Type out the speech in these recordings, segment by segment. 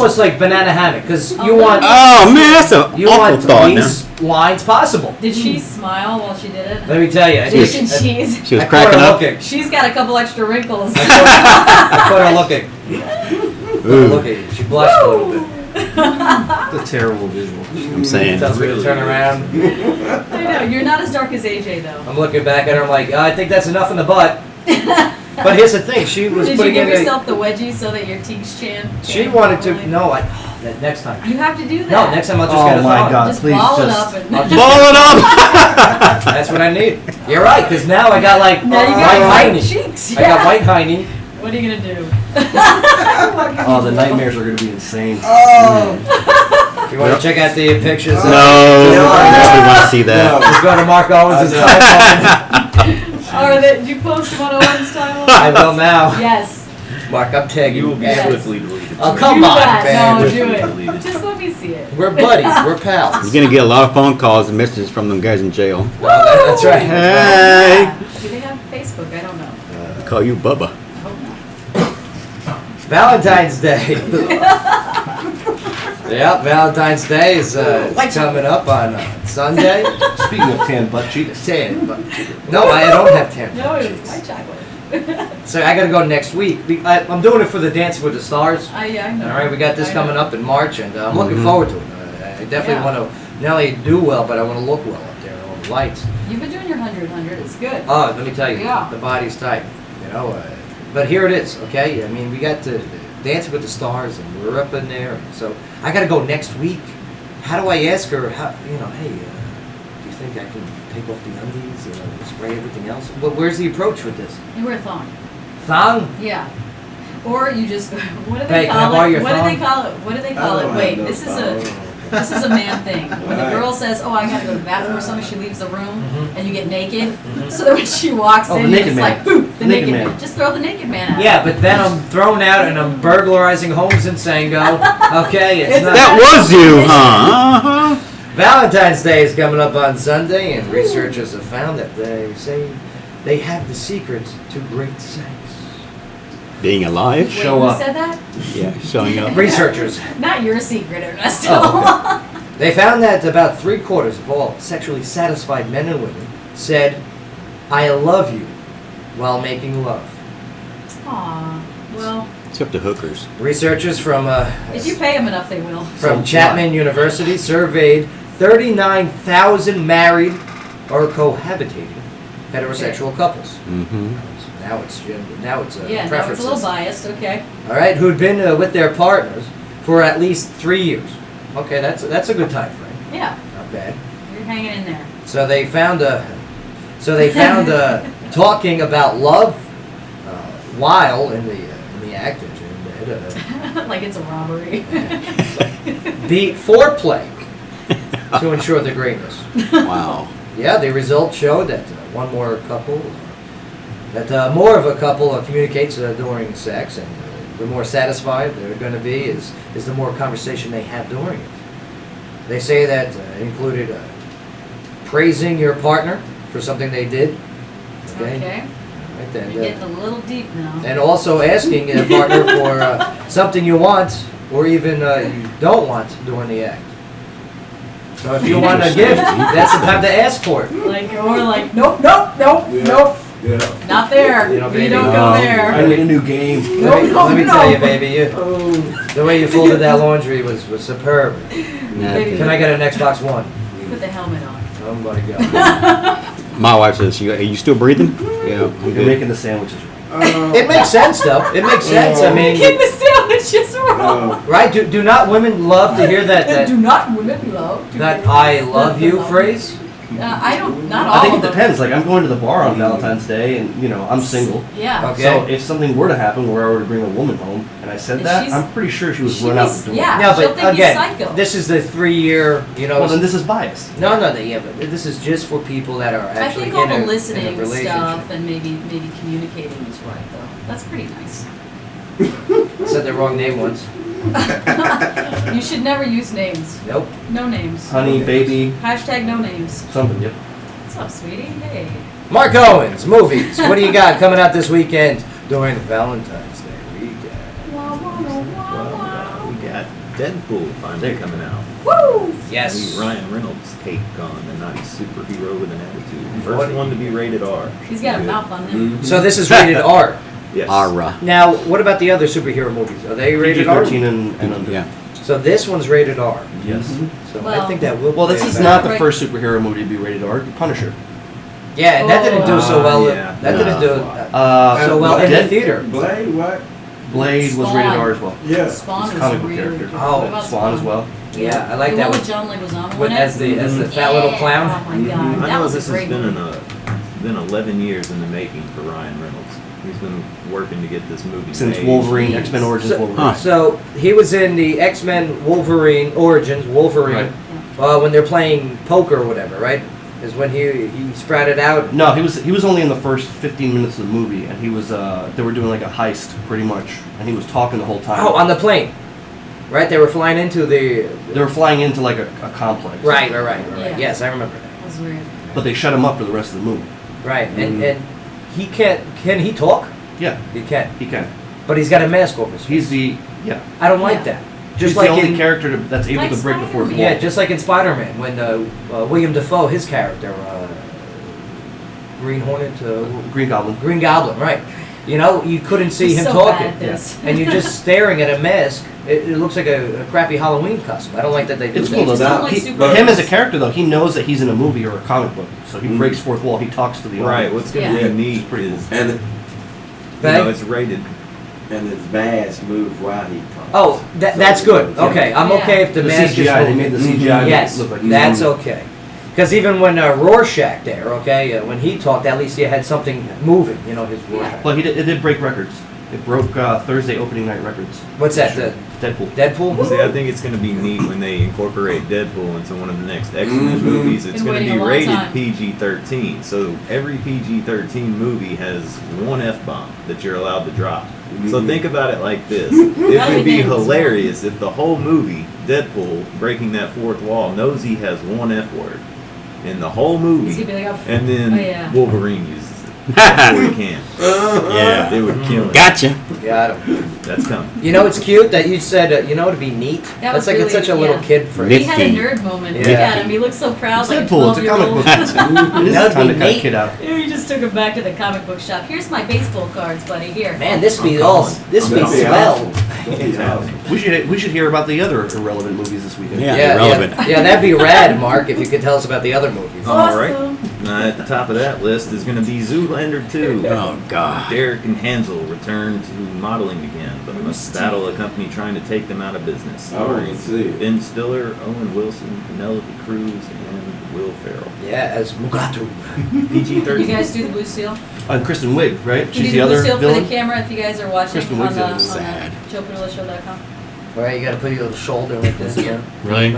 almost like banana hammock because you want. Oh man, that's an you awful want thought. the least lines possible. Did she smile while she did it? Let me tell you, Fish and cheese. She was cracking up. She's got a couple extra wrinkles. I caught her looking. She blushed a little bit. It's a terrible visual. I'm saying. Tells me to turn around. I know, you're not as dark as AJ though. I'm looking back at her. I'm like, I think that's enough in the butt. But here's the thing. She was Did putting you give in yourself the wedgie so that your cheeks She wanted to. No, that next time. You have to do that. No, next time I'll just get a my phone. God. Just please ball it just- up and Ball it up. That's what I need. You're right, because now I got like now you white got white hiney. cheeks. I got white hiney. What are you gonna do? Oh, the nightmares are going to be insane. You want to check out the pictures? No, I never want to see that. Just go to Mark Owens' timeline. Or did you post him on Owen's timeline? I will now. Yes. Mark, I'm tagging You will be Yes. swiftly deleted. Oh, Do come on, that. man. No, do Swiftly it. deleted. Just let me see it. We're buddies. We're pals. You're gonna get a lot of phone calls and messages from them guys in jail. That's right. Hey, Yeah. Do they have Facebook? I don't know. I call you Bubba. I hope Valentine's Day. Yep, Valentine's Day is coming up on Sunday. Speaking of tan butt cheeks. Tan, but no, I don't have tan. not. No, it's cheeks. white chocolate. So I gotta go next week. I'm doing it for the Dancing with the Stars. Yeah, I know. All right, we got this I know. coming up in March, and I'm looking Mhm. forward to it. I definitely Yeah. want to not only do well, but I want to look well up there, all the lights. You've been doing your 100. It's good. Oh, let me tell you, Yeah. the body's tight, you know. But here it is, okay? I mean, we got to Dancing with the Stars, and we're up in there. So I got to go next week. How do I ask her? How, you know, hey, do you think I can take off the undies? You know, spray everything else? But where's the approach with this? You wear a thong. Thong? Yeah. Or you just what do Hey, they can I call borrow it? your What do phone? they call it? What do they call it? Wait, this is a man thing. When the girl says, "Oh, I gotta go to the bathroom" or something, she leaves the room, and you get naked. So that when she walks Oh, in, the you're naked just man. like, "Boop!" The The naked naked man. man. Just throw the naked man out. Yeah, but then I'm thrown out and I'm burglarizing homes in Sango. Okay, it's not. That was you, huh? Uh-huh. Valentine's Day is coming up on Sunday, and researchers have found that they say they have the secret to great sex. Being alive. Wait, Show who up. said that? Yeah, showing up. Researchers. Not your secret, Ernesto. Oh, They found that about 3/4 of all sexually satisfied men and women said, "I love you," while making love. Aw. Well, Except the hookers. Researchers from if you pay them enough, they will. from Chapman University surveyed 39,000 married or cohabitating heterosexual couples. Mm-hmm. Now it's gender. Now it's Yeah, no, preferences. it's a little biased. Okay. All right, who'd been with their partners for at least 3 years. Okay, that's a good time frame. Yeah, Not bad. you're hanging in there. So they found talking about love while in the act in bed. Like it's a robbery. The foreplay to ensure the greatness. Wow. Yeah, the results showed that more of a couple communicates during sex, and the more satisfied they're going to be is the more conversation they have during it. They say that included praising your partner for something they did. Okay. Okay. Right, and, You're getting a little deep now. and also asking a partner for something you want or even you don't want during the act. So if you want a gift, that's the time to ask for it. Like, nope, Yeah. not there. You know, baby, don't no. go I there. need a new game. Let me tell you, baby, Oh. the way you folded that laundry was superb. Baby. Can I get an Xbox One? Put the helmet on. Oh my God. My wife says, "Are you still breathing?" Yeah, I'm You're good. making the sandwiches. It makes sense, though. It makes sense. I mean, Get the sandwiches wrong. right? Do not women love to hear that Do not women love. that "I love you" phrase? I don't. Not all I think of it them. depends. Like, I'm going to the bar on Valentine's Day, and, I'm single. Yeah. Okay. So if something were to happen where I were to bring a woman home, and I said And that, she's- I'm pretty sure she would she run out was- the door. yeah. No, she'll but think again, he's psycho. this is the 3-year. Well, then this is biased. No, yeah, but this is just for people that are I actually think all in the a listening relationship. stuff and maybe communicating is right though. That's pretty nice. I said the wrong name once. You should never use names. Nope. No names. Honey, baby, Hashtag no names. something, yep. What's up, sweetie? Hey. Mark Owens, movies. What do you got coming out this weekend during Valentine's Day weekend? Wah, wah, wah, wah, wah. We got Deadpool finally coming out. Woo! Yes. Ryan Reynolds' take on the nice superhero with an attitude. What- First one to be rated R. He's got a Good. mouth on him. So this is rated R. Yes. Ara. Now, what about the other superhero movies? Are they rated R? PG-13 and under. Yeah. So this one's rated R. Yes. So I Well- think that will. Well, this play is back. not the Right. first superhero movie to be rated R. The Punisher. Yeah, and that didn't do so Oh, well. yeah. That didn't do so well in the Dead- theater. Blade, what? Blade was rated R as well. Yeah. Spawn It's a was comic book really character. good. Oh, What about Spawn as well. Yeah, I like the that one one. with John Leguizamo With, in as it. the fat little Yeah. clown. Oh my god, I that know was this a has great movie. been 11 years in the making for Ryan Reynolds. He's been working to get this movie Since made. Wolverine, Jeez. X-Men Origins So, Wolverine. so he was in the X-Men Wolverine Origins Wolverine when they're playing poker or whatever, right? Is when he sprouted out. No, he was only in the first 15 minutes of the movie, and he was they were doing like a heist pretty much, and he was talking the whole time. Oh, on the plane, right? They were flying into the. They were flying into like a complex. Right. Yeah. Yes, I remember that. That was weird. But they shut him up for the rest of the movie. Right, and he can't. Can he talk? Yeah, He can, he can. but he's got a mask over his face. He's the I don't like Yeah. that. Just Just like the only in, character that's able Like to break the fourth wall. Spider-Man. yeah, just like in Spider-Man when William Dafoe, his character, Green Hornet, Green Goblin. Green Goblin, right? You know, you couldn't see He's him so talking, bad at this. and you're just staring at a mask. It looks like a crappy Halloween costume. I don't like that they do It's that. cool though. Just don't like He- superheroes. him as a character though, he knows that he's in a movie or a comic book, so he breaks fourth wall. He talks to the Right. audience. What's going to Yeah. be neat Pretty is And it's rated. and his mask moved while he talked. Oh, that's good. Okay, I'm Yeah. okay if the The mask is CGI, they moving. made the CGI Yes, look like he's that's moving. okay. Because even when Rorschach there, okay, when he talked, at least he had something moving. You know, his Rorschach. Well, it did break records. It broke Thursday opening night records. What's that? The Deadpool. Deadpool? See, I think it's going to be neat when they incorporate Deadpool into one of the next X-Men movies. It's Been going to waiting be a long rated time. PG-13. So every PG-13 movie has one F-bomb that you're allowed to drop. So think about it like this. It would be hilarious if the whole movie, Deadpool, breaking that fourth wall, knows he has one F-word in the whole He's movie, gonna be like, oh, and then oh, yeah. Wolverine uses it before he can. Yeah. It would kill him. Gotcha. Got him. That's coming. You know, it's cute that you said, you know, it'd be neat. That That's was like really- it's such a little yeah. kid phrase. He had a Nifty. nerd moment. Yeah. Look at him. He looks so proud, like Deadpool. It's a comic 12-year-old. book. It is That'd time be to cut a neat. kid out. You just took him back to the comic book shop. Here's my baseball cards, buddy. Here. Man, this be Oh, all. come on. This be That'd be swell. awesome. That'd be awesome. We should hear about the other irrelevant movies this weekend. Yeah. Irrelevant. Yeah, that'd be rad, Mark, if you could tell us about the other movies. All right. Awesome. At the top of that list is going to be Zoolander 2. Oh God. Derek and Hansel return to modeling again, but must battle a company trying to take them out of business. I want Starring to see it. Ben Stiller, Owen Wilson, Penelope Cruz, and Will Ferrell. Yeah, as Mugatu. You PG-13. guys do the blue seal? And Kristen Wiig, right? You She's do the the blue other seal for villain. the camera if you guys are watching Kristen on Wiig's the, in it. Sad. JoePadulaShow.com. All right, you got to put your little shoulder like this. Yeah. Really?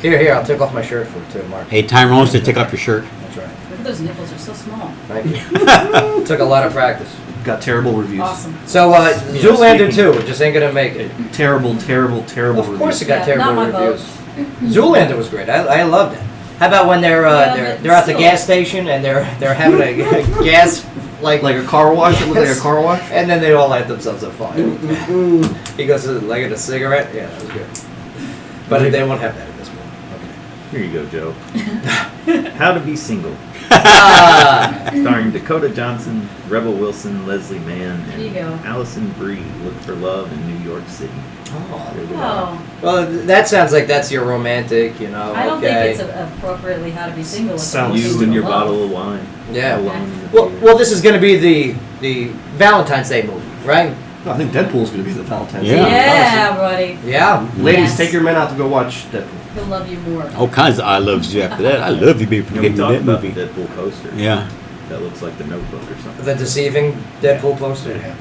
Here, I'll take off my shirt for it too, Mark. Hey, Tyrone wants to take off your shirt. That's right. Look at those nipples, they're so small. Thank you. Took a lot of practice. Got terrible reviews. Awesome. So, Zoolander 2 just ain't gonna make it. Terrible, terrible, terrible Of course, it reviews. got Yeah, not terrible my reviews. Zoolander was great. I loved it. How about when they're Yeah, but they're at the still. gas station and they're having a gas like Like a car wash? It looked like a car wash? and then they all light themselves on fire. He goes to like a cigarette. Yeah, that was good. But they won't have that at this point. Okay. Here you go, Joe. How to Be Single. Ah, Starring Dakota Johnson, Rebel Wilson, Leslie Mann, There you and go. Allison Brie. Look for love in New York City. oh. There they are. Oh, Well, that sounds like that's your romantic, you know. I don't okay. think it's appropriately how to be single. It's Sounds- supposed You to and your love. bottle of wine. Yeah. Alone in the Well, theater. well, this is going to be the Valentine's Day movie, right? No, I think Deadpool's going to be the Valentine's Yeah. Day. Yeah, buddy. Yeah. Ladies, Yes. take your men out to go watch Deadpool. He'll love you more. All kinds of I loves you after that. I love you, baby, for You know, we getting talked that about the movie. Deadpool poster. Yeah. That looks like the Notebook or something. The deceiving Deadpool poster. Yeah.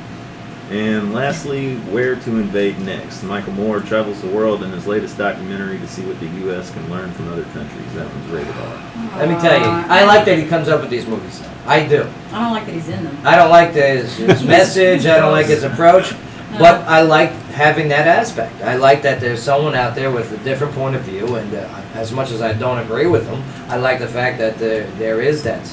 And lastly, Where to Invade Next. Michael Moore travels the world in his latest documentary to see what the U.S. can learn from other countries. That one's rated R. Let me tell you, I like that he comes up with these movies. Though. I do. I don't like that he's in them. I don't like his message. I don't like his approach. But I like having that aspect. I like that there's someone out there with a different point of view, and as much as I don't agree with them, I like the fact that there is that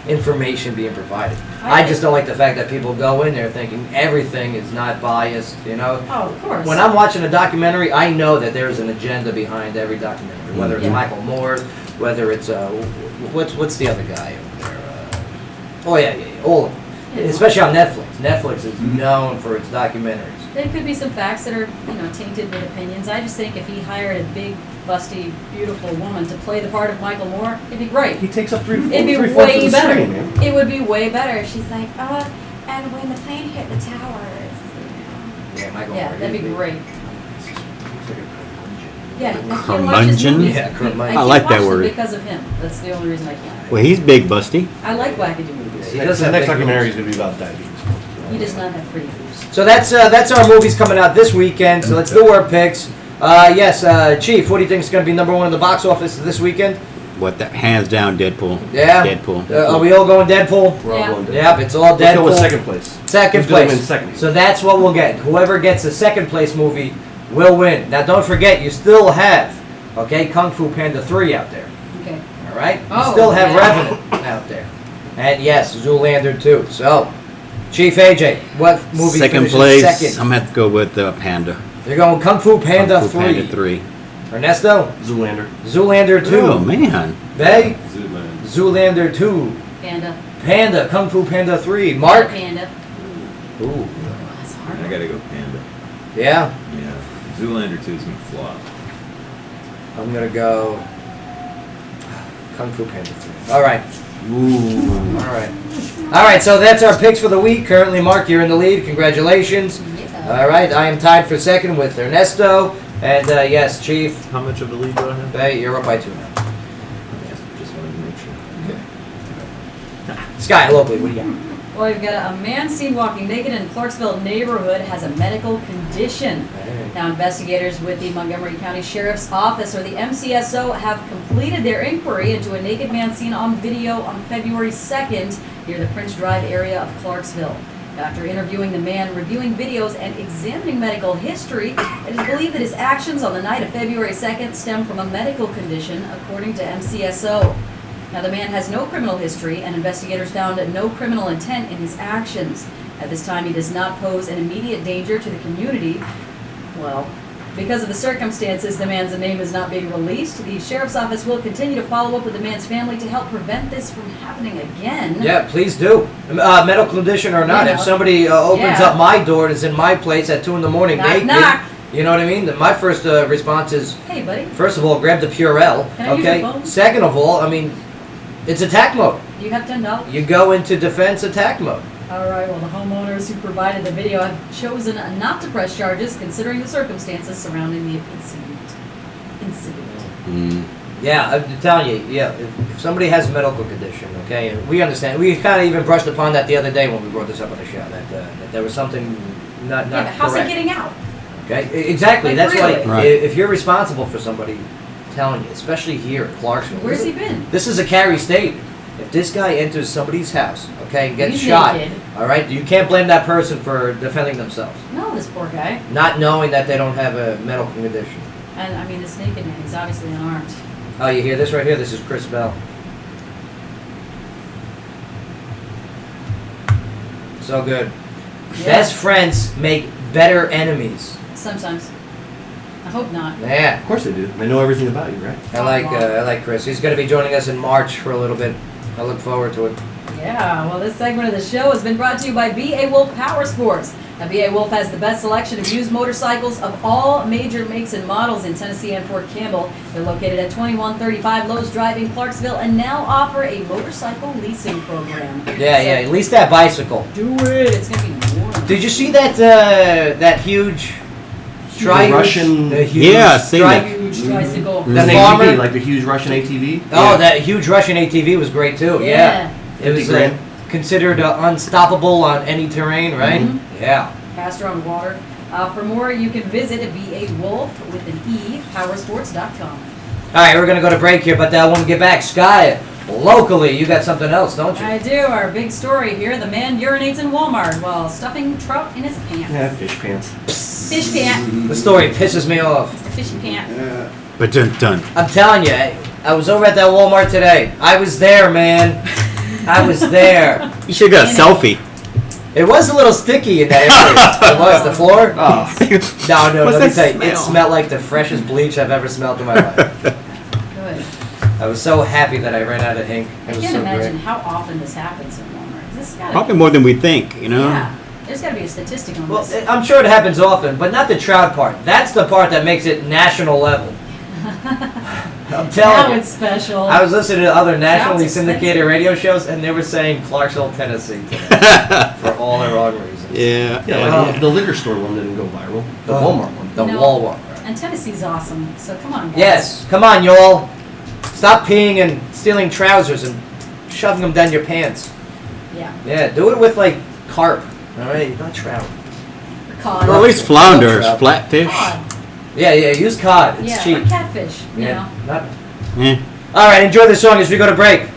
information being provided. I just don't like the fact that people go in there thinking everything is not biased, you know? Oh, of course. When I'm watching a documentary, I know that there's an agenda behind every documentary, whether it's Yeah. Michael Moore, whether it's, what's the other guy over there? All of them. Yeah. Especially on Netflix. Netflix is known for its documentaries. There could be some facts that are, tainted with opinions. I just think if he hired a big, busty, beautiful woman to play the part of Michael Moore, it'd be great. He takes up It'd be three-fourths of way the better. screen, man. It would be way better. She's like, and when the plane hit the towers. Yeah, Michael Yeah, Moore. that'd be he's great. he's like a Yeah, I can't watch his Curmudgeon? movies. Yeah, curmudgeon. I I like can't that watch them word. because of him. That's the only reason I can't. Well, he's big, Busty. I like wackadoo movies. He does The have next big documentary is movies. going to be about diabetes. He does not have pretty boobs. So that's our movies coming out this weekend. So let's do our picks. Yes, Chief, what do you think is going to be number one in the box office this weekend? What that hands down Deadpool. Yeah. Deadpool. Are we all going Deadpool? We're all Yeah. going to Yep, it's all Let's go Deadpool. with second place. Second Who's gonna place. win second? So that's what we'll get. Whoever gets the second place movie will win. Now don't forget, you still have, Kung Fu Panda 3 out there. Okay. All right? You Oh, still have yeah. Revenant out there. And yes, Zoolander 2. So, Chief AJ, what movie Second finishes place. second? I'm going to have to go with Panda. You're going Kung Fu Panda Kung Fu 3. Panda 3. Ernesto? Zoolander. Zoolander 2. Oh, man. Bay? Zoolander. Zoolander 2. Panda. Panda, Kung Fu Panda 3. Mark? Panda. Ooh. Oh, that's hard. I gotta go Panda. Yeah? Yeah. Zoolander 2 is gonna flop. I'm going to go Kung Fu Panda 3. All right. Ooh. All right. All right, so that's our picks for the week. Currently, Mark, you're in the lead. Congratulations. Yeah. All right, I am tied for second with Ernesto. And yes, Chief, How much of a lead do I have? hey, you're up by 2 now. Yes, just wanted to make sure. Sky, locally, what do you got? Well, we've got a man seen walking naked in Clarksville neighborhood has a medical condition. Now, investigators with the Montgomery County Sheriff's Office, or the MCSO, have completed their inquiry into a naked man seen on video on February 2nd near the Prince Drive area of Clarksville. After interviewing the man, reviewing videos, and examining medical history, it is believed that his actions on the night of February 2nd stem from a medical condition, according to MCSO. Now, the man has no criminal history, and investigators found no criminal intent in his actions. At this time, he does not pose an immediate danger to the community. Well, because of the circumstances, the man's name is not being released. The sheriff's office will continue to follow up with the man's family to help prevent this from happening again. Yeah, please do. Medical condition or not, You if know. somebody opens Yeah. up my door and is in my place at 2 in the morning Knock, naked, knock. you know what I mean? Then my first response is, Hey, buddy, first of all, grab the Purell, Can I use okay? your phone? Second of all, I mean, it's attack mode. you have $10. You go into defense attack mode. All right, well, the homeowners who provided the video have chosen not to press charges considering the circumstances surrounding the incident. Yeah, I'm telling you, yeah, if somebody has a medical condition, okay, and we understand, we kind of even brushed upon that the other day when we brought this up on the show, that there was something not Yeah, but how's correct. he getting out? Okay, exactly, Like, that's really? why, Right. if you're responsible for somebody, I'm telling you, especially here in Clarksville. Where's he been? This is a carry state. If this guy enters somebody's house, okay, and gets He's shot, naked. all right, you can't blame that person for defending themselves, No, this poor guy. not knowing that they don't have a medical condition. And I mean, this naked man, he's obviously unarmed. Oh, you hear this right here? This is Chris Bell. So good. Yeah. Best friends make better enemies. Sometimes. I hope not. Yeah, Of course they do. They know everything about you, right? I like Chris. He's going to be joining us in March for a little bit. I look forward to it. Yeah, well, this segment of the show has been brought to you by B.A. Wolf Power Sports. Now, B.A. Wolf has the best selection of used motorcycles of all major makes and models in Tennessee and Fort Campbell. They're located at 2135 Lowe's Drive in Clarksville and now offer a motorcycle leasing program. Yeah, at least that bicycle. Do it. It's going to be warm. Did you see that huge trike? Russian- The huge Yeah, I've seen trike? Huge tricycle. The An farmer- ATV, like the huge Russian ATV. Oh, Yeah. that huge Russian ATV was great too. Yeah. It 50 was grand. considered unstoppable on any terrain, right? Mhm. Yeah. Faster on water. For more, you can visit B.A. Wolf with an E, powersports.com. All right, we're going to go to break here, but when we get back, Sky, locally, you got something else, don't you? I do. Our big story here. The man urinates in Walmart while stuffing trout in his pants. Yeah, fish pants. Fish pants. The story pisses me off. Mr. Fishy pants. Yeah. But done. I'm telling you, I was over at that Walmart today. I was there, man. I was there. You should have got a selfie. It was a little sticky in that area. It was the floor. Oh. No, What's let me that tell you, it smell? smelled like the freshest bleach I've ever smelled in my life. Good. I was so happy that I ran out of ink. I It was can't so imagine great. how often this happens in Walmart. This gotta Probably more than we think, you know? Yeah. There's got to be a statistic on Well, this. I'm sure it happens often, but not the trout part. That's the part that makes it national level. I'm Now telling you. it's special. I was listening to other nationally Trout's syndicated expensive. radio shows, and they were saying Clarksville, Tennessee, today, for all the wrong reasons. Yeah. Yeah, like the liquor store one didn't go viral. The Walmart one. The No. Walmart. And Tennessee's awesome. So come on, guys. Yes, come on, y'all. Stop peeing and stealing trousers and shoving them down your pants. Yeah. Yeah, do it with like carp. All right, not trout. Cod. Or at least flounders, Trout. flatfish. Cod. Yeah, use cod. It's Yeah, cheap. or catfish. You know. Not. Eh. All right, enjoy the song as we go to break.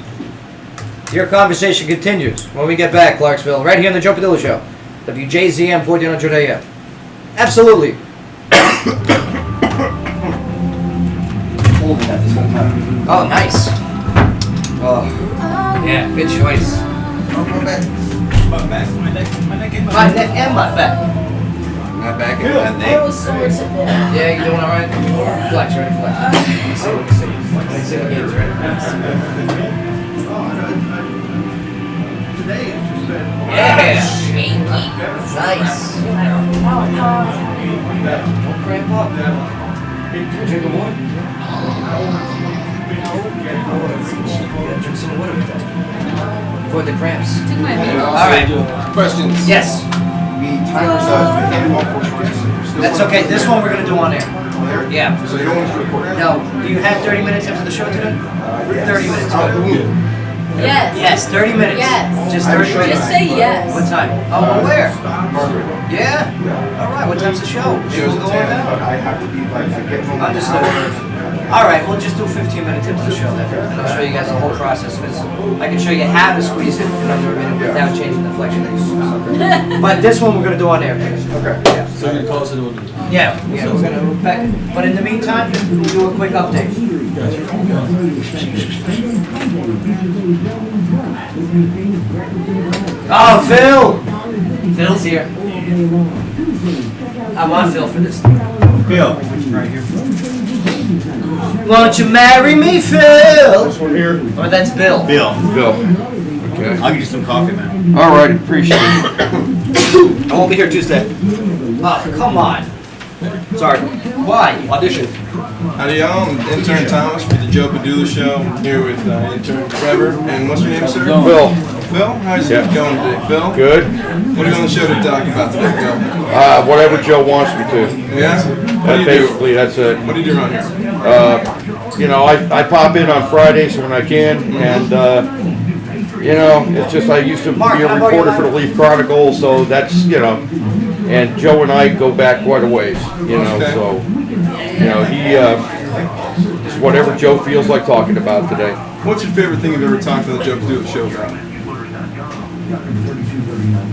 Your conversation continues when we get back, Clarksville, right here on the Joe Padula Show, WJZM 1400 AM. Absolutely. Holding that this whole time. Oh, nice. Oh, yeah, good choice. My neck and my back. My back and my neck. Those swords have been. Yeah, you doing all right? Flex, ready, flex. Let me see, let me see. Let me see what game's ready. Yeah, shaky. Nice. Don't cramp up. Drink of water. Yeah, drink some water with that. Avoid the cramps. Took my meat All right. Questions? Yes. We timer size for handball for choice. That's okay. This one we're gonna do on air. There? Yeah. So you don't want to record? No. Do you have 30 minutes after the show today? 30 minutes. Good. Yes. Yes, 30 minutes. Yes. Just 30 minutes. Just say yes. What time? Oh, well, where? Margaret. Yeah. All right. What time's the show? Maybe Show's we'll at go on 10, but now. I have to be like, I get home. Understood. All right. We'll just do 15 minutes into the show then, and I'll show you guys the whole process. Because I can show you how to squeeze it in under a minute without changing the flexion. But this one we're gonna do on air. Okay. Yeah. So you're close to doing Yeah. We're gonna look back. But in the meantime, we'll do a quick update. Oh, Phil! Phil's here. I want Phil for this. Bill. Won't you marry me, Phil? This one here? Or that's Bill. Bill. Bill. Okay. I'll give you some coffee, man. All right, appreciate it. I won't be here Tuesday. Oh, come on. Sorry. Why? Audition. Howdy y'all, I'm intern Thomas for the Joe Padula Show. I'm here with intern Trevor. And what's your name, sir? Phil. Phil? How's it going today, Phil? Good. What are you on the show to talk about today, Phil? Whatever Joe wants me to. Yeah? What do you do? Basically, that's it. What do you do around here? You know, I pop in on Fridays when I can, and you know, it's just I used to be Mark, a how about your reporter for the ladder? Leaf Chronicle, so that's, you know, and Joe and I go back quite a ways, you know, Okay. so you know he it's whatever Joe feels like talking about today. What's your favorite thing you've ever talked to the Joe Padula Show about?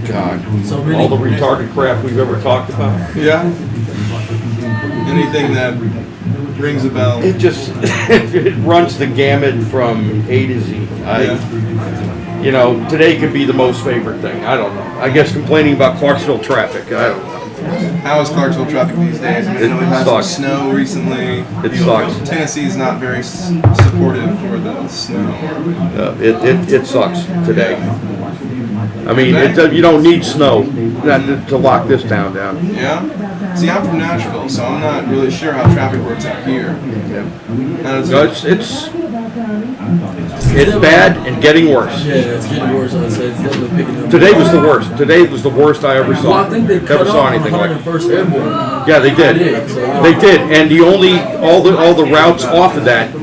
God, all the retarded crap we've ever talked about. Yeah? Anything that rings a bell? It just it runs the gamut from A to Z. You know, today could be the most favorite thing. I don't know. I guess complaining about Clarksville traffic. I don't know. How is Clarksville traffic these days? I mean, I know we've had some sucks. snow recently. It You know, sucks. Tennessee's not very supportive for the snow. It sucks today. I mean, you don't need snow to lock this town down. Yeah? See, I'm from Nashville, so I'm not really sure how traffic works out here. How does No, it- it's bad and getting worse. Yeah, it's getting worse. I'd say it's definitely picking up. Today was the worst. Today was the worst I ever Well, saw. I think they cut Never off saw on anything like it. 101st Airborne. Yeah, they did. They did, and all the routes off of that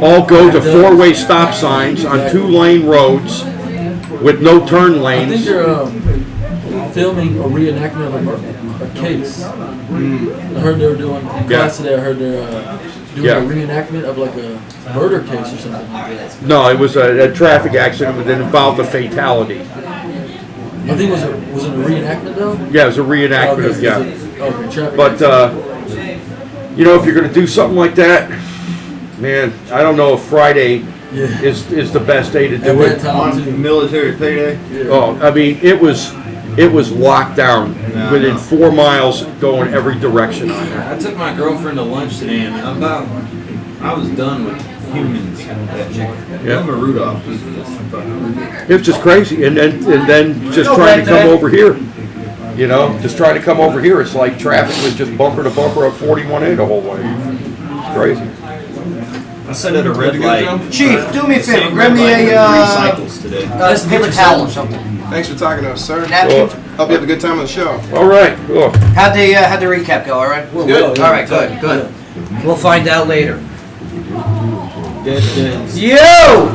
all go to four-way stop signs on two-lane roads with no turn I think lanes. they're filming a reenactment of a case. I heard they were doing in class today. I heard they're doing Yeah. a reenactment of like a murder case or something like that. No, it was a traffic accident that involved a fatality. I think was it a reenactment though? Yeah, it was a reenactment of, yeah. Okay, traffic. But, you know, if you're going to do something like that, man, I don't know if Friday Yeah. is the best day to At do that it. time, too. On military payday. Yeah. Oh, I mean, it was locked down Yeah, I within know. 4 miles going every direction on there. I took my girlfriend to lunch today, and I was done with humans. That chick, Yeah. Wilma Rudolph, was just fucking ridiculous. It's just crazy, and then just trying to come over here. You know, just trying to come over here. It's like traffic was just bumper to bumper up 41A the whole way. It's crazy. I said at a red Good to go, light. Joe? Chief, do me a The favor. same Grab me red light a recycles today. paper towel or something. Thanks for talking to us, sir. Napkin. Hope you have a good time on the show. All right. Cool. How'd the recap go? All right. Good. All right. Good. Good. We'll find out later. Dead Yo!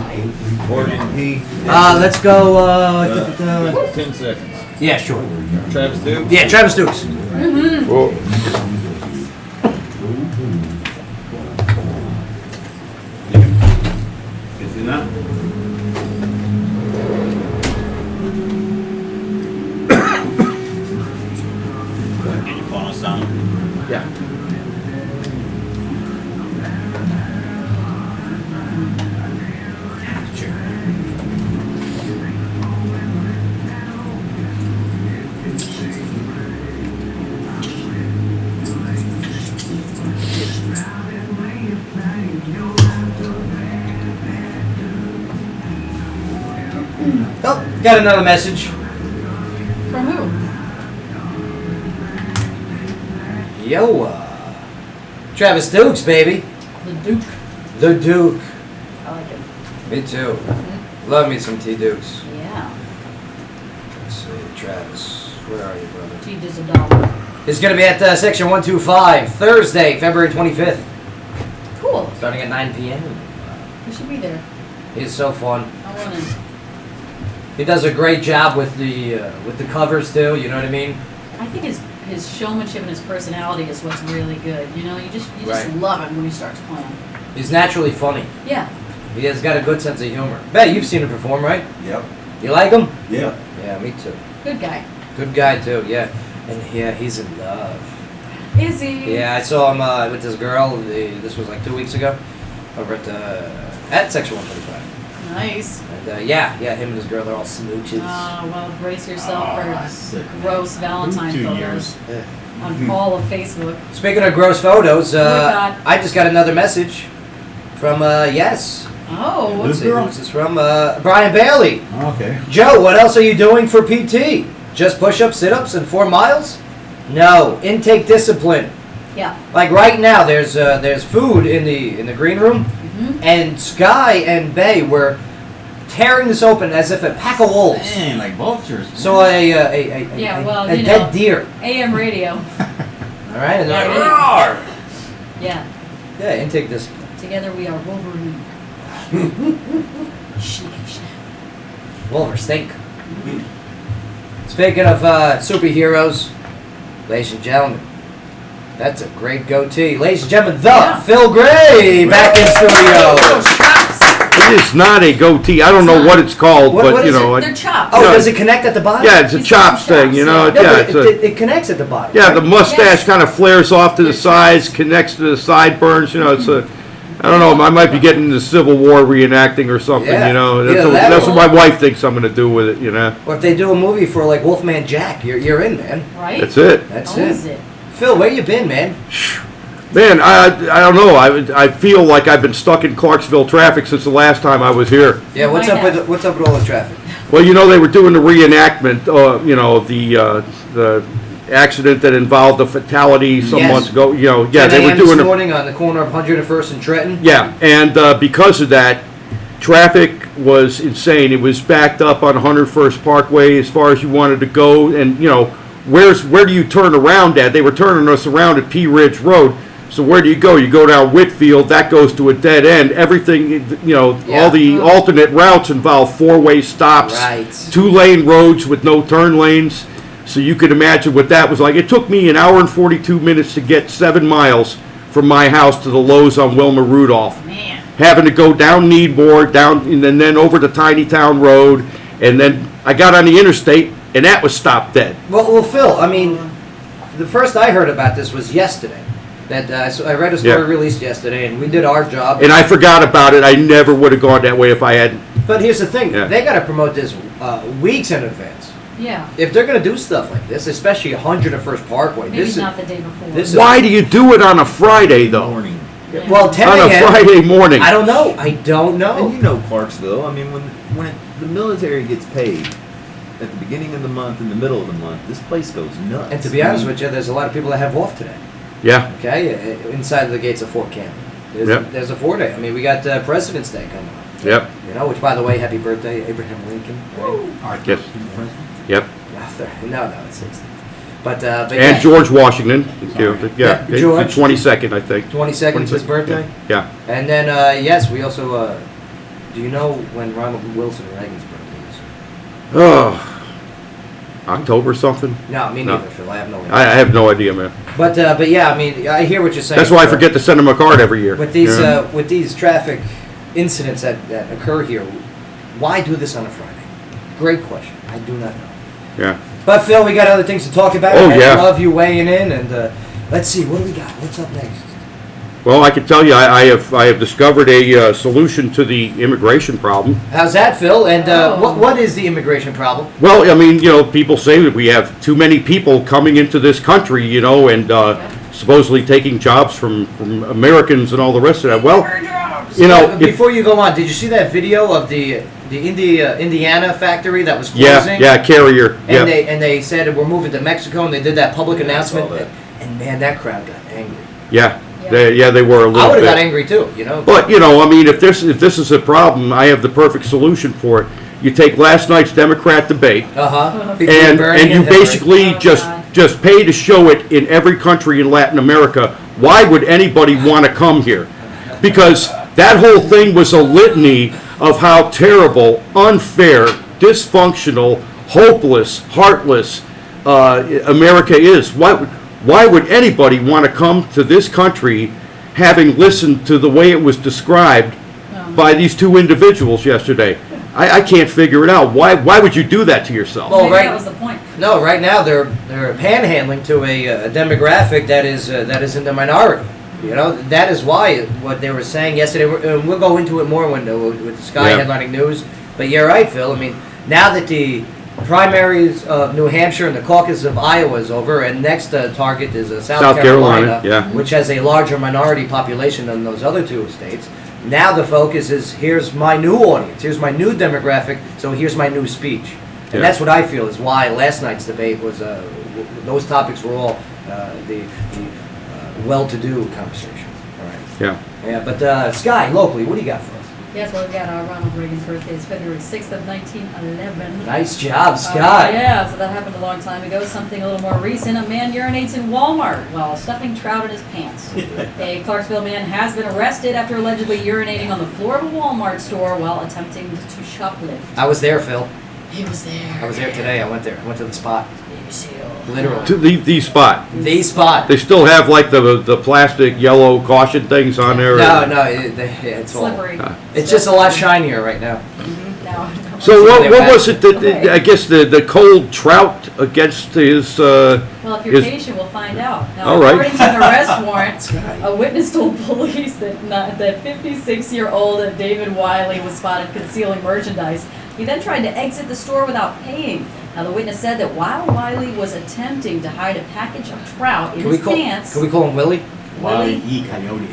Origin P. Let's go. 10 seconds. Yeah, sure. Travis Dukes. Yeah, Travis Dukes. Cool. Is he not? Can you phone us down? Yeah. Oh, got another message. From who? Yo, Travis Dukes, baby. The Duke. The Duke. I like him. Me too. Love me some T Dukes. Yeah. Let's see, Travis. Where are you, brother? T is a dollar. It's going to be at section 125, Thursday, February 25th, Cool. starting at 9 p.m. We should be there. He's so fun. I want to. He does a great job with the covers too. You know what I mean? I think his showmanship and his personality is what's really good. You know, you just Right. love him when he starts playing. He's naturally funny. Yeah. He has got a good sense of humor. Bet you've seen him perform, right? Yep. You like him? Yeah. Yeah, me too. Good guy. Good guy too. Yeah, and yeah, he's in love. Is he? Yeah, I saw him with this girl. This was like 2 weeks ago, over at section 125. Nice. And yeah, him and his girl, they're all smooches. Well, brace yourself sick. for gross Valentine 2 photos years. on all of Facebook. Speaking of gross photos, God. I just got another message from yes. Oh, Let's what's see, who's this from? Brian Bailey. Okay. Joe, what else are you doing for PT? Just push-ups, sit-ups, and 4 miles? No, intake discipline. Yeah. Like right now, there's food in the green room, and Sky and Bay were tearing this open as if a pack of wolves. Man, like vultures. So a Yeah, well, a you dead know. deer. AM radio. All right, and they're Yeah, like, really. "Roar!" Yeah. Yeah, intake discipline. Together we are Wolverine. Wolver stink. Speaking of superheroes, ladies and gentlemen, that's a great goatee. Ladies and gentlemen, Phil Gray back in studio. It is not a goatee. I don't know what it's called, What but you is know. They're chops. Oh, Yeah. does it connect at the bottom? Yeah, it's a He's chops got thing, you know. chops, No, Yeah, but it's a, it connects at the bottom. yeah. right? The mustache Yes. kind of flares off to the sides, connects to the sideburns. You know, it's a. I don't know. I might be getting into Civil War reenacting or something. Yeah. You know, Yeah, that's what my wife thinks I'm going to do with it. You know, Or if they do a movie for like Wolfman Jack, you're in, man. Right? that's it. That's Owns it. it. Phil, where you been, man? Man, I don't know. I feel like I've been stuck in Clarksville traffic since the last time I was here. Yeah, what's Might up have. with what's up with all the traffic? Well, you know, they were doing the reenactment, you know, of the accident that involved the fatality some Yes. months ago. You know, yeah, 10 they were a.m. doing this the, morning on the corner of 101st and Trenton. yeah, and because of that, traffic was insane. It was backed up on 101st Parkway as far as you wanted to go, and you know, where do you turn around at? They were turning us around at Pea Ridge Road. So where do you go? You go down Whitfield, that goes to a dead end. Everything, you know, Yeah. all the alternate routes involve 4-way stops, Right. 2-lane roads with no turn lanes. So you could imagine what that was like. It took me an hour and 42 minutes to get 7 miles from my house to the Lowe's on Wilma Rudolph. Man. Having to go down Needmore, down, and then over to Tiny Town Road, and then I got on the interstate, and that was stopped dead. Well, Phil, I mean, the first I heard about this was yesterday. That so I read a story Yeah. released yesterday, and we did our job. And I forgot about it. I never would have gone that way if I hadn't. But here's the thing: Yeah. they got to promote this weeks in advance. Yeah. If they're going to do stuff like this, especially 101st Parkway, Maybe this not the day before. this is- Why do you do it on a Friday, though? Morning. well 10 On a a.m. Friday morning. I don't know. I don't know. And you know Clarksville. I mean, when the military gets paid at the beginning of the month, in the middle of the month, this place goes nuts. And to be honest with you, there's a lot of people that have off today. Yeah. Okay, inside the gates of Fort Campbell. Yep. There's a 4-day. I mean, we got President's Day coming up. Yep. You know, which by the way, happy birthday, Abraham Lincoln. Right? Yes. Yep. No, it's 60. But And yeah, George Washington. Yeah. Yeah, The George. 22nd, I think. 22nd is his birthday. Yeah. And then yes, we also. Do you know when Ronald Wilson Reagan's birthday is? Oh. October something? No, me No. neither, Phil. I have no idea. I have no idea, man. But yeah, I mean, I hear what you're saying. That's why I forget to send him a card every year. With these Yeah. with these traffic incidents that occur here, why do this on a Friday? Great question. I do not know. Yeah. But Phil, we got other things to talk about. Oh, I yeah. love you weighing in, and let's see, what do we got? What's up next? Well, I can tell you, I have discovered a solution to the immigration problem. How's that, Phil? And Oh. what is the immigration problem? Well, I mean, people say that we have too many people coming into this country, and supposedly taking jobs from Americans and all the rest of that. Well, if, Before you go on, did you see that video of the Indiana factory that was closing? yeah, Carrier. And Yeah, they said we're moving to Mexico, and they did that public announcement. saw that. And man, that crowd got angry. yeah, Yeah. they were a I little would have got bit. angry too, But I mean, if this is a problem, I have the perfect solution for it. You take last night's Democrat debate, and you basically Oh, just God. just pay to show it in every country in Latin America. Why would anybody want to come here? Because that whole thing was a litany of how terrible, unfair, dysfunctional, hopeless, heartless America is. Why would anybody want to come to this country having listened to the way it was described by these two individuals yesterday? I can't figure it out. Why would you do that to yourself? Well, Maybe right- that was the point. No, right now they're panhandling to a demographic that is in the minority. That is why what they were saying yesterday. We'll go into it more with the Sky Yeah. headlining news. But you're right, Phil. I mean, now that the primaries of New Hampshire and the caucus of Iowa is over, and next target is South Carolina, Yeah. which has a larger minority population than those other two states. Now the focus is, here's my new audience, here's my new demographic, so here's my new speech. And Yeah. that's what I feel is why last night's debate was, those topics were all the well-to-do conversation. All right. Yeah. Yeah, but Sky, locally, what do you got for us? Yes, well, we've got Ronald Reagan's birthday is February 6th of 1911. Nice job, Sky. Yeah, so that happened a long time ago. Something a little more recent. A man urinates in Walmart while stuffing trout in his pants. A Clarksville man has been arrested after allegedly urinating on the floor of a Walmart store while attempting to shoplift. I was there, Phil. He was there. I was there today. I went there. I went to the spot. Navy SEAL. Literally. To the spot. The spot. They still have like the plastic yellow caution things on there. No, it's all. Slippery. It's just a lot shinier right now. Now, So what They're was it that Okay. I guess the cold trout against his? well, if you're Is- patient, we'll find out. Now, All right. according to an arrest warrant, a witness told police that 56-year-old David Wiley was spotted concealing merchandise. He then tried to exit the store without paying. Now, the witness said that while Wiley was attempting to hide a package of trout in his pants, Can we call him Willie? Willie, E. Coyote.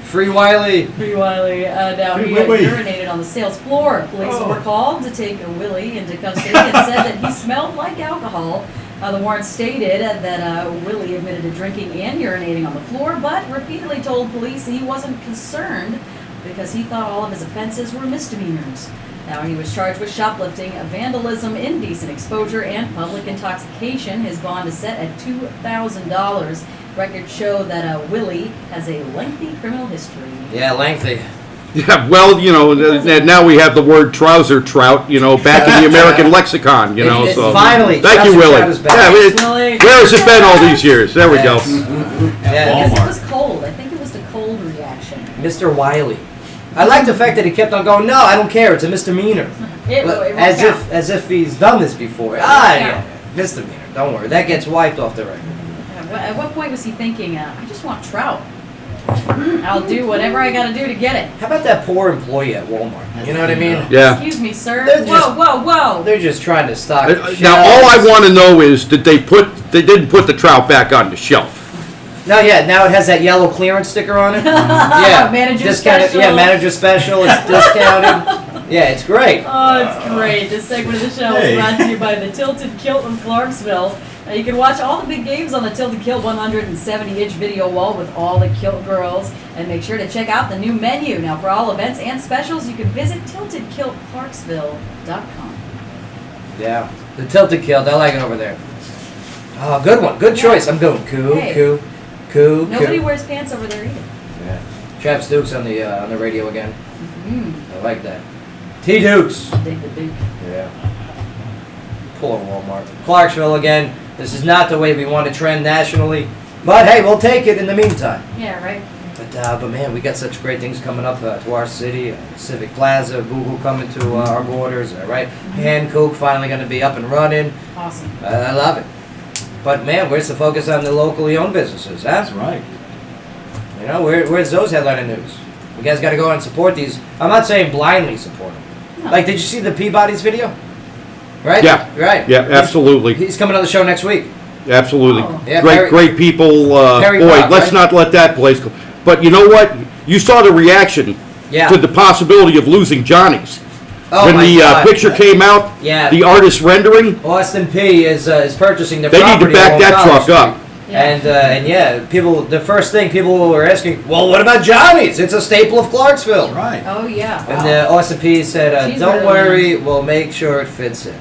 Free Wiley. Free Wiley, now he had urinated on the sales floor. Police were called to take Willie into custody and said that he smelled like alcohol. The warrant stated that Willie admitted to drinking and urinating on the floor, but repeatedly told police he wasn't concerned because he thought all of his offenses were misdemeanors. Now, he was charged with shoplifting, vandalism, indecent exposure, and public intoxication. His bond is set at $2,000. Records show that Willie has a lengthy criminal history. Yeah, lengthy. Yeah, well, now we have the word trouser trout, back in the American lexicon, So Finally, thank you, trouser Willie. trout is back. Yeah, Willie. where has it been all these years? There we go. Yeah, Because it was cold. I think it was the cold reaction. Mr. Wiley. I like the fact that he kept on going. No, I don't care. It's a misdemeanor. It As won't count. if he's done this before. Yeah, misdemeanor. Don't worry. That gets wiped off the record. At what point was he thinking, I just want trout? I'll do whatever I gotta do to get it. How about that poor employee at Walmart? You know what I mean? Yeah. Excuse me, sir. They're just- Whoa. They're just trying to stock the Now, all I shelves. want to know is, they didn't put the trout back on the shelf. No, yeah, now it has that yellow clearance sticker on it. Yeah. Manager discounted, special. Yeah, manager special. It's discounted. Yeah, it's great. Oh, it's great. This segment of the show is brought to you by the Tilted Kilt in Clarksville. Now you can watch all the big games on the Tilted Kilt 170-inch video wall with all the Kilt girls. And make sure to check out the new menu. Now for all events and specials, you can visit tiltedkiltclarksville.com. Yeah, the tilted kilt. I like it over there. Oh, good one. Good choice. I'm going Hey. coo. Nobody wears pants over there either. Yeah. Travis Dukes on the radio again. Mm, I like that. T Dukes. dig the Duke. Yeah. Poor Walmart. Clarksville again. This is not the way we want to trend nationally, but hey, we'll take it in the meantime. Yeah, right. But man, we got such great things coming up to our city. Civic Plaza, Google coming to our borders, right? Hankook finally going to be up and running. Awesome. I love it. But man, where's the focus on the locally owned businesses, huh? That's right. You know, where's those headline news? You guys got to go out and support these. I'm not saying blindly support them. No. Like, did you see the Peabody's video? Right? Yeah. Right. Yeah, absolutely. He's coming on the show next week. Absolutely. Oh. Yeah, great, great people. Perry Boy, Pop, let's right? not let that place go. But you know what? You saw the reaction Yeah. to the possibility of losing Johnny's. Oh When my the God. picture came out, Yeah. the artist rendering, Austin P is purchasing the they need property to back on that College truck Street. up. Yeah. And yeah, the first thing people were asking, well, what about Johnny's? It's a staple of Clarksville. Right. Oh, yeah. And Austin P said, She's don't really worry, we'll make sure it fits in.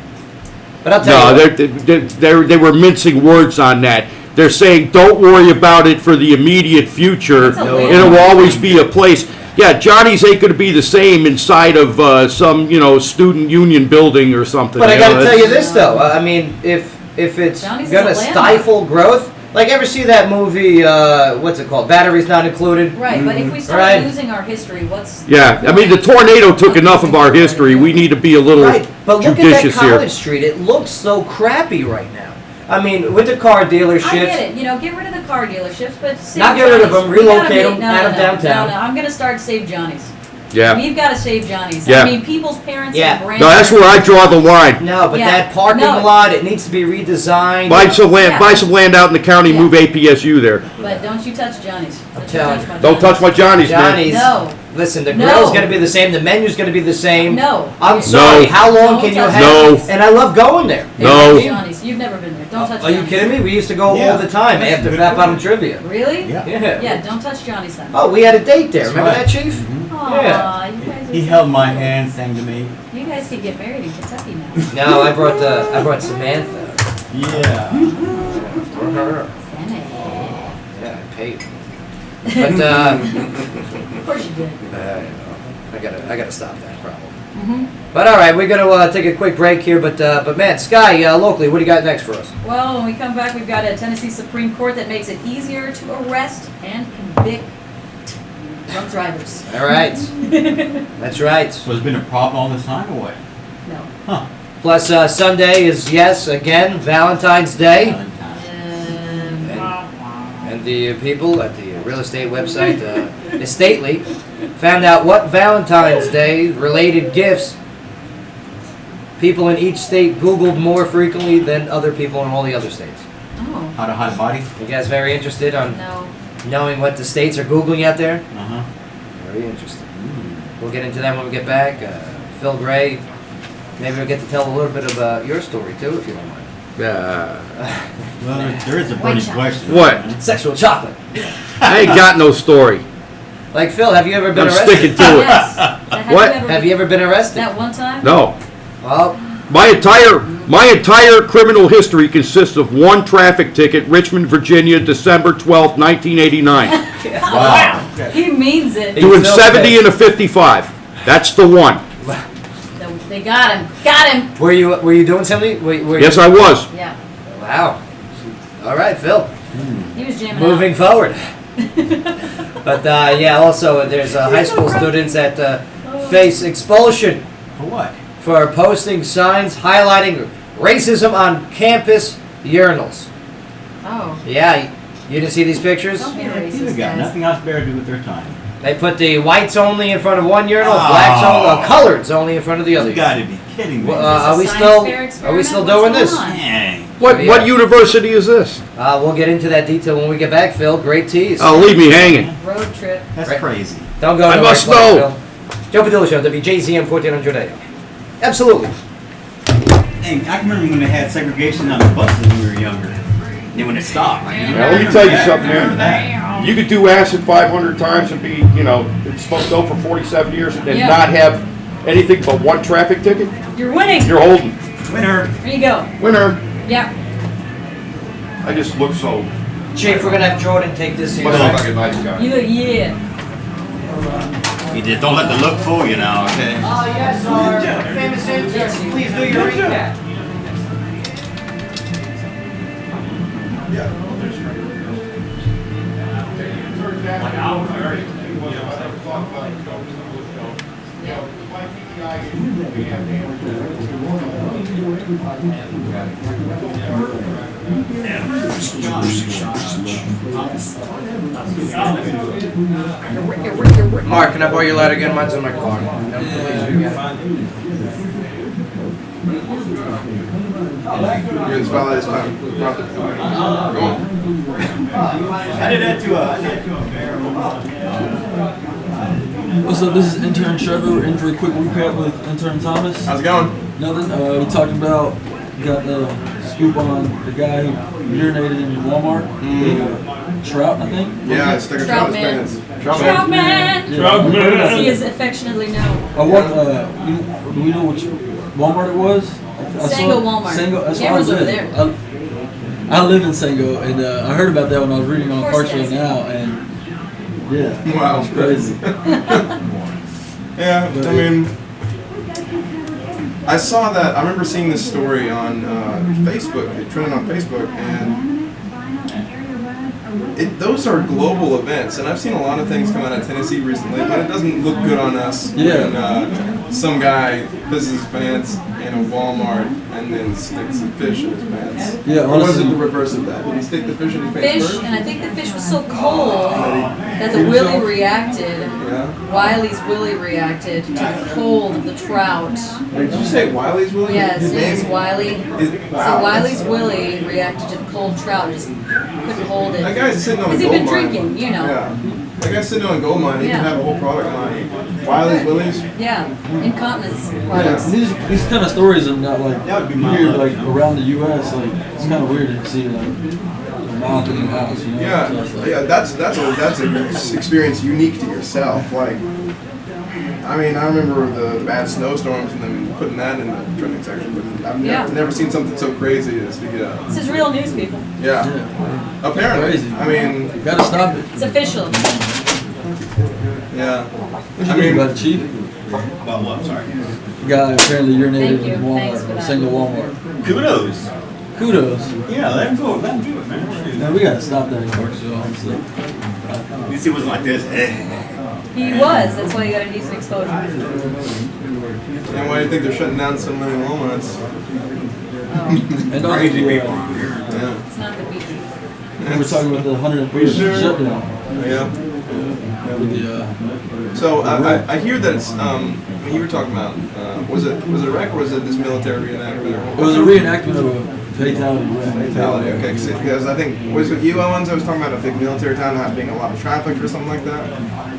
But I'll tell No, you what, they were mincing words on that. They're saying, don't worry about it for the immediate future. That's a No, landmark. It'll always be a place. Yeah, Johnny's ain't going to be the same inside of some, student union building or something. But I got to know, tell you it's- this though. I mean, if it's Johnny's is gonna a landmark. stifle growth, like ever see that movie? What's it called? Batteries Not Included. Right, but if we start Right. losing our history, what's... Yeah, I mean, the tornado took enough of our history. We need to be a little Right, but look at that judicious College here. Street. It looks so crappy right now. I mean, with the car dealerships. I get it, get rid of the car dealerships, but save Not get rid of Johnny's. them, We gotta relocate make- them out of downtown. No, I'm gonna start Save Johnny's. Yeah. We've got to save Johnny's. Yeah. I mean, people's parents Yeah. and No, grandparents. that's where I draw the line. No, but Yeah. that parking No. lot, it needs to be redesigned. Buy some land. Yeah. Buy some land out in the county. Yeah. Move APSU there. But don't you touch Johnny's. Don't you telling touch you. my Don't touch my Johnny's, man. Johnny's. No. Listen, the No. grill's gonna be the same. The menu's gonna be the same. No. I'm sorry. No. How long Don't can you touch have? No. And I love going there. No. Johnny's. You've never been there. Don't touch Are you Johnny's. kidding me? We used to go Yeah. all the time That's after good Fat Bottom point. Trivia. Really? Yeah. Yeah. Yeah, don't touch Johnny's then. Oh, we had a date there. That's Remember right. that, Chief? Aw, Yeah. you guys are He so held my cute. hand, sang to me. You guys could get married in Kentucky now. No, I brought Samantha. Yeah. For her. Santa. Yeah, I paid. But Of course you did. I gotta stop that problem. Mm-hmm. But all right, we're gonna take a quick break here. But man, Sky, locally, what do you got next for us? Well, when we come back, we've got a Tennessee Supreme Court that makes it easier to arrest and convict drunk drivers. All right, that's right. So there's been a problem all this time or what? No. Plus Sunday is again Valentine's Day, and the people at the real estate website Estately found out what Valentine's Day related gifts people in each state Googled more frequently than other people in all the other states. Oh, How to hide a body? You guys very interested on no. knowing what the states are Googling out there? Uh-huh. Very interesting. We'll get into that when we get back. Phil Gray, maybe we'll get to tell a little bit of your story too, if you don't mind. Well, there is a White burning chocolate. question. What? Sexual chocolate. I ain't got no story. Like Phil, have you ever been I'm arrested? sticking to it. Yes. What? Have you ever been arrested? That one time? No. Well, My entire criminal history consists of one traffic ticket, Richmond, Virginia, December 12th, 1989. Wow. He means it. He's Doing so 70 big. and a 55. That's the one. They got him. Got him. were you doing something? Were Yes, you, I was. Yeah. Wow. All right, Phil. He was jamming Moving out. forward. But yeah, also there's high so school grumpy. students that face expulsion For what? for posting signs highlighting racism on campus urinals. Oh. Yeah, You didn't see these pictures? Don't be They've racist, got guys. nothing else better to do with their time. They put the whites only in front of one urinal, Oh. blacks only, coloreds only in front of the other. You gotta be kidding me. Well, Is are we this a still- science fair are we experiment? still What's doing going this? on? Dang. What Yeah. university is this? We'll get into that detail when we get back, Phil. Great tease. Oh, leave me hanging. Road trip. That's Right. crazy. Don't go I nowhere, must please, know. Phil. Joe Padula Show, WJZM 1400 AM. Absolutely. Dang, I can remember when they had segregation on the buses when we were younger. Then when it stopped. Now, let me tell you something, man. You could do acid 500 times and be, smoked dope for 47 years and then Yeah. not have anything but one traffic ticket. You're winning. You're holding. Winner. There you go. Winner. Yeah. I just look so. Chief, we're going to have Jordan take this here. Must look like a nice guy. You look, yeah. You just don't let the look fool you now, okay? Oh, yes, our famous interns. Please do your recap. Mark, can I borrow your lighter again? Mine's in my car. You're in the spotlight this time. Go on. I did that to a bear. What's up? This is intern Trevor. We're in for a quick recap with intern Thomas. How's it going? Nothing. We talked about, got the scoop on the guy who urinated in Walmart. Trout, I think. Yeah, stick a trout in Troutman. his pants. Troutman. Yeah. As he is affectionately known. I want. Do we know which Walmart it was? I saw- Sango Walmart. Sango. That's Camera's what I over did. there. I live in Sango, and I heard about that when I was reading on Of course it Parksville is. Now, and yeah, Wow. it's crazy. Yeah, I mean, I saw that. I remember seeing this story on Facebook. It trended on Facebook, and those are global events. And I've seen a lot of things come out of Tennessee recently, but it doesn't look good on us. Yeah. When some guy pisses his pants in a Walmart and then sticks a fish in his pants. Yeah, Or was honestly- it the reverse of that? Did he stick the fish in his pants Fish, first? and I think the fish was so cold that the willy reacted. Yeah. Wiley's willy reacted to the cold of the trout. Did you say Wiley's Willie? Yes, His it is name? Wiley. So Wow. Wiley's willy reacted to the cold trout, just couldn't hold it. That guy's sitting on a Because gold he'd been mine. drinking, you know. Yeah. That guy's sitting on a gold mine. He Yeah. can have a whole product line. Wiley's Willies. Yeah, incontinence products. These kind of stories are not like That would be you my hear luck. like around the U.S. Like it's kind of weird to see like a mouth in your house. You know? Yeah, So it's like- yeah. That's an experience unique to yourself. Like, I mean, I remember the bad snowstorms and then putting that in the trending section. But I've Yeah. never seen something so crazy as to get. This is real news, people. Yeah. Yeah. Apparently. Crazy. I mean, You gotta stop it. It's official. yeah. What you I think mean, about it, Chief? About what? Sorry. The guy apparently urinated Thank you. in Thanks for Walmart, that. single Walmart. Kudos. Kudos. Yeah, let him go. Let him do it, man. Man, we gotta stop that in Parksville, honestly. At least he wasn't like this. He was. That's why he got a decent exposure. and why do you think they're shutting down so many Walmarts? And also, Crazy people. Yeah. It's not the beach. we were talking about the 101st Sure. shutdown. Yeah. With the, So I hear that it's when you were talking about was it a wreck or was it this military reenactment? it was a reenactment of a fatality. Fatality. Okay, because I think was it you, Owens? I was talking about a big military town not being a lot of traffic or something like that.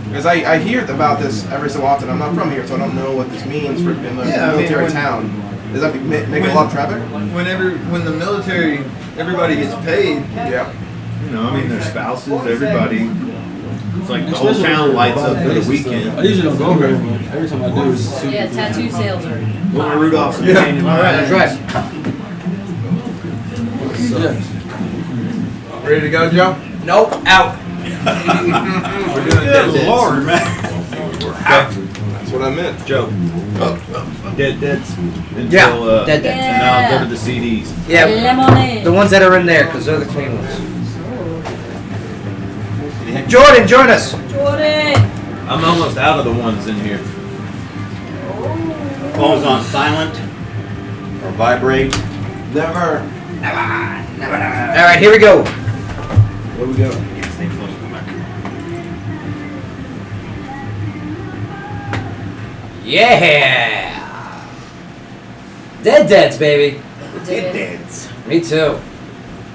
Because I hear about this every so often. I'm not from here, so I don't know what this means for being a Yeah, I mean, military when- town. Does that make a lot of traffic? When the military, everybody gets paid. Yeah. You know, I mean, their spouses, everybody. It's like the whole Especially town for lights up for the bases, weekend. though. I usually don't go very much. Every time I do, it's super. Yeah, tattoo sales are. Little Rudolph's Yeah. pain in my All right, that's ass. right. Yeah. Ready to go, Joe? Nope, out. We're doing Good dead Lord, man. That's what I meant. Joe. Dead Deads. Until, Yeah, dead Deads. And now I'll go to the CDs. Yeah, Lemonade. the ones that are in there, because they're the clean ones. Jordan, join us. Jordan. I'm almost out of the ones in here. Phone's on silent or vibrate. Never. All right, here we go. Where we go? Yeah, stay close. Come back. Yeah! Deads, baby. Did. Me too.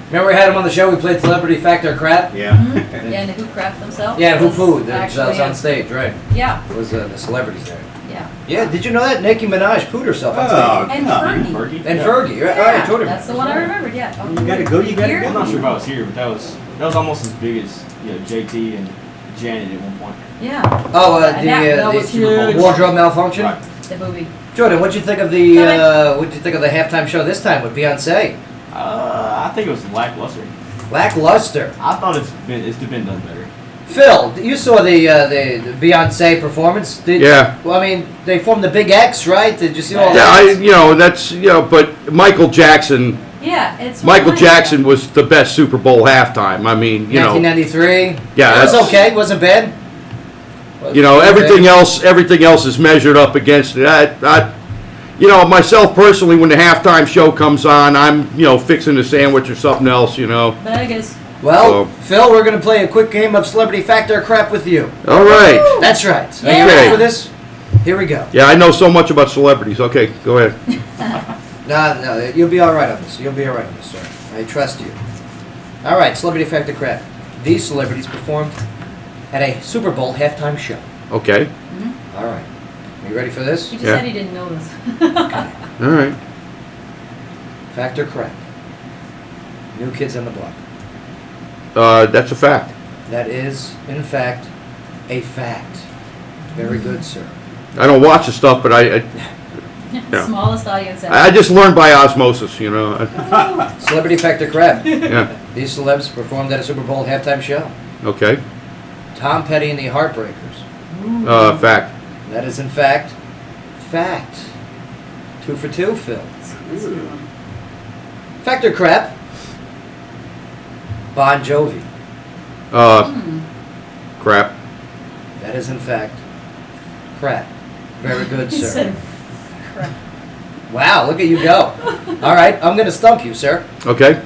Remember we had him on the show, we played Celebrity Factor Crap? Yeah. Yeah, and who craft themselves? Yeah, Who Was Food, that was actually on stage, right. Yeah, It was the celebrities there. yeah. Yeah, did you know that? Nicki Minaj pooed herself on Oh, stage. And come on, Fergie. And Fergie, right? All right, told him. That's the one I remembered, yeah. Oh, You gotta go, you gotta here? go. I'm not sure if I was here, but that was almost as big as JT and Janet at one point. Yeah, Oh, And that was huge. wardrobe malfunction. Right. the movie. Jordan, what'd you think of the halftime show this time with Beyonce? I think it was lackluster. Lackluster. I thought it's been done better. Phil, you saw the Beyonce performance. Yeah. Well, I mean, they formed the Big X, right? Did you see all Yeah, that? but Michael Jackson Yeah, Jackson was the best Super Bowl halftime. I mean, 1993. Yeah, it was that's- okay. Wasn't bad. everything else is measured up against it. Myself personally, when the halftime show comes on, I'm, fixing a sandwich or something else, Vegas. Well, So- Phil, we're going to play a quick game of Celebrity Factor Crap with you. All right. That's right. Are Yeah. you ready Okay. for this? Here we go. Yeah, I know so much about celebrities. Okay, go ahead. No, you'll be all right on this. You'll be all right on this, sir. I trust you. All right, Celebrity Factor Crap. These celebrities performed at a Super Bowl halftime show. Okay. All right. Are you ready for this? He just Yeah. said he didn't know this. All right. Factor Crap. New Kids on the Block. That's a fact. That is, in fact, a fact. Very good, sir. I don't watch the stuff, but I Smallest audience ever. I just learned by osmosis, Celebrity Factor Crap. Yeah. These celebs performed at a Super Bowl halftime show. Okay. Tom Petty and the Heartbreakers. Fact. That is, in fact, fact. 2 for 2, Phil. That's a good one. Factor Crap. Bon Jovi. Crap. That is, in fact, crap. Very good, He sir. said, crap. Wow, look at you go. All right, I'm going to stump you, sir. Okay.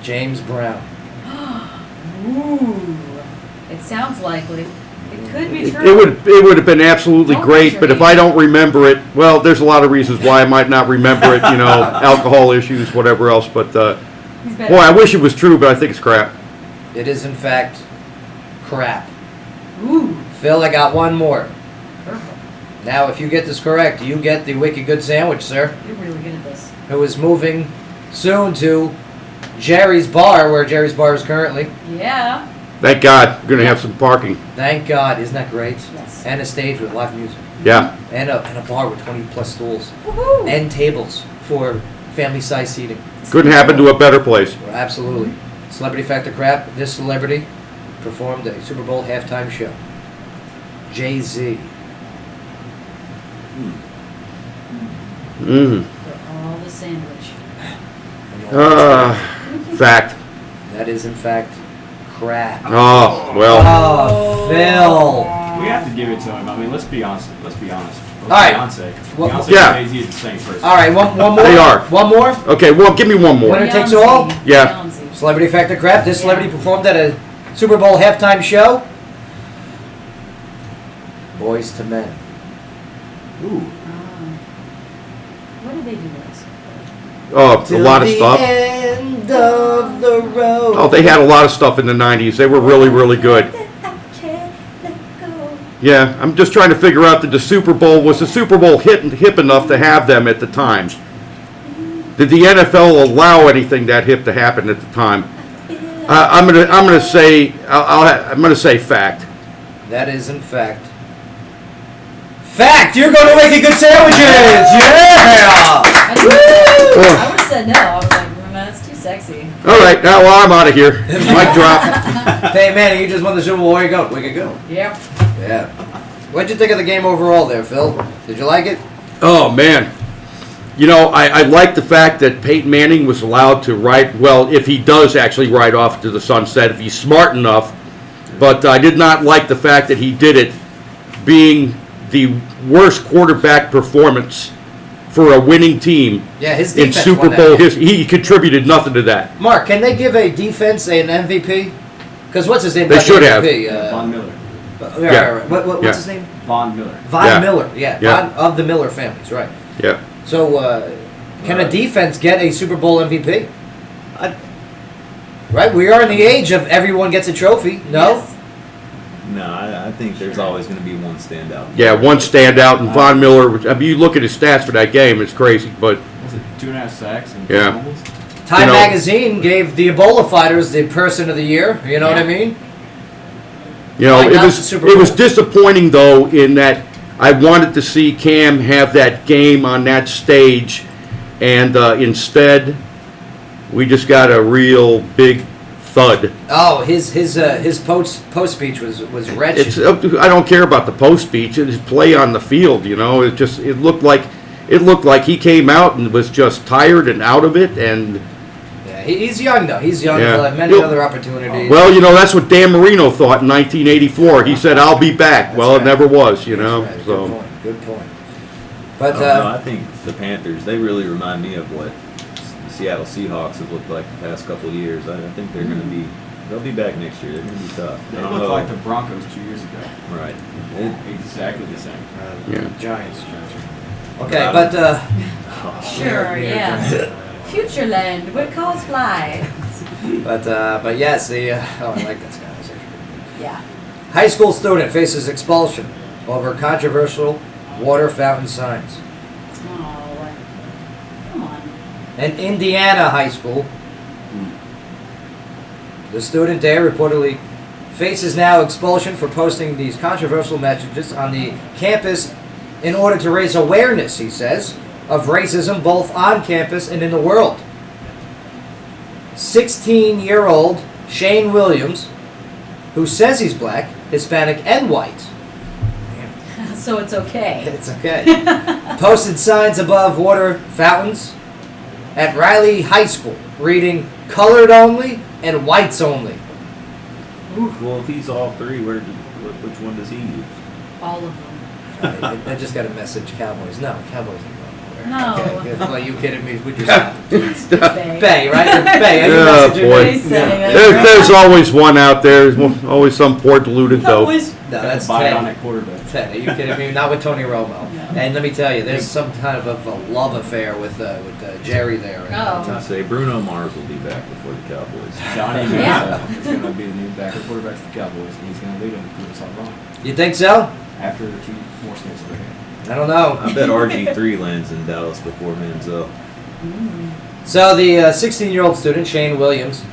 James Brown. Ooh. It sounds likely. It could be true. It would have been absolutely Don't great, measure but if me. I don't remember it, well, there's a lot of reasons why I might not remember it. Alcohol issues, whatever else. But He's better. boy, I wish it was true, but I think it's crap. It is, in fact, crap. Ooh. Phil, I got one more. Purple. Now, if you get this correct, you get the Wicked Good Sandwich, sir, You're really good at this. who is moving soon to Jerry's Bar, where Jerry's Bar is currently. Yeah. Thank God, we're gonna have some parking. Thank God. Isn't that great? Yes. And a stage with live music. Yeah. And a bar with 20 plus stools. Woohoo. And tables for family-size seating. Couldn't happen to a better place. Well, absolutely. Celebrity Factor Crap. This celebrity performed a Super Bowl halftime show. Jay-Z. Mm. For all the sandwich. Fact. That is, in fact, crap. Oh, well. Oh, Phil. We have to give it to him. I mean, let's be honest. All right. Beyonce. Well, Beyonce yeah. and Jay-Z is the same person. All right, one more. They are. One more. Okay, well, give me one more. Winner takes all? Yeah. Beyonce. Celebrity Factor Crap. This celebrity performed at a Super Bowl halftime show. Boys to Men. Ooh. What did they do last? Oh, a lot of stuff. End of the road. Oh, they had a lot of stuff in the 90s. They were really, really good. Yeah, I'm just trying to figure out that was the Super Bowl hip enough to have them at the time? Did the NFL allow anything that hip to happen at the time? I'm gonna say fact. That is, in fact, fact. You're going to Wicked Good Sandwiches. Yeah. I would have said no. I was like, that's too sexy. All right, now I'm out of here. Mic drop. Hey man, you just won the Super Bowl. Where you go? Wicked Good. Yep. Yeah. What'd you think of the game overall, there, Phil? Did you like it? Oh man, I like the fact that Peyton Manning was allowed to ride. Well, if he does actually ride off to the sunset, if he's smart enough. But I did not like the fact that he did it, being the worst quarterback performance for a winning team Yeah, his in defense Super won that Bowl game. history. He contributed nothing to that. Mark, can they give a defense an MVP? Because what's his name? They got the should have. MVP? Von Miller. Right. What's Yeah. his name? Von Miller. Von Yeah. Miller. Yeah, Yeah. Von of the Miller families, right. Yeah. So, can a defense get a Super Bowl MVP? I- Right, we are in the age of everyone gets a trophy. No, Yes. No, I think there's always going to be one standout. Yeah, one standout, and Von Miller. I mean, you look at his stats for that game; it's crazy. But Was it 2.5 sacks and Yeah. fumbles? Time You know- Magazine gave the Ebola fighters the Person of the Year. You know what I mean? you know, Why it not the was Super it was Bowl? disappointing though in that I wanted to see Cam have that game on that stage, and instead, we just got a real big thud. Oh, his post speech was wretched. It's I don't care about the post speech. It's his play on the field. You know, it looked like he came out and was just tired and out of it. And Yeah, he's young though. He's young. Yeah. He'll have many He'll- other opportunities. well, you know, that's what Dan Marino thought in 1984. He said, "I'll be back." That's Well, right. it never was. You That's know, right. so. Good point. Good point. But No, I think the Panthers, they really remind me of what the Seattle Seahawks have looked like the past couple of years. I think they're going to be, they'll be back next year. They're going to be tough. They I don't look know. like the Broncos 2 years ago. Right. Exactly the same. Yeah. Giants. Okay, but Sure, yeah. Futureland, where cars fly. but yes, the oh, I like this guy. That's actually pretty Yeah. good. High school student faces expulsion over controversial water fountain signs. Oh, come on. In Indiana high school, the student there reportedly faces now expulsion for posting these controversial messages on the campus in order to raise awareness, he says, of racism both on campus and in the world. 16-year-old Shane Williams, who says he's black, Hispanic, and white, So it's okay. it's okay, posted signs above water fountains at Riley High School reading "colored only" and "whites only." Well, if he's all three, which one does he use? All of them. I just got a message, Cowboys. No, Cowboys ain't going nowhere. No. Okay, good. Well, you kidding me? Would you stop? Bay. Bay, right? Bay. Are you Oh, messaging boy. me? There's always one out there. There's always some poor deluded dope. No, that's Bionic Ted. quarterback. Ted, are you kidding me? Not with Tony Romo. No. And let me tell you, there's some kind of a love affair with Jerry there. Oh. I say Bruno Mars will be back before the Cowboys. Johnny Yeah. Manziel is going to be the new backup quarterback for the Cowboys, and he's going to lead them to prove us all wrong You think so? after 2 more snaps of the game. I don't know. I bet RG3 lands in Dallas before Manziel. So the 16-year-old student, Shane Williams,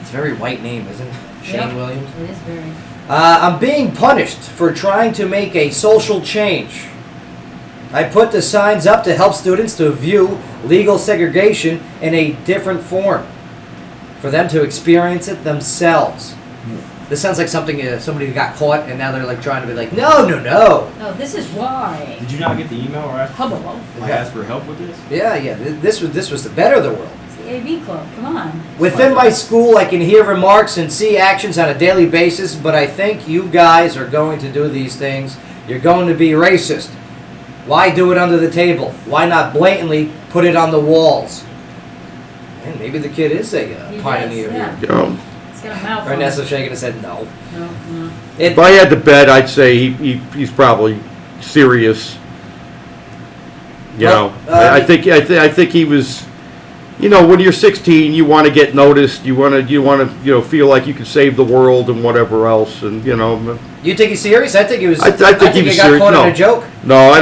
it's a very white name, isn't it? Shane Yep. Williams. It is very. I'm being punished for trying to make a social change. I put the signs up to help students to view legal segregation in a different form, for them to experience it themselves. This sounds like something somebody got caught and now they're like trying to be like, no. No, this is why. Did you not get the email or ask, Hubble. ask for help with this? Yeah. This was the better of the world. It's the AV club. Come on. Within my school, I can hear remarks and see actions on a daily basis, but I think you guys are going to do these things. You're going to be racist. Why do it under the table? Why not blatantly put it on the walls? And maybe the kid is a He pioneer does, yeah. here. You know, It's got a mouth. Ernesto shaking his head, no. No. if I had to bet, I'd say he's probably serious. You Well, know, I think he was. You know, when you're 16, you want to get noticed. You want to feel like you can save the world and whatever else. And you know, You think he's serious? I think he was. I think he was got serious. caught No. in a joke. no, I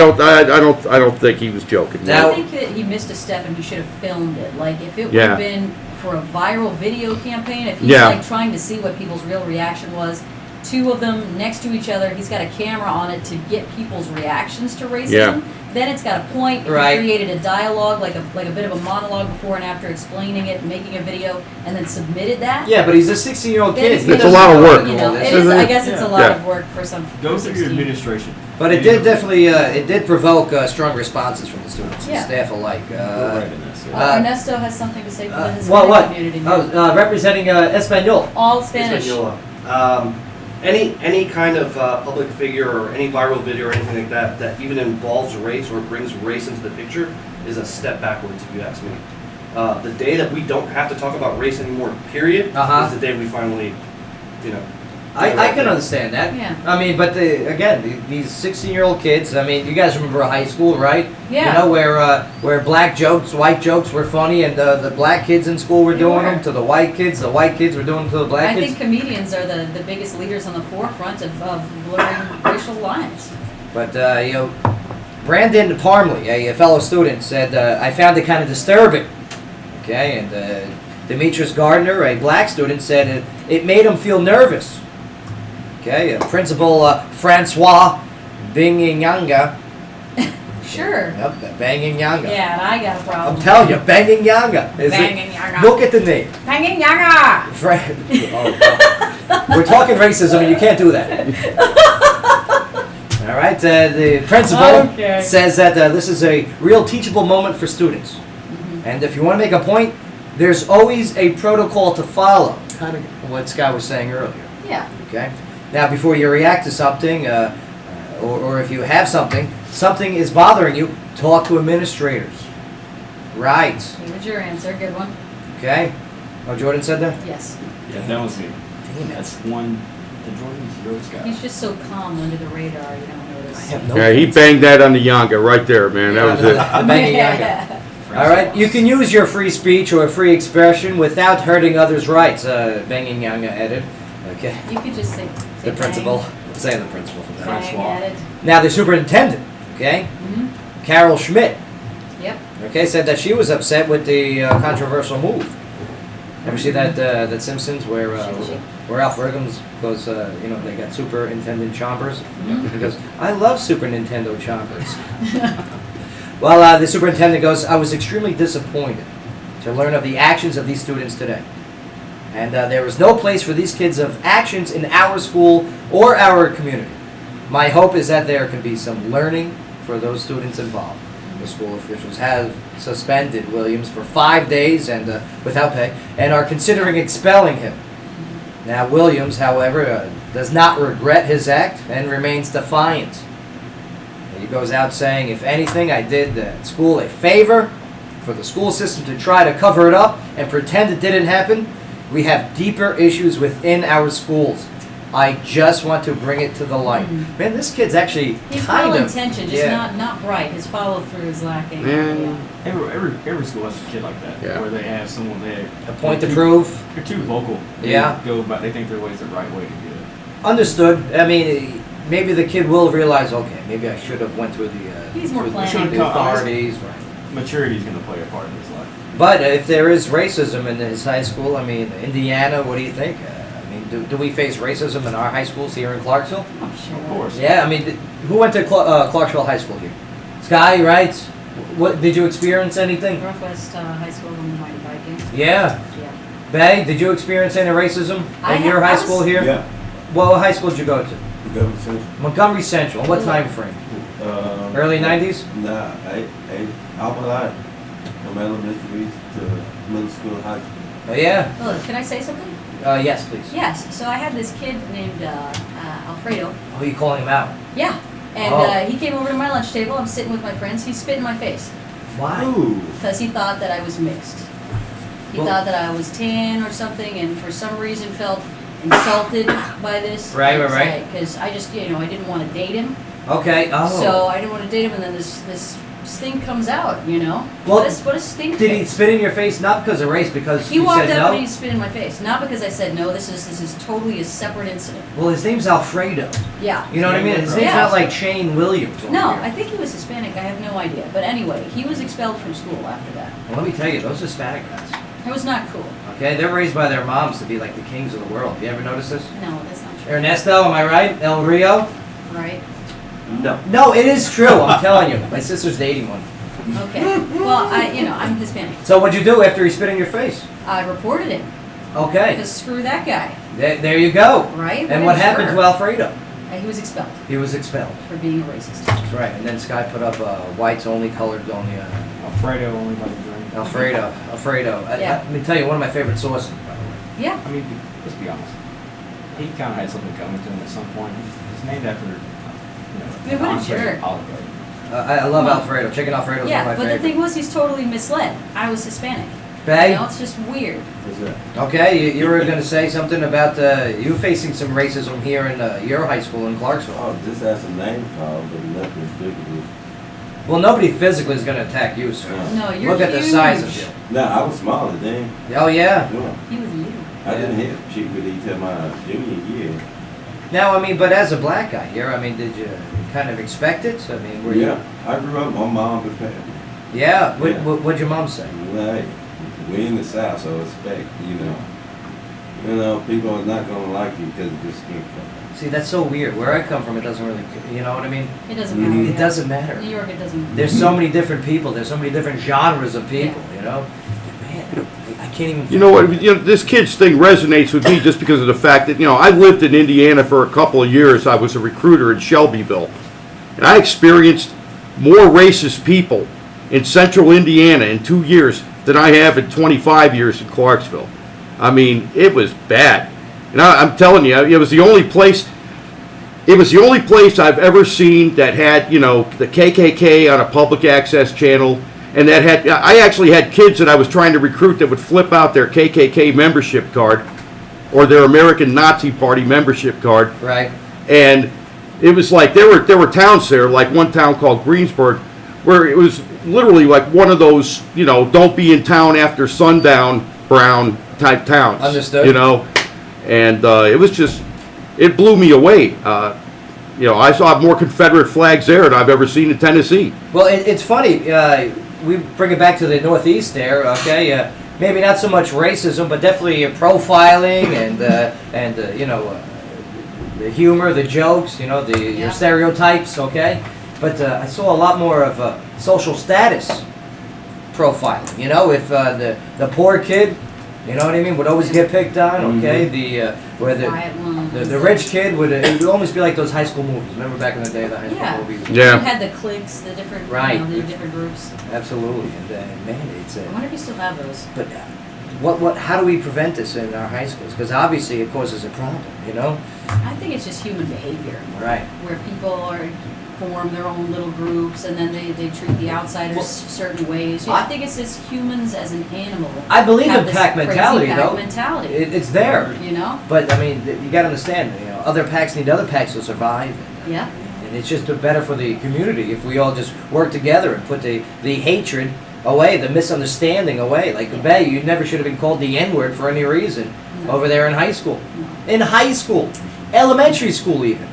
don't think he was joking. Now- I think that he missed a step and he should have filmed it. Like if it would Yeah. have been for a viral video campaign, if he's Yeah. like trying to see what people's real reaction was, 2 of them next to each other, he's got a camera on it to get people's reactions to racism. Yeah. Then it's got a point. If Right. he created a dialogue, like a bit of a monologue before and after, explaining it, making a video, and then submitted that. Yeah, but he's a 16-year-old then kid. it's He It's a doesn't lot of know work. how to You do know, this. it is. I guess it's a lot Yeah. of work for some. Go for through your 16. administration. But it did definitely, it did provoke strong responses from the students and Yeah. staff alike. Go right in this. Ernesto has something to say for the What? Hispanic community. Oh, representing Espanol. All Spanish. Hispaniola. Any kind of public figure or any viral video or anything like that that even involves race or brings race into the picture is a step backwards, if you ask me. The day that we don't have to talk about race anymore, period, is the day we finally, I can understand that. Yeah. I mean, but these 16-year-old kids. I mean, you guys remember high school, right? Yeah. You know where black jokes, white jokes were funny, and the black kids in school were doing them to the white kids were doing them to the black kids. I think comedians are the biggest leaders on the forefront of blurring racial lines. But Brandon Parmley, a fellow student, said I found it kind of disturbing. Okay, and Demetrius Gardner, a black student, said it made him feel nervous. Okay, Principal Francois Binginyanga. Sure. Yep, Banginyanga. Yeah, and I got a problem. I'm telling you, Banginyanga. Banginyanga. Look at the name. Banginyanga. We're talking racism, and you can't do that. All right, the principal says that this is a real teachable moment for students. And if you want to make a point, there's always a protocol to follow. Kind of what Scott was saying earlier. Yeah. Okay. Now, before you react to something, or if you have something is bothering you, talk to administrators. Right. Here's your answer. Good one. Okay. Oh, Jordan said that? Yes. Yeah, that was me. Damn it. That's one. The Jordan's yours guy. He's just so calm under the radar, you don't notice. I have no. Yeah, he banged that on the Yanga right there, man. That was it. The banging Yanga. All right, you can use your free speech or free expression without hurting others' rights. Banging Yanga added. Okay. You could just say The bang. principal. Say the principal from that. Bang added. Now the superintendent. Okay. Mm-hmm. Carol Schmidt. Yep. Okay, said that she was upset with the controversial move. Ever see that Simpsons where Alf Riggins goes, they got Superintendent Chompers? Mm-hmm. He goes, I love Super Nintendo Chompers. Well, the superintendent goes, I was extremely disappointed to learn of the actions of these students today. And there is no place for these kids of actions in our school or our community. My hope is that there can be some learning for those students involved. The school officials have suspended Williams for 5 days and without pay, and are considering expelling him. Now, Williams, however, does not regret his act and remains defiant. He goes out saying, if anything, I did the school a favor for the school system to try to cover it up and pretend it didn't happen. We have deeper issues within our schools. I just want to bring it to the light. Mm-hmm. Man, this kid's actually He's kind well of intentioned, just not bright. His follow through is lacking. Man. Every school has a kid like that, Yeah. where they have someone there. a point to prove. They're too vocal. Yeah. They go about. They think their way is the right way to do it. Understood. I mean, maybe the kid will realize, okay, maybe I should have went through He's more the planning. the authorities. Right. Maturity is going to play a part in his life. But if there is racism in his high school, I mean, Indiana, what do you think? I mean, do we face racism in our high schools here in Clarksville? I'm sure. Of course. Yeah, I mean, who went to Clarksville High School here? Sky, right? What did you experience anything? Northwest High School in the Mighty Vikings. Yeah. Yeah. Bay, did you experience any racism in your high school here? Yeah. What high school did you go to? Montgomery Central. Montgomery Central. What time frame? Early 90s? Nah, I'm alive. From elementary to middle school, high school. Oh, yeah. Oh, can I say something? Yes, please. Yes. So I had this kid named Alfredo. Oh, you calling him out? Yeah. And Oh. he came over to my lunch table. I'm sitting with my friends. He spit in my face Why? because he thought that I was mixed. He Well- thought that I was tan or something, and for some reason felt insulted by this. Right. Because I just, I didn't want to date him. Okay. Oh. So I didn't want to date him, and then this stink comes out, Well, what a stink Did he face. spit in your face not because of race, because He you walked said up and no? he spit in my face. Not because I said no, this is totally a separate incident. Well, his name's Alfredo. Yeah. You know what I mean? His name's Yeah. not like Shane Williams. over No, here. I think he was Hispanic, I have no idea. But anyway, he was expelled from school after that. Well, let me tell you, those Hispanic guys, It was not cool. okay, they're raised by their moms to be like the kings of the world. You ever notice this? No, that's not true. Ernesto, am I right? El Rio? Right? No. No, it is true. I'm telling you. My sister's dating one. Okay. Well, I'm Hispanic. So what'd you do after he spit in your face? I reported him. Okay. Because screw that guy. There you go. Right? And a what happened jerk. to Alfredo? He was expelled He was expelled. for being a racist. That's right. And then Sky put up whites only, colored only. Alfredo only by the drink. Alfredo. Yeah. Let me tell you, one of my favorite sauces, by the way. Yeah. I mean, let's be honest. he kind of had something coming to him at some point. He's named after, Man, what a Andre jerk. Alfredo. I love Alfredo. Chicken Alfredo is Yeah, one of but my the favorites. thing was, he's totally misled. I was Hispanic. Bay? You know, it's just weird. What's that? Okay, you were going to say something about you facing some racism here in your high school in Clarksville. Oh, just has a name called, but nothing physically. Well, nobody physically is going to attack you, sir. No, you're Look at the huge. size of you. Nah, I was smaller then. Oh, yeah? Yeah. He was little. I didn't hit cheek with each of my junior year. Now, I mean, but as a black guy here, I mean, did you kind of expect it? I mean, were you... Yeah, I grew up, my mom prepared me. Yeah? Yeah. What'd your mom say? Well, hey, we in the South, so expect, people are not gonna like you because of your skin color. See, that's so weird. Where I come from, it doesn't really... You know what I mean? It doesn't matter. It doesn't matter. New York, it doesn't. There's so many different people. There's so many different genres of people, you know? Man, I can't even... You know what? This kid's thing resonates with me just because of the fact that I lived in Indiana for a couple of years. I was a recruiter in Shelbyville, and I experienced more racist people in Central Indiana in 2 years than I have in 25 years in Clarksville. I mean, it was bad, and I'm telling you, it was the only place. It was the only place I've ever seen that had the KKK on a public access channel. And I actually had kids that I was trying to recruit that would flip out their KKK membership card or their American Nazi Party membership card. Right. And it was like there were towns there, like one town called Greensburg, where it was literally like one of those, don't be in town after sundown brown type towns. Understood. And it was just, it blew me away. I saw more Confederate flags there than I've ever seen in Tennessee. Well, it's funny. We bring it back to the Northeast there, okay? Maybe not so much racism, but definitely profiling and the humor, the jokes, your stereotypes, okay? But I saw a lot more of social status profiling. If the poor kid, you know what I mean, would always get picked on, okay? The rich kid it would almost be like those high school movies. Remember back in the day, the high school movies? Yeah. You had the cliques, the different, the different groups. Absolutely, and man, it's. I wonder if you still have those. But how do we prevent this in our high schools? Because obviously it causes a problem, I think it's just human behavior. Right. Where people form their own little groups and then they treat the outsiders certain ways. I think it's just humans as an animal. I believe have in pack this mentality, crazy pack though. mentality. It's there. But I mean, you got to understand. Other packs need other packs to survive. Yeah. And it's just better for the community if we all just work together and put the hatred away, the misunderstanding away. Like Bay, you never should have been called the N-word for any reason over there in high school. In high school, elementary school even.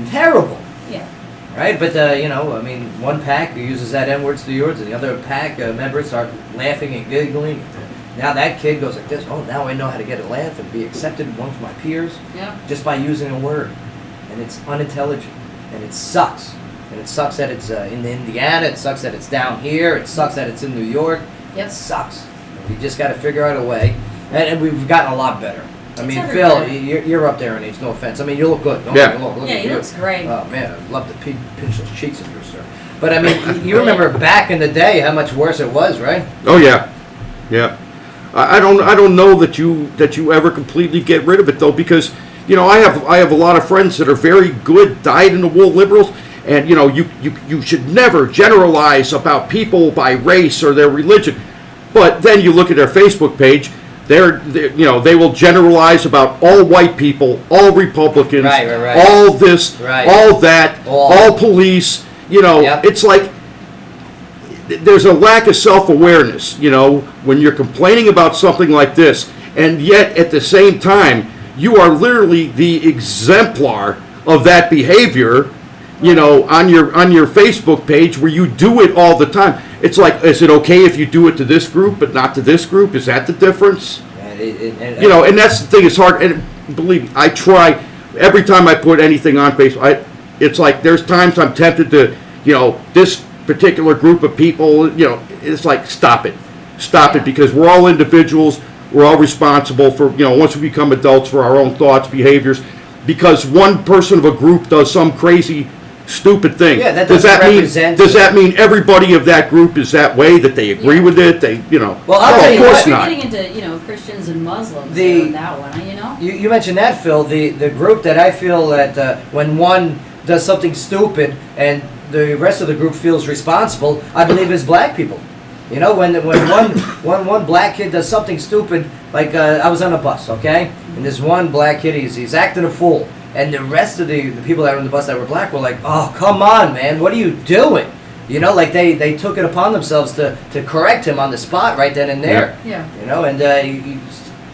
Terrible. Yeah. Right, but one pack uses that N-word to yours, and the other pack members start laughing and giggling. Now that kid goes like this. Oh, now I know how to get a laugh and be accepted amongst my peers just by using a word, and it's unintelligent, and it sucks. And it sucks that it's in Indiana. It sucks that it's down here. It sucks that it's in New York. Yep. It sucks. We just got to figure out a way, and we've gotten a lot better. I mean, everywhere. Phil, you're up there in age. No offense. I mean, you look good. Don't Yeah. look Yeah, at he you. looks great. Oh man, I'd love to pinch those cheeks of yours, sir. But I mean, you remember back in the day how much worse it was, right? Oh yeah. I don't know that you ever completely get rid of it though, because I have a lot of friends that are very good, dyed-in-the-wool liberals, and you should never generalize about people by race or their religion. But then you look at their Facebook page. They will generalize about all white people, all Republicans, right. all this, all that, all police. It's like there's a lack of self-awareness, when you're complaining about something like this, and yet at the same time, you are literally the exemplar of that behavior, on your Facebook page where you do it all the time. It's like, is it okay if you do it to this group but not to this group? Is that the difference? And that's the thing. It's hard. And believe me, I try every time I put anything on Facebook. It's like there's times I'm tempted to, this particular group of people. It's like stop it, because we're all individuals. We're all responsible for once we become adults for our own thoughts, behaviors. Because one person of a group does some crazy stupid thing. Yeah, that does doesn't that represent- mean? Does that mean everybody of that group is that way? That they agree with it? They, Well, I'll no, tell of you course what. We're not. getting into, Christians and Muslims The- on that one, You mentioned that, Phil. The group that I feel that when one does something stupid and the rest of the group feels responsible, I believe is black people. You know, when one black kid does something stupid, like I was on a bus, okay, and this one black kid, he's acting a fool, and the rest of the people that were on the bus that were black were like, oh, come on, man, what are you doing? You know, like they took it upon themselves to correct him on the spot right then and there. Yeah. You know, and you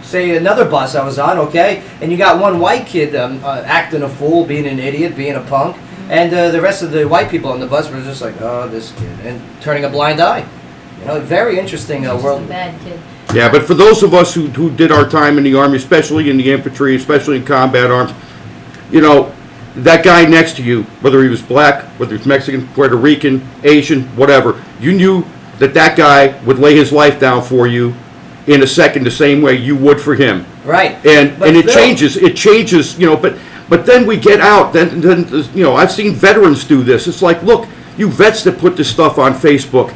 say another bus I was on, okay, and you got one white kid acting a fool, being an idiot, being a punk, and the rest of the white people on the bus were just like, oh, this kid, and turning a blind eye. You know, very interesting Just world. a bad kid. Yeah, but for those of us who did our time in the Army, especially in the infantry, especially in combat arms, that guy next to you, whether he was black, whether he was Mexican, Puerto Rican, Asian, whatever, you knew that guy would lay his life down for you in a second the same way you would for him. Right. And But it Phil- changes, but then we get out, then I've seen veterans do this. It's like, look, you vets that put this stuff on Facebook,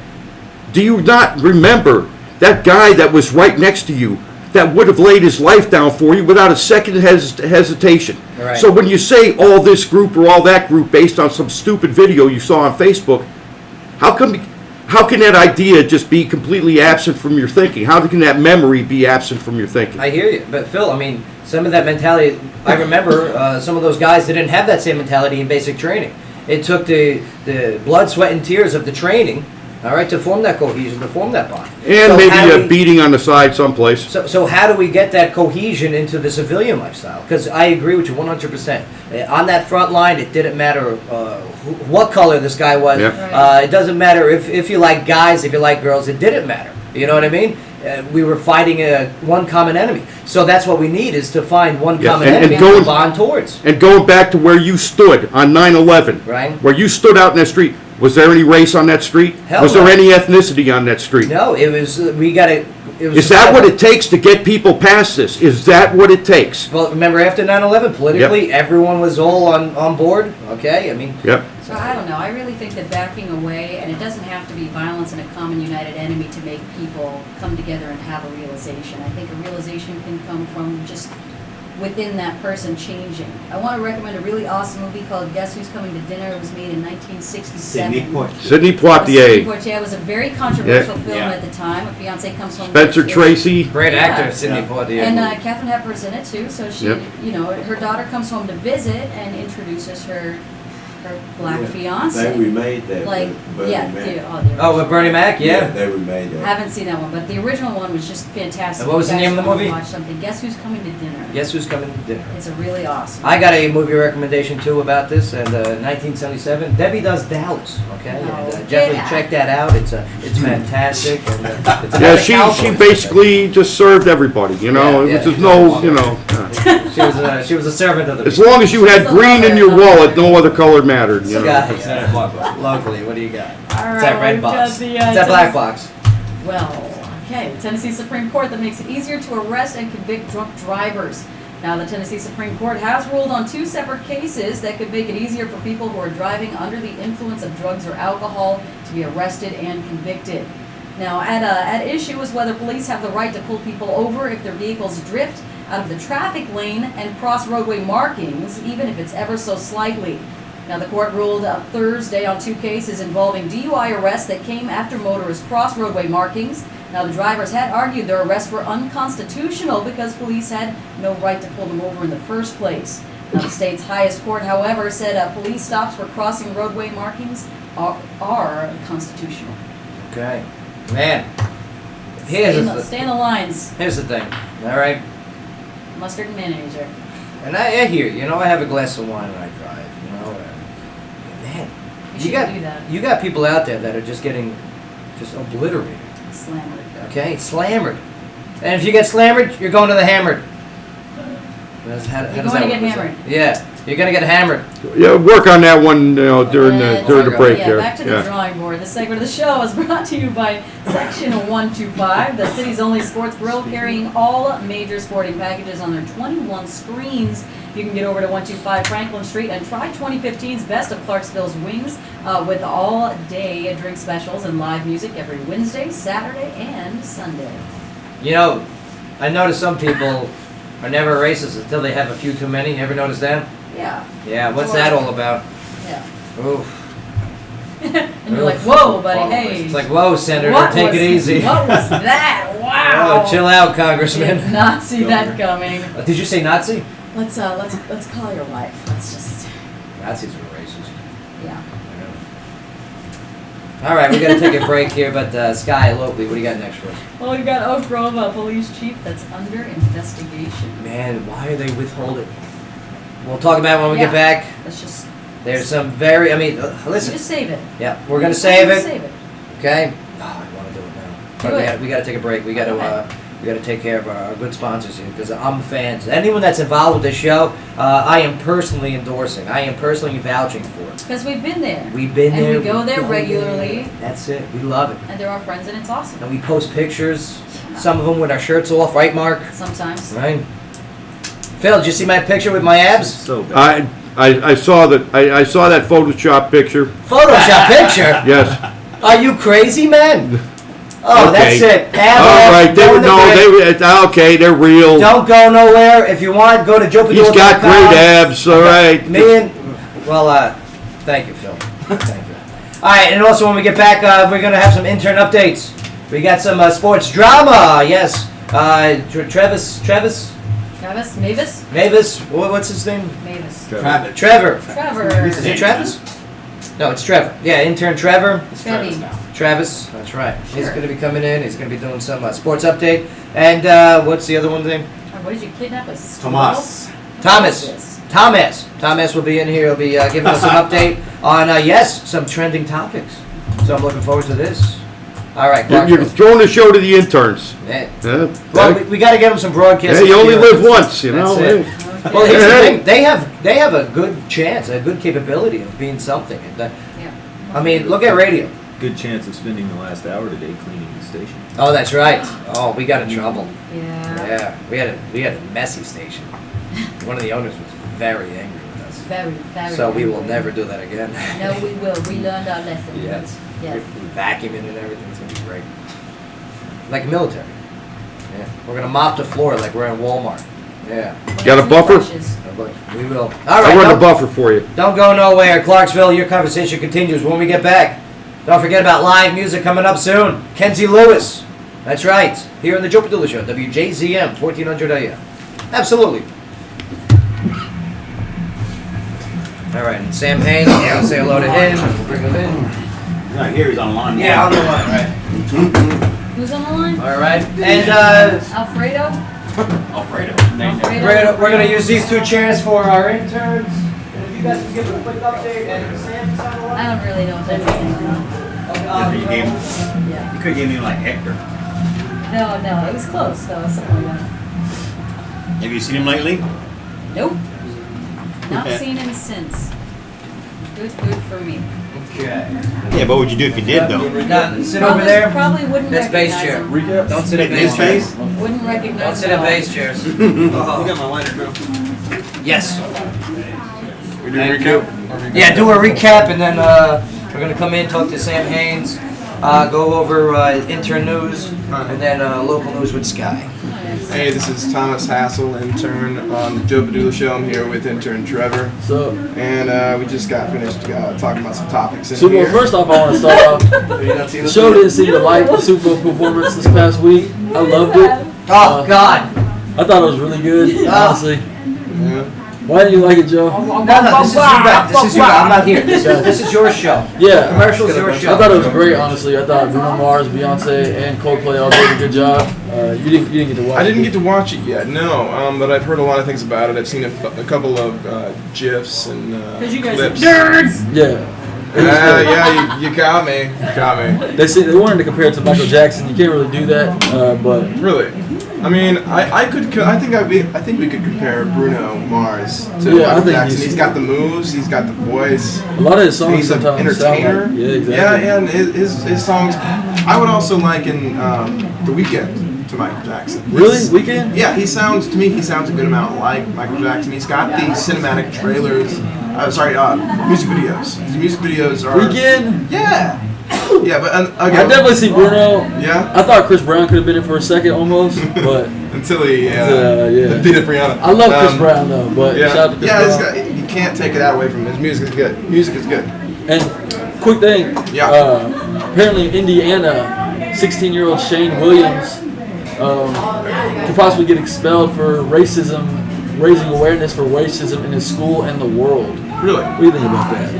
do you not remember that guy that was right next to you that would have laid his life down for you without a second hesitation? Right. So when you say all this group or all that group based on some stupid video you saw on Facebook, how can that idea just be completely absent from your thinking? How can that memory be absent from your thinking? I hear you, but Phil, I mean, some of that mentality, I remember some of those guys that didn't have that same mentality in basic training. It took the blood, sweat, and tears of the training, all right, to form that cohesion, to form that bond. And So how maybe do a we- beating on the side someplace. So how do we get that cohesion into the civilian lifestyle? Because I agree with you 100%. On that front line, it didn't matter what color this guy was. Yeah. It doesn't matter if you like guys, if you like girls. It didn't matter. You know what I mean? We were fighting one common enemy. So that's what we need, is to find one Yeah, common and enemy going- to bond towards. And going back to where you stood on 9/11, Right. where you stood out in that street, was there any race on that street? Hell Was there no. any ethnicity on that street? No, it was, we got to... Is that what it takes to get people past this? Is that what it takes? Well, remember after 9/11, politically, everyone was all on board, okay? I mean... Yep. So I don't know. I really think that backing away, and it doesn't have to be violence and a common united enemy to make people come together and have a realization. I think a realization can come from just within that person changing. I want to recommend a really awesome movie called Guess Who's Coming to Dinner. It was made in 1967. Sidney Sidney Poitier, Poitier was a very controversial Yeah. film Yeah. at the time. A fiance comes home. Spencer with- Tracy. Great Yeah. actor, Sidney Poitier. And Katharine Hepburn's in it too. So she, Yep. her daughter comes home to visit and introduces her black Yeah. fiance. They remade that. Like, with Bernie yeah, Mac. Oh, with Bernie Mac, yeah. They remade that. Haven't seen that one, but the original one was just fantastic. And what was You the guys name of the wanna movie? Watch something. Guess Who's Coming to Dinner? Guess who's coming to dinner? It's a really awesome. I got a movie recommendation too about this, and 1977. Debbie Does Dallas. Okay, No. and, definitely Yeah. check that out. It's fantastic. And, it's Yeah, about the she Cowboys. basically just served everybody, Yeah, It was no. She was a servant of the. As long as you had She's a green in your lover. wallet, no other color mattered, Yeah. Locally, what do you got? All It's that right, red we've box. got the, It's that black box. Well, okay, the Tennessee Supreme Court that makes it easier to arrest and convict drunk drivers. Now, the Tennessee Supreme Court has ruled on 2 separate cases that could make it easier for people who are driving under the influence of drugs or alcohol to be arrested and convicted. Now, at issue is whether police have the right to pull people over if their vehicles drift out of the traffic lane and cross roadway markings, even if it's ever so slightly. Now, the court ruled Thursday on 2 cases involving DUI arrests that came after motorists crossed roadway markings. Now, the drivers had argued their arrests were unconstitutional because police had no right to pull them over in the first place. Now, the state's highest court, however, said police stops for crossing roadway markings are constitutional. Okay, man. Here's Stay in the lines, here's the thing. All right, mustard and mayonnaise. and I hear you. I have a glass of wine when I drive. Man, You shouldn't do that. you got people out there that are just getting obliterated. Slammer. Okay, slammered. And if you get slammered, you're going to the hammered. How You're does going to that get work? hammered. Yeah. You're gonna get hammered. Yeah, work on that one, during the break Yeah, there. back to the drawing board. This segment of the show is brought to you by Section 125, the city's only sports grill carrying all major sporting packages on their 21 screens. You can get over to 125 Franklin Street and try 2015's Best of Clarksville's Wings with all-day drink specials and live music every Wednesday, Saturday, and Sunday. You know, I noticed some people are never racist until they have a few too many. You ever notice that? Yeah. Yeah, what's that all about? Yeah. Oof. And you're like, whoa, buddy, hey. It's like, whoa, Senator, What take it easy. What was that? Wow. Oh, chill out, Congressman. Did not see that coming. Did you say Nazi? Let's call your wife. Let's just. Nazis are racist. Yeah. All right, we got to take a break here, but Sky, locally, what do you got next for us? Well, we've got Oak Grove police chief that's under investigation. Man, why are they withholding? We'll talk about it when we get back. Let's just. There's some very, listen. Just save it. Yeah, we're going to save it. Save it. Okay? Oh, I want to do it now. But we got to take a break. We got to take care of our good sponsors here because I'm fans. Anyone that's involved with this show, I am personally endorsing. I am personally vouching for it. Because we've been there. We've been there. And we go there regularly. That's it. We love it. And they're our friends, and it's awesome. And we post pictures. Some of them with our shirts off, right, Mark? Sometimes. Right. Phil, did you see my picture with my abs? So bad. I saw that. I saw that Photoshop picture. Photoshop picture? Yes. Are you crazy, man? Oh, Okay. that's it. All right. Okay, they're real. Don't go nowhere. If you want, go to joepadula.com. He's got great abs. All right. Thank you, Phil. Thank you. All right, and also when we get back, we're going to have some intern updates. We got some sports drama. Yes. Mavis. What's his name? Mavis. Trevor. Trevor. Is it Travis? No, it's Trevor. Yeah, intern Trevor. Trevi. Travis. That's right. He's going to be coming in. He's going to be doing some sports update. And what's the other one thing? What did you kidnap us? Thomas. Thomas will be in here. He'll be giving us an update on, some trending topics. So I'm looking forward to this. All right, You're throwing the show to the interns. Man. Well, we got to get them some broadcast. Yeah, you only live once, you know. That's it. Well, here's the thing. They have a good chance, a good capability of being something. I mean, look at radio. Good chance of spending the last hour today cleaning the station. Oh, that's right. Oh, we got in trouble. Yeah. Yeah, we had a messy station. One of the owners was very angry with us. Very. So we will never do that again. No, we will. We learned our lesson. Yes. Yes. We're vacuuming and everything. It's gonna be great. Like military. Yeah. We're gonna mop the floor like we're in Walmart. Yeah. Got a buffer? We will. All right. I'll run a buffer for you. Don't go nowhere, Clarksville. Your conversation continues when we get back. Don't forget about live music coming up soon. Kenzie Lewis. That's right. Here on the Joe Padula Show, WJZM, 1400 AM. Absolutely. All right, and Sam Haynes, I'm going to say hello to him. We'll bring him in. He's not here, he's on the line. Yeah, on the line, right. Who's on the line? All right. And Alfredo. we're going to use these two chairs for our interns. And if you guys can give a quick update, and Sam's on the line. I don't really know if that's anything. You could have given me like Hector. No, it was close though, something like that. Have you seen him lately? Nope. Not seen him since. Good for me. Okay. Yeah, but what would you do if you did though? Sit over there. Probably wouldn't That's base recognize chair. him. Don't sit in His base chairs. face? Wouldn't recognize Don't sit him in at all. base chairs. You got my lighter, bro. Yes. We do a recap? Yeah, do a recap, and then we're going to come in, talk to Sam Haynes, go over intern news, and then local news with Sky. Hey, this is Thomas Hassel, intern on the Joe Padula Show. I'm here with intern Trevor. So, And we just got finished talking about some topics in Super here. Bowl, first off, I want to start off. The show didn't see the light of the Super Bowl performance this past week. I loved it. Oh, God. I thought it was really good, honestly. Yeah. Why didn't you like it, Joe? No, this is you guys. This is you. I'm not here. This is your show. Yeah. Commercial's your show. I thought it was great, honestly. I thought Bruno Mars, Beyonce, and Coldplay all did a good job. You didn't get to watch it. I didn't get to watch it yet, no, but I've heard a lot of things about it. I've seen a couple of GIFs and you guys clips. are nerds! Yeah. Yeah, you got me. You got me. They wanted to compare it to Michael Jackson. You can't really do that, but Really? I mean, I think we could compare Bruno Mars to Yeah, I Michael think Jackson. He's got the moves, he's got the voice. A lot of his songs He's an sometimes sound entertainer. like, yeah, exactly. Yeah, and his songs. I would also liken The Weeknd to Michael Jackson. Really? Weeknd? Yeah, he sounds a good amount like Michael Jackson. He's got these cinematic trailers. Music videos. His music videos are. Weeknd? Yeah. Yeah, but I again, definitely see Bruno. Yeah. I thought Chris Brown could have been it for a second almost, but until he yeah. beat up Rihanna. I love Chris Brown though, but yeah, shout out to Chris Brown. you can't take it that away from him. His music is good. Music is good. And quick thing, Yeah. apparently in Indiana, 16-year-old Shane Williams could possibly get expelled for racism, raising awareness for racism in his school and the world. Really? What do you think about that?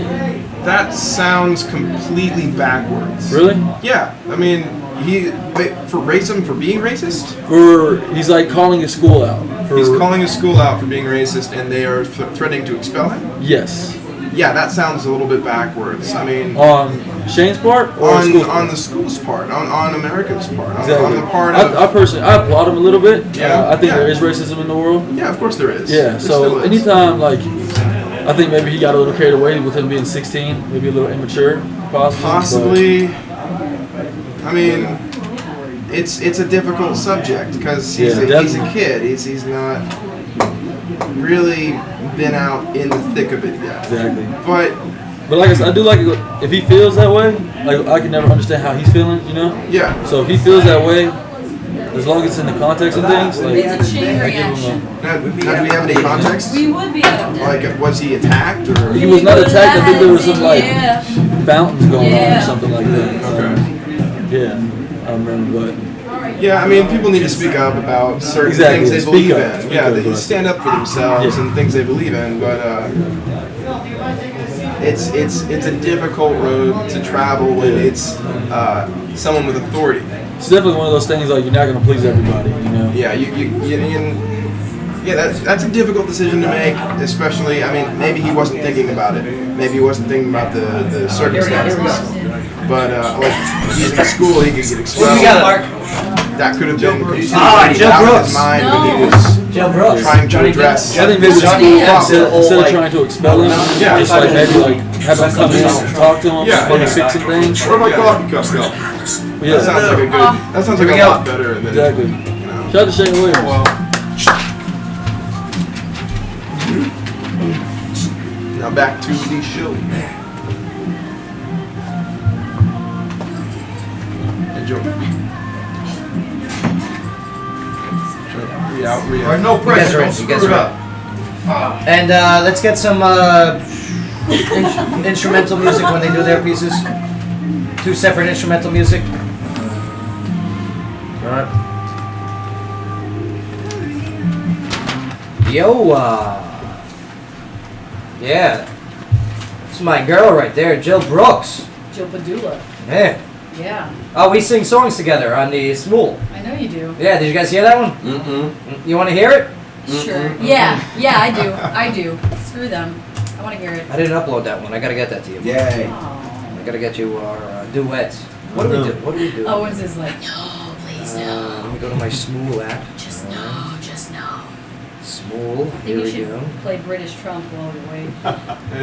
That sounds completely backwards. Really? Yeah. I mean, for being racist? He's like calling his school out. He's calling his school out for being racist, and they are threatening to expel him? Yes. Yeah, that sounds a little bit backwards. I mean, on Shane's part or on the school's part, on America's part, exactly. on the part of. I personally applaud him a little bit. Yeah. I think there is racism in the world. Yeah, of course there is. Yeah. There So still is. anytime I think maybe he got a little carried away with him being 16, maybe a little immature, possibly. I mean, it's a difficult subject because he's a kid. He's not really been out in the thick of it yet. Exactly. But like I said, I do like it if he feels that way. Like I can never understand how he's feeling, you know. Yeah. So if he feels that way, as long as it's in the context of things, like It's a chain I give him reaction. Now, do we have any context? We would be able to. Like, was he attacked or? He was not attacked. I think there was some Yeah. fountains going on Yeah. or something like that. Okay. Yeah, I remember, but Yeah, I mean, people need to speak up about certain Exactly, things they speak believe up, in. speak Yeah, up, they right. stand up for themselves Yeah. and things they believe in. But it's a difficult road to travel when it's someone with authority. it's definitely one of those things like you're not gonna please everybody, you know. Yeah, that's a difficult decision to make, especially. I mean, maybe he wasn't thinking about it. Maybe he wasn't thinking about the circumstances. But like he's in school, he could get expelled. That could have been completely out of his mind when he was Joe Brooks. trying to address. I think maybe Johnny instead has of trying to expel him, Yeah. just like maybe have him come in and talk to him, Yeah. maybe fix some things. Where my coffee cups go? Yeah, That sounds like a good. That sounds like a lot better than. exactly. You know. Shout out to Shane Williams. Now back to the show. Enjoy. Re-out. No pressure. You guys are up. And let's get some instrumental music when they do their pieces. 2 separate instrumental music. Alright. Yo, yeah. That's my girl right there, Jill Brooks. Jill Padula. Yeah. Yeah. Oh, we sing songs together on the Smool. I know you do. Yeah, did you guys hear that one? You want to hear it? Sure. Yeah. Yeah, I do. Screw them. I want to hear it. I didn't upload that one. I gotta get that to you. Yay. Oh. I gotta get you our duets. What do we do? What do we do? Oh, what's this like? No, please no. Let me go to my Smool app. Just no. Smool. I think Here you we should go. play British Trump while we wait.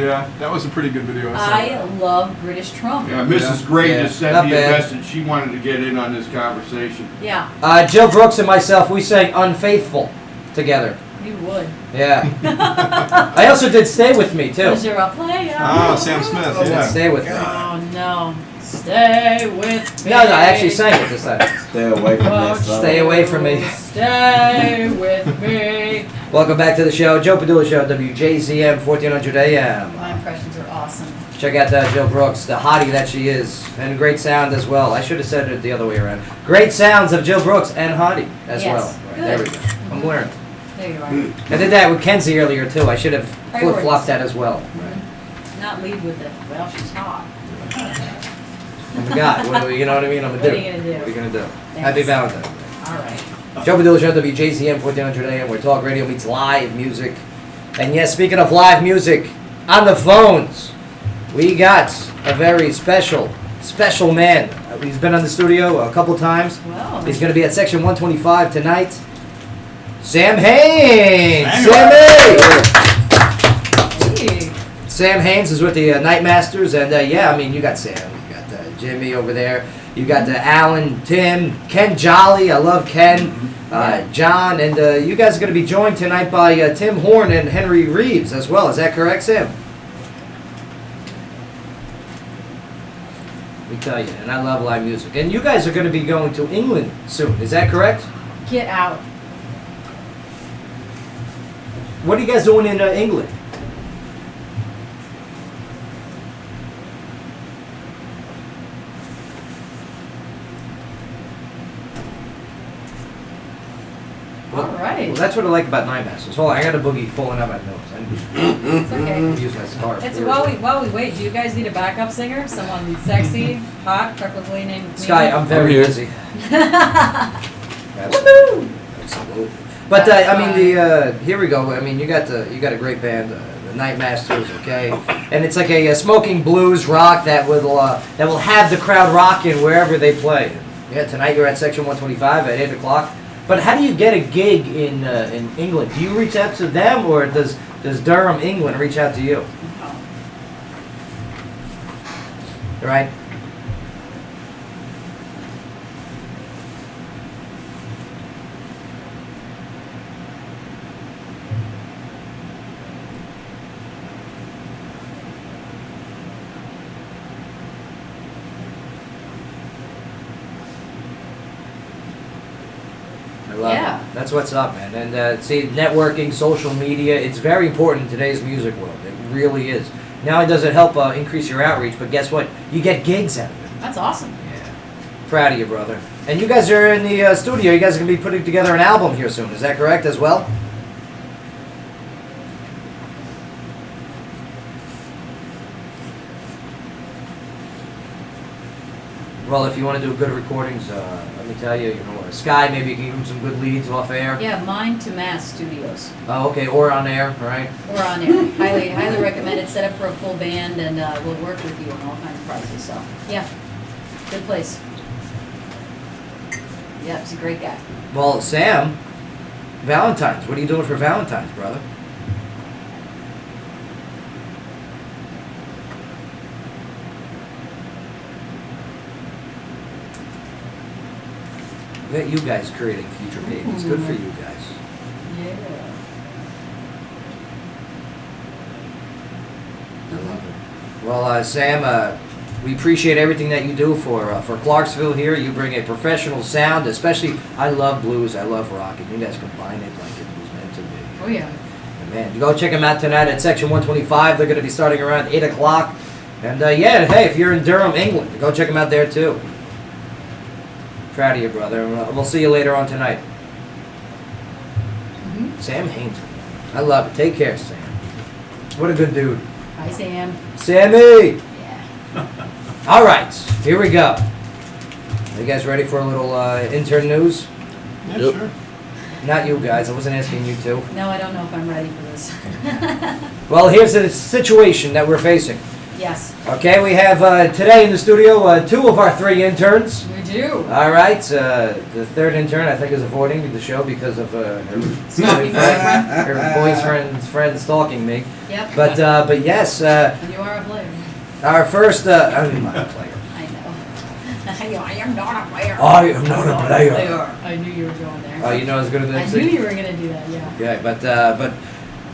Yeah, that was a pretty good video. I love British Trump. Yeah, Mrs. Gray Yeah, just sent not me a bad. message. She wanted to get in on this conversation. Yeah, Jill Brooks and myself, we sang Unfaithful together. you would. Yeah. I also did Stay With Me, too. Because you're a player. Oh, Sam Smith. Yeah. Stay With Me. Oh no. Stay with me. No, I actually sang it this time. Stay away from Won't this. Stay away from me. Stay with me. Welcome back to the show. Joe Padula Show, WJZM, 1400 AM. My impressions are awesome. Check out Jill Brooks, the hottie that she is, and great sound as well. I should have said it the other way around. Great sounds of Jill Brooks and hottie as Yes. well. Right, there we go. I'm learning. There you are. I did that with Kenzie earlier too. I should have Priorities. flip-flopped that as well. Not lead with it. Well, she's hot. Oh my God, what, you know what I mean? I'm gonna What do. are you gonna do? What are you gonna do? Thanks. Happy Valentine's. All right. Joe Padula Show, WJZM, 1400 AM, where talk radio meets live music. And yes, speaking of live music, on the phones, we got a very special man. He's been on the studio a couple times. Wow. He's going to be at Section 125 tonight. Sam Haynes! Hey. Sam Haynes is with the Nightmasters, and yeah, I mean, you got Sam, you got Jimmy over there, you got Alan, Tim, Ken Jolly, I love Ken, John, and you guys are going to be joined tonight by Tim Horn and Henry Reeves as well. Is that correct, Sam? Let me tell you, and I love live music. And you guys are going to be going to England soon, is that correct? Get out. What are you guys doing in England? All right. Well, that's what I like about Nightmasters. Hold on, I got a boogie falling out my nose. I It's okay. use my scarf. It's while we wait. Do you guys need a backup singer? Someone sexy, hot, preferably named me? Sky, I'm very here. busy. Woohoo! Absolutely. But I mean, here we go. I mean, you got a great band, the Nightmasters, okay, and it's like a smoking blues rock that will have the crowd rocking wherever they play. Yeah, tonight you're at Section 125 at 8 o'clock. But how do you get a gig in England? Do you reach out to them, or does Durham, England, reach out to you? Right. I love Yeah. it. That's what's up, man. And see, networking, social media, it's very important in today's music world. It really is. Now it doesn't help increase your outreach, but guess what? You get gigs out of it. That's awesome. Yeah. Proud of you, brother. And you guys are in the studio. You guys are going to be putting together an album here soon. Is that correct as well? Well, if you want to do good recordings, let me tell you, Sky, maybe you can give him some good leads off air. Yeah, Mind to Mass Studios. Oh, okay, or on air, right? Or on air. Highly recommended. Set up for a full band, and we'll work with you on all kinds of projects. So, yeah, good place. Yeah, he's a great guy. Well, Sam, Valentine's. What are you doing for Valentine's, brother? Look at you guys creating future babies. Good for you guys. Yeah. I love it. Well, Sam, we appreciate everything that you do for Clarksville here. You bring a professional sound, especially, I love blues, I love rock, and you guys combine it like it was meant to be. Oh, yeah. And man, you go check them out tonight at Section 125. They're going to be starting around 8 o'clock. And yeah, hey, if you're in Durham, England, go check them out there too. Proud of you, brother. We'll see you later on tonight. Mm-hmm. Sam Haynes. I love it. Take care, Sam. What a good dude. Hi, Sam. Sammy! Yeah. All right, here we go. Are you guys ready for a little intern news? Yeah, Yep. sure. Not you guys. I wasn't asking you to. No, I don't know if I'm ready for this. Well, here's the situation that we're facing. Yes, Okay, we have today in the studio 2 of our 3 interns. we do. All right, the 3rd intern I think is avoiding the show because of her boyfriend's friend stalking me. Yep. But yes, And you are a player. our first. I'm not a player. I know. I am not a player. I am not a player. I knew you were going there. Oh, you know I was going to do I this. knew you were going to do that, yeah. Okay, but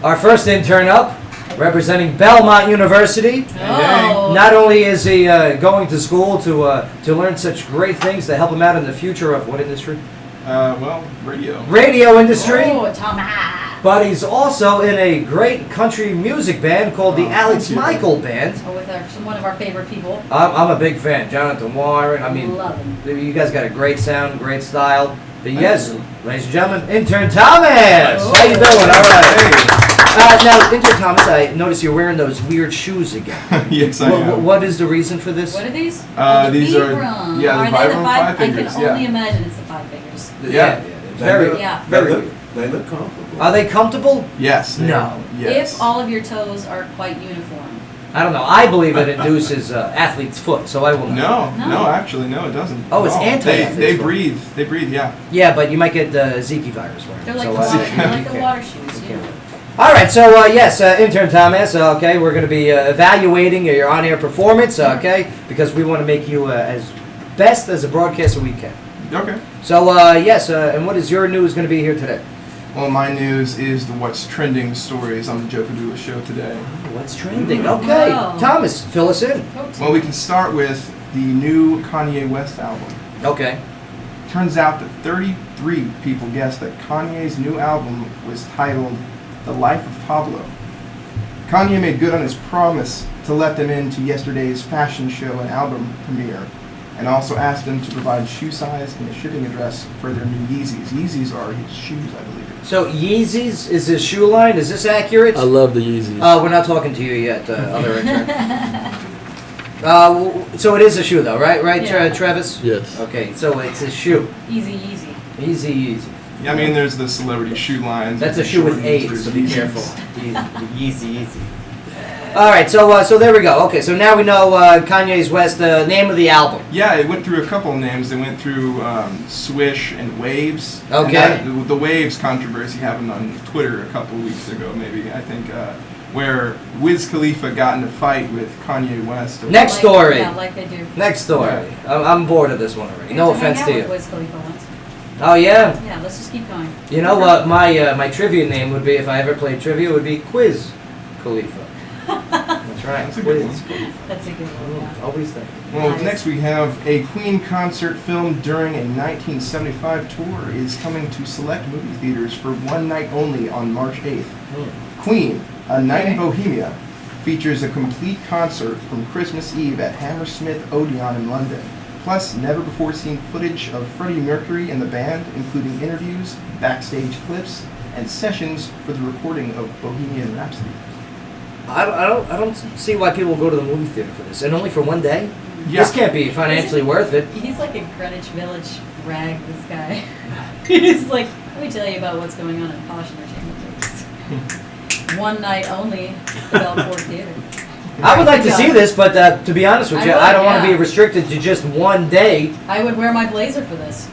our first intern up, representing Belmont University. Oh. Not only is he going to school to learn such great things to help him out in the future of what industry? Well, radio. Radio industry. Oh, Tom Hanks. But he's also in a great country music band called the Alex thank you. Michael Band. Oh, with one of our favorite people. I'm a big fan, Jonathan Warren. I mean, Love him. you guys got a great sound, great style. But Thank yes, you. ladies and gentlemen, intern Thomas. Oh. How you doing? All right. Now, intern Thomas, I notice you're wearing those weird shoes again. Yes, I am. What is the reason for this? What are these? These are- Vibram. yeah, the Are they Vibram five fingers, I can yeah. only imagine it's the 5 fingers. Yeah. Very, Yeah. very. They look comfortable. Are they comfortable? Yes. they No. are. Yes. If all of your toes are quite uniform. I don't know. I believe it induces athlete's foot, so I will not. No, actually, no, it doesn't. Oh, it's No. anti-athlete's They foot. breathe, yeah. Yeah, but you might get the Zika virus, right? They're like, So, the, water, they're like you the can't. water shoes. You know. All right, so yes, intern Thomas. Okay, we're going to be evaluating your on-air performance. Okay, because we want to make you as best as a broadcaster we can. Okay. So yes, and what is your news going to be here today? Well, my news is the what's trending stories on the Joe Padula show today. What's trending? Okay, Wow. Thomas, fill us in. Well, we can start with the new Kanye West album. Okay. Turns out that 33 people guessed that Kanye's new album was titled The Life of Pablo. Kanye made good on his promise to let them into yesterday's fashion show and album premiere, and also asked them to provide shoe size and a shipping address for their new Yeezys. Yeezys are his shoes, I believe. So Yeezys is his shoe line. Is this accurate? I love the Yeezys. We're not talking to you yet, other intern. So it is a shoe, though, right? Right, Yeah. Travis? Yes. Okay, so it's a shoe. Easy, easy. Easy, easy. Yeah, I mean, there's the celebrity shoe lines. That's a there's shoe with Jordans, AIDS, there's so be Yeezys. careful. Yeezy. All right, so there we go. Okay, so now we know Kanye's West, name of the album. Yeah, it went through a couple of names. They went through Swish and Waves. Okay. And the Waves controversy happened on Twitter a couple of weeks ago, maybe, I think, where Wiz Khalifa got in a fight with Kanye West. Next story. Yeah, like they do. Next story. I'm bored of this one already. No offense to Hang out you. with Wiz Khalifa once. Oh yeah. Yeah, let's just keep going. You know what? My trivia name would be, if I ever played trivia, would be Quiz Khalifa. That's right. That's a good Quiz one. Khalifa. That's a good one. Yeah. Always think. Well, Nice. next we have a Queen concert filmed during a 1975 tour is coming to select movie theaters for one night only on March 8th. Queen, A Night in Bohemia, features a complete concert from Christmas Eve at Hammersmith Odeon in London, plus never-before-seen footage of Freddie Mercury and the band, including interviews, backstage clips, and sessions for the recording of Bohemian Rhapsody. I don't see why people go to the movie theater for this, and only for one day. Yeah. This can't be financially worth it. He's like a Greenwich Village rag, this guy. He's like, let me tell you about what's going on in posh entertainment. One night only, the Belcourt Theater. I would like to see this, but to be honest with you, I don't want to be restricted to just one day. I would wear my blazer for this.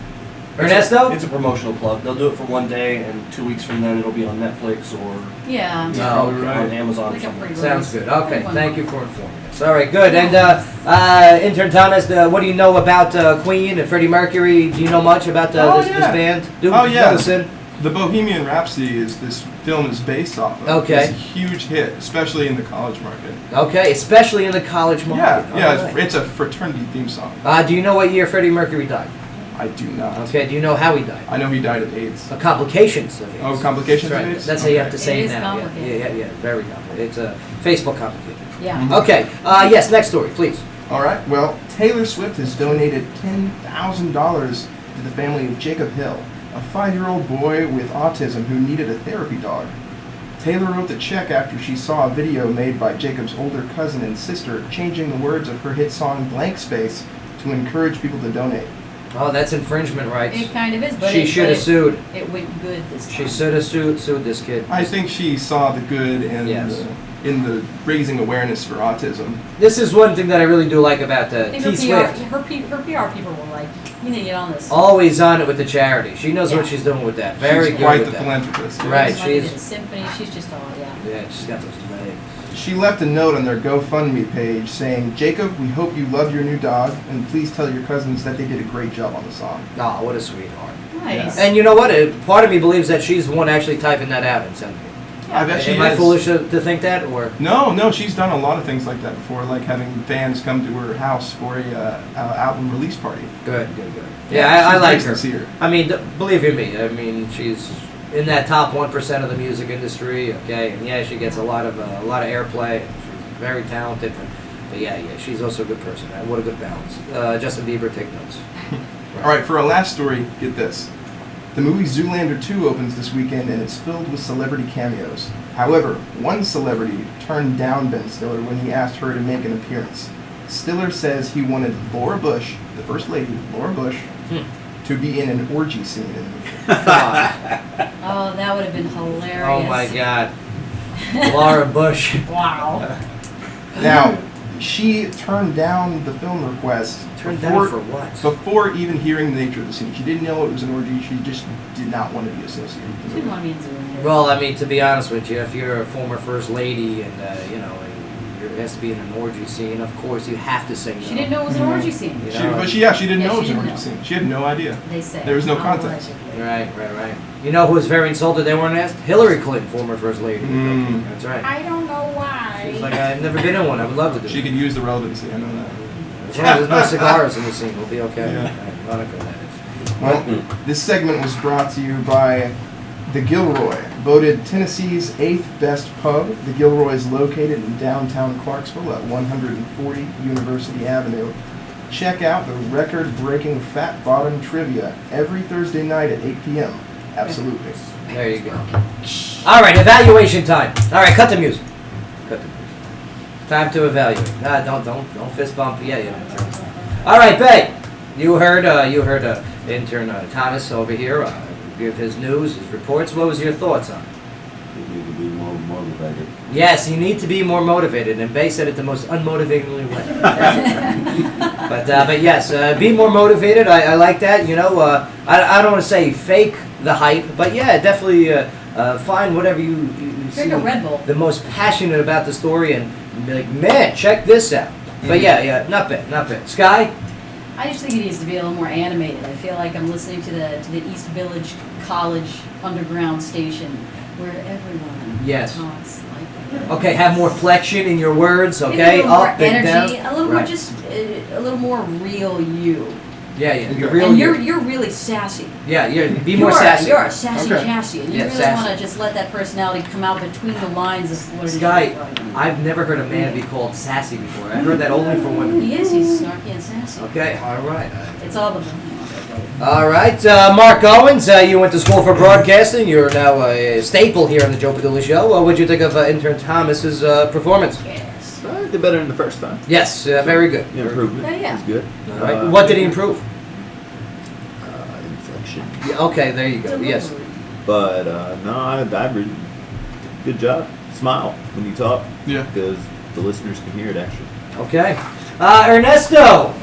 Ernesto? It's a promotional plug. They'll do it for one day, and 2 weeks from then it'll be on Netflix or Yeah. Oh, on Amazon or Like a something. pre-release. Sounds good. Okay, One thank month. you for informing us. All right, good. And intern Thomas, what do you know about Queen and Freddie Mercury? Do you know much about this band? Oh, yeah. Fill us in. The Bohemian Rhapsody this film is based off of. Okay. It's a huge hit, especially in the college market. Okay, especially in the college market. Yeah, All right. it's a fraternity theme song. Do you know what year Freddie Mercury died? I do not. Okay, do you know how he died? I know he died of AIDS. Complications of AIDS. Oh, complications That's of right. AIDS? That's how you have to Okay. say It it is now. complicated. Yeah, very complicated. It's Facebook complicated. Yeah. Okay, yes, next story, please. All right. Well, Taylor Swift has donated $10,000 to the family of Jacob Hill, a 5-year-old boy with autism who needed a therapy dog. Taylor wrote the check after she saw a video made by Jacob's older cousin and sister changing the words of her hit song Blank Space to encourage people to donate. Oh, that's infringement rights. It kind of is, but She should have sued. It went good this time. She should have sued this kid. I think she saw the good Yes. in the raising awareness for autism. This is one thing that I really do like about I think her T PR, Swift. her PR people were like, you need to get on this. Always on it with the charity. She knows what Yeah. she's doing with that. Very She's good quite with the that. philanthropist. yes. Right, Money to she's the symphony. She's just all, yeah. yeah, she's got those legs. She left a note on their GoFundMe page saying, "Jacob, we hope you love your new dog, and please tell your cousins that they did a great job on the song." Oh, what a sweetheart. Nice. And you know what? Part of me believes that she's the one actually typing that out and sending it. I bet she Am I is. foolish to think that, or? No, she's done a lot of things like that before, like having fans come to her house for a album release party. Good. Yeah, I she's like nice her. to see her. I mean, believe you me. I mean, she's in that top 1% of the music industry. Okay, and yeah, she gets a lot of airplay. She's very talented, but yeah, she's also a good person. What a good balance. Justin Bieber, take notes. All right, for our last story, get this. The movie Zoolander 2 opens this weekend, and it's filled with celebrity cameos. However, one celebrity turned down Ben Stiller when he asked her to make an appearance. Stiller says he wanted Laura Bush, the First Lady, Laura Bush, to be in an orgy scene in the movie. Oh, that would have been hilarious. Oh my God, Laura Bush. Wow. Now, she turned down the film request. Turned down for what? Before even hearing the nature of the scene. She didn't know it was an orgy. She just did not want to be associated with She the didn't movie. want to be in Zoom. Well, I mean, to be honest with you, if you're a former first lady and it has to be in an orgy scene, of course you have to say no. She didn't know it was an orgy scene. You She, know? but she didn't Yeah, know it she was an didn't orgy know. scene. She had no idea. They say. There was no context. Allegedly. Right. You know who was very insulted? They weren't asked. Hillary Clinton, former first lady. Mm. That's right. I don't know why. She's like, I've never been in one. I would love to do She it. could use the relevancy. I know that. As long as there's no cigars in the scene, we'll be okay. Yeah. Right, Monica, that is. Well, this segment was brought to you by The Gilroy, voted Tennessee's 8th best pub. The Gilroy is located in downtown Clarksville at 140 University Avenue. Check out the record-breaking Fat Bottom Trivia every Thursday night at 8 p.m. Absolutely. There you go. All right, evaluation time. All right, cut the music. Cut the music. Time to evaluate. Don't fist bump. Yeah. All right, Bay. You heard intern Thomas over here give his news, his reports. What was your thoughts on it? You need to be more motivated. Yes, you need to be more motivated, and Bay said it the most unmotivatingly way. but yes, be more motivated. I like that. You know, I don't want to say fake the hype, but yeah, definitely find whatever you Drink a Red Bull. the most passionate about the story and be like, man, check this out. But yeah, not bad. Sky? I just think it needs to be a little more animated. I feel like I'm listening to the East Village College underground station where everyone Yes. talks like that. Okay, have more flexion in your words, Maybe okay? a little more Up and energy, down. a little more Right. just a little more real you. Yeah, you're real. And you're really sassy. Yeah, be more sassy. You're a sassy Okay. Cassie, and you Yeah, really sassy. want to just let that personality come out between the lines of what it is. Sky, you're writing. I've never heard a man be called sassy before. I heard that only from women. He is. He's snarky and sassy. Okay, all right. It's all the. All right, Mark Owens, you went to school for broadcasting. You're now a staple here on the Joe Padula Show. What did you think of intern Thomas's performance? Yes. I did better than the first time. Yes, very good. The improvement Yeah. is good. All right. What did he improve? Inflection. Yeah, okay, there you go. Yes. But no, I really, good job. Smile when you talk. Yeah. Because the listeners can hear it actually. Okay. Ernesto,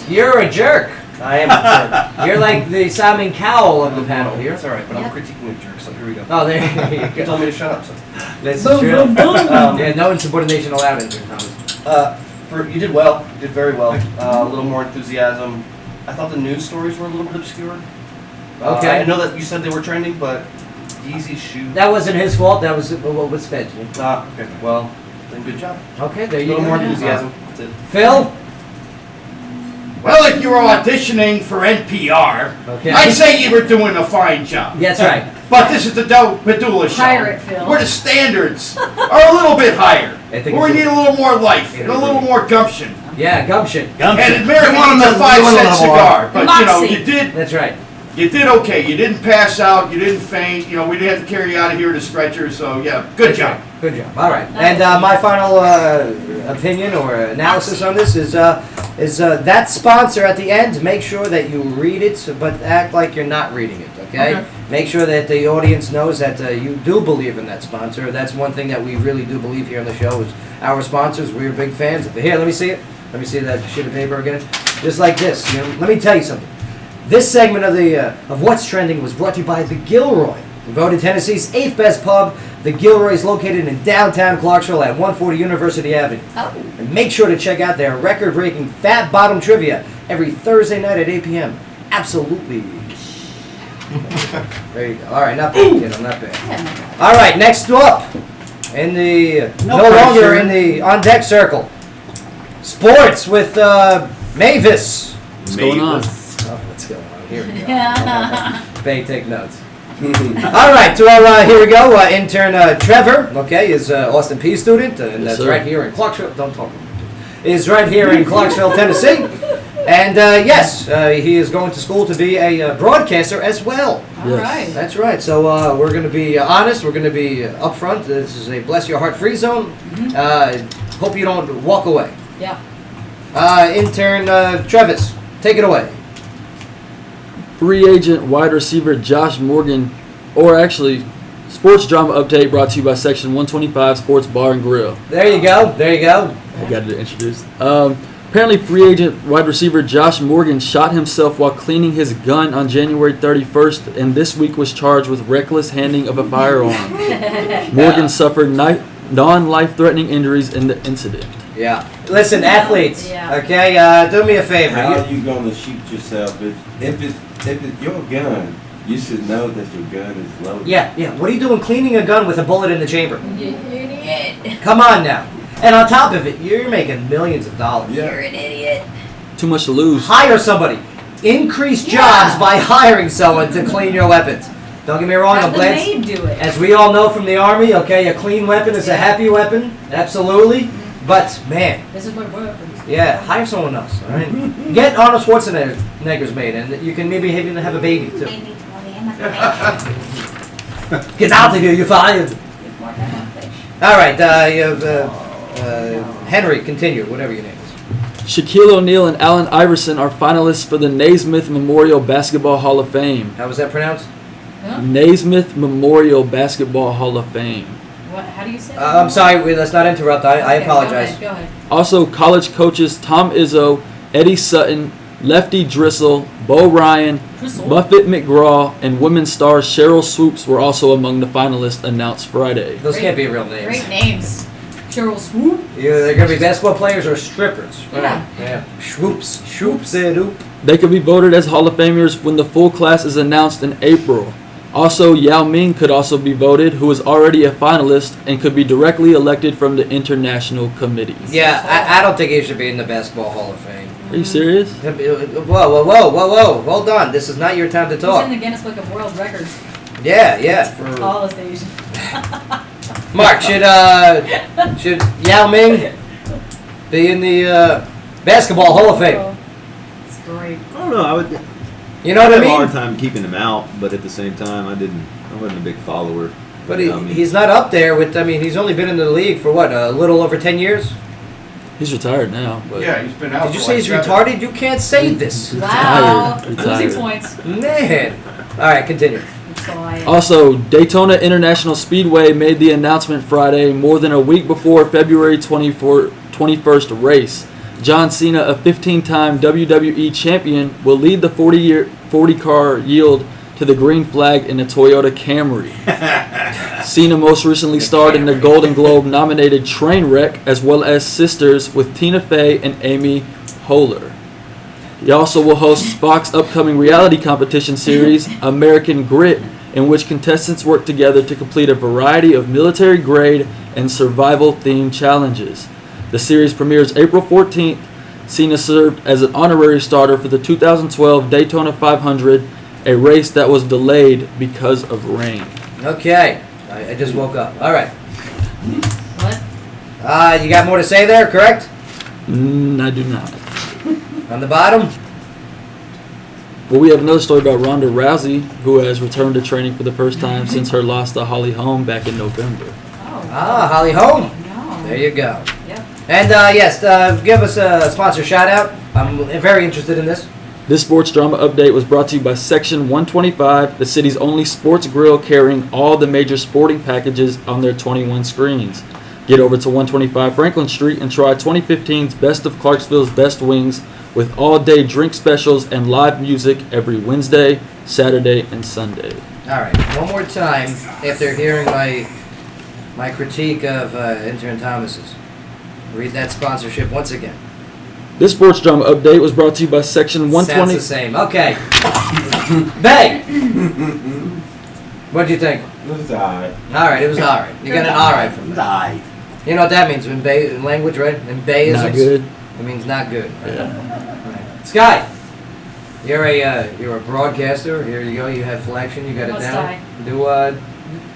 you're a jerk. I am a jerk. You're like the Simon Cowell of the panel here. That's all right, but Yep. I'm critiquing a jerk, so here we go. Oh, there you You go. told me to shut up, so. That's true. Yeah, no insubordination allowed, intern Thomas. You did well. You did very well. A little more enthusiasm. I thought the news stories were a little bit obscure. Okay. I know that you said they were trending, but Yeezy's shoe. That wasn't his fault. That was what was fed to him. Okay. Well, then good job. Okay, there A you little go. more enthusiasm. That's it. Phil? Well, if you were auditioning for NPR, Okay. I'd say you were doing a fine job. That's right. But this is the Padula Show, Hire it, Phil. where the standards are a little bit higher. I think Where we it's need a little more life and a little more gumption. Yeah, gumption. And marijuana's a 5-cent cigar, but you know, Moxie. That's right. you did okay. You didn't pass out, you didn't faint, you know, we didn't have to carry you out of here in a stretcher, so yeah, good job. Good job. All right. And my final opinion or analysis on this is that sponsor at the end. Make sure that you read it, but act like you're not reading it. Okay. Make sure that the audience knows that you do believe in that sponsor. That's one thing that we really do believe here on the show is our sponsors. We're big fans of it. Here, let me see it. Let me see that sheet of paper again. Just like this. You know, let me tell you something. This segment of What's Trending was brought to you by The Gilroy, voted Tennessee's 8th best pub. The Gilroy is located in downtown Clarksville at 140 University Avenue. Oh. And make sure to check out their record-breaking Fat Bottom Trivia every Thursday night at 8 p.m. Absolutely. There you go. All right, not bad. You know, not bad. All right, next up, in the no longer in the on deck circle, sports with Mavis. What's going on? Oh, what's going on? Here we go. Yeah. Bay, take notes. All right, so here we go. Intern Trevor, okay, is Austin P student, and Yes, that's sir. right here in Clarksville. Don't talk about it. Is right here in Clarksville, Tennessee. And yes, he is going to school to be a broadcaster as well. All right. That's right. So we're going to be honest. We're going to be upfront. This is a bless your heart free zone. Hope you don't walk away. Yeah. Intern Travis, take it away. Free agent wide receiver Josh Morgan, or actually, sports drama update brought to you by Section 125 Sports Bar and Grill. There you go. There you go. I got it introduced. Apparently, free agent wide receiver Josh Morgan shot himself while cleaning his gun on January 31st, and this week was charged with reckless handling of a firearm. Morgan suffered non-life-threatening injuries in the incident. Yeah. Listen, athletes. Yeah. Okay, do me a favor. How are you gonna shoot yourself if it's your gun? You should know that your gun is loaded. Yeah. What are you doing cleaning a gun with a bullet in the chamber? You idiot. Come on now. And on top of it, you're making millions of dollars. You're an idiot. Too much to lose. Hire somebody. Increase jobs by hiring someone to clean your weapons. Don't get me wrong, Have I'm the glad. maid do it. As we all know from the Army, okay, a clean weapon is a happy weapon. Absolutely. But, man, This is my weapon. yeah, hire someone else, all right? Get Arnold Schwarzenegger's maid, and you can maybe even have a baby, too. Get out of here, you're fired. All right, Henry, continue, whatever your name is. Shaquille O'Neal and Allen Iverson are finalists for the Naismith Memorial Basketball Hall of Fame. How was that pronounced? Huh? Naismith Memorial Basketball Hall of Fame. What? How do you say that? I'm sorry, let's not interrupt. I Okay, apologize. Go ahead. Also, college coaches Tom Izzo, Eddie Sutton, Lefty Drizzle, Bo Ryan, Drizzle? Buffett McGraw, and women's stars Cheryl Swoops were also among the finalists announced Friday. Those can't be real names. Great names. Cheryl Swoop. Yeah, they're going to be basketball players or strippers. Yeah. Yeah. Swoops. Swoops. Doop. They could be voted as Hall of Famers when the full class is announced in April. Also, Yao Ming could also be voted, who is already a finalist and could be directly elected from the international committees. Yeah, I don't think he should be in the Basketball Hall of Fame. Are you serious? Whoa. Hold on. This is not your time to He's talk. in the Guinness Book of World Records. Yeah. All his days. Mark, should Yao Ming be in the Basketball Hall of Fame? It's great. I don't know. I would. You know what I have a hard mean? time keeping him out, but at the same time, I wasn't a big follower. But You know what I mean? he's not up there with. I mean, he's only been in the league for what, a little over 10 years. He's retired now. But Yeah, he's been out. Did you for say like he's 7. retarded? You can't say this. Wow. Retired. Losing points. Man. All right, continue. That's all I Also, Daytona International Speedway made the announcement Friday, more than a week before February 21st race. John Cena, a 15-time WWE champion, will lead the 40-car yield to the green flag in a Toyota Camry. Cena most recently starred in the Golden Globe-nominated Trainwreck, as well as Sisters with Tina Fey and Amy Poehler. He also will host Fox's upcoming reality competition series, American Grit, in which contestants work together to complete a variety of military-grade and survival-themed challenges. The series premieres April 14th. Cena served as an honorary starter for the 2012 Daytona 500, a race that was delayed because of rain. Okay. I just woke up. All right. What? You got more to say there, correct? I do not. On the bottom? Well, we have another story about Ronda Rousey, who has returned to training for the first time since her loss to Holly Holm back in November. Oh. Holly Holm. No. There you go. Yep. And yes, give us a sponsor shout out. I'm very interested in this. This sports drama update was brought to you by Section 125, the city's only sports grill carrying all the major sporting packages on their 21 screens. Get over to 125 Franklin Street and try 2015's Best of Clarksville's Best Wings with all-day drink specials and live music every Wednesday, Saturday, and Sunday. All right, one more time after hearing my critique of Intern Thomas's. Read that sponsorship once again. This sports drama update was brought to you by Section 120. Sounds the same. Okay. Bay! What do you think? It was alright. All right, it was all right. You got an all right from that. You know what that means in Bay language, right? In Bayisms? Not good. It means not good. Yeah. Right. Sky, you're a broadcaster. Here you go. You have flexion. You got it Must down.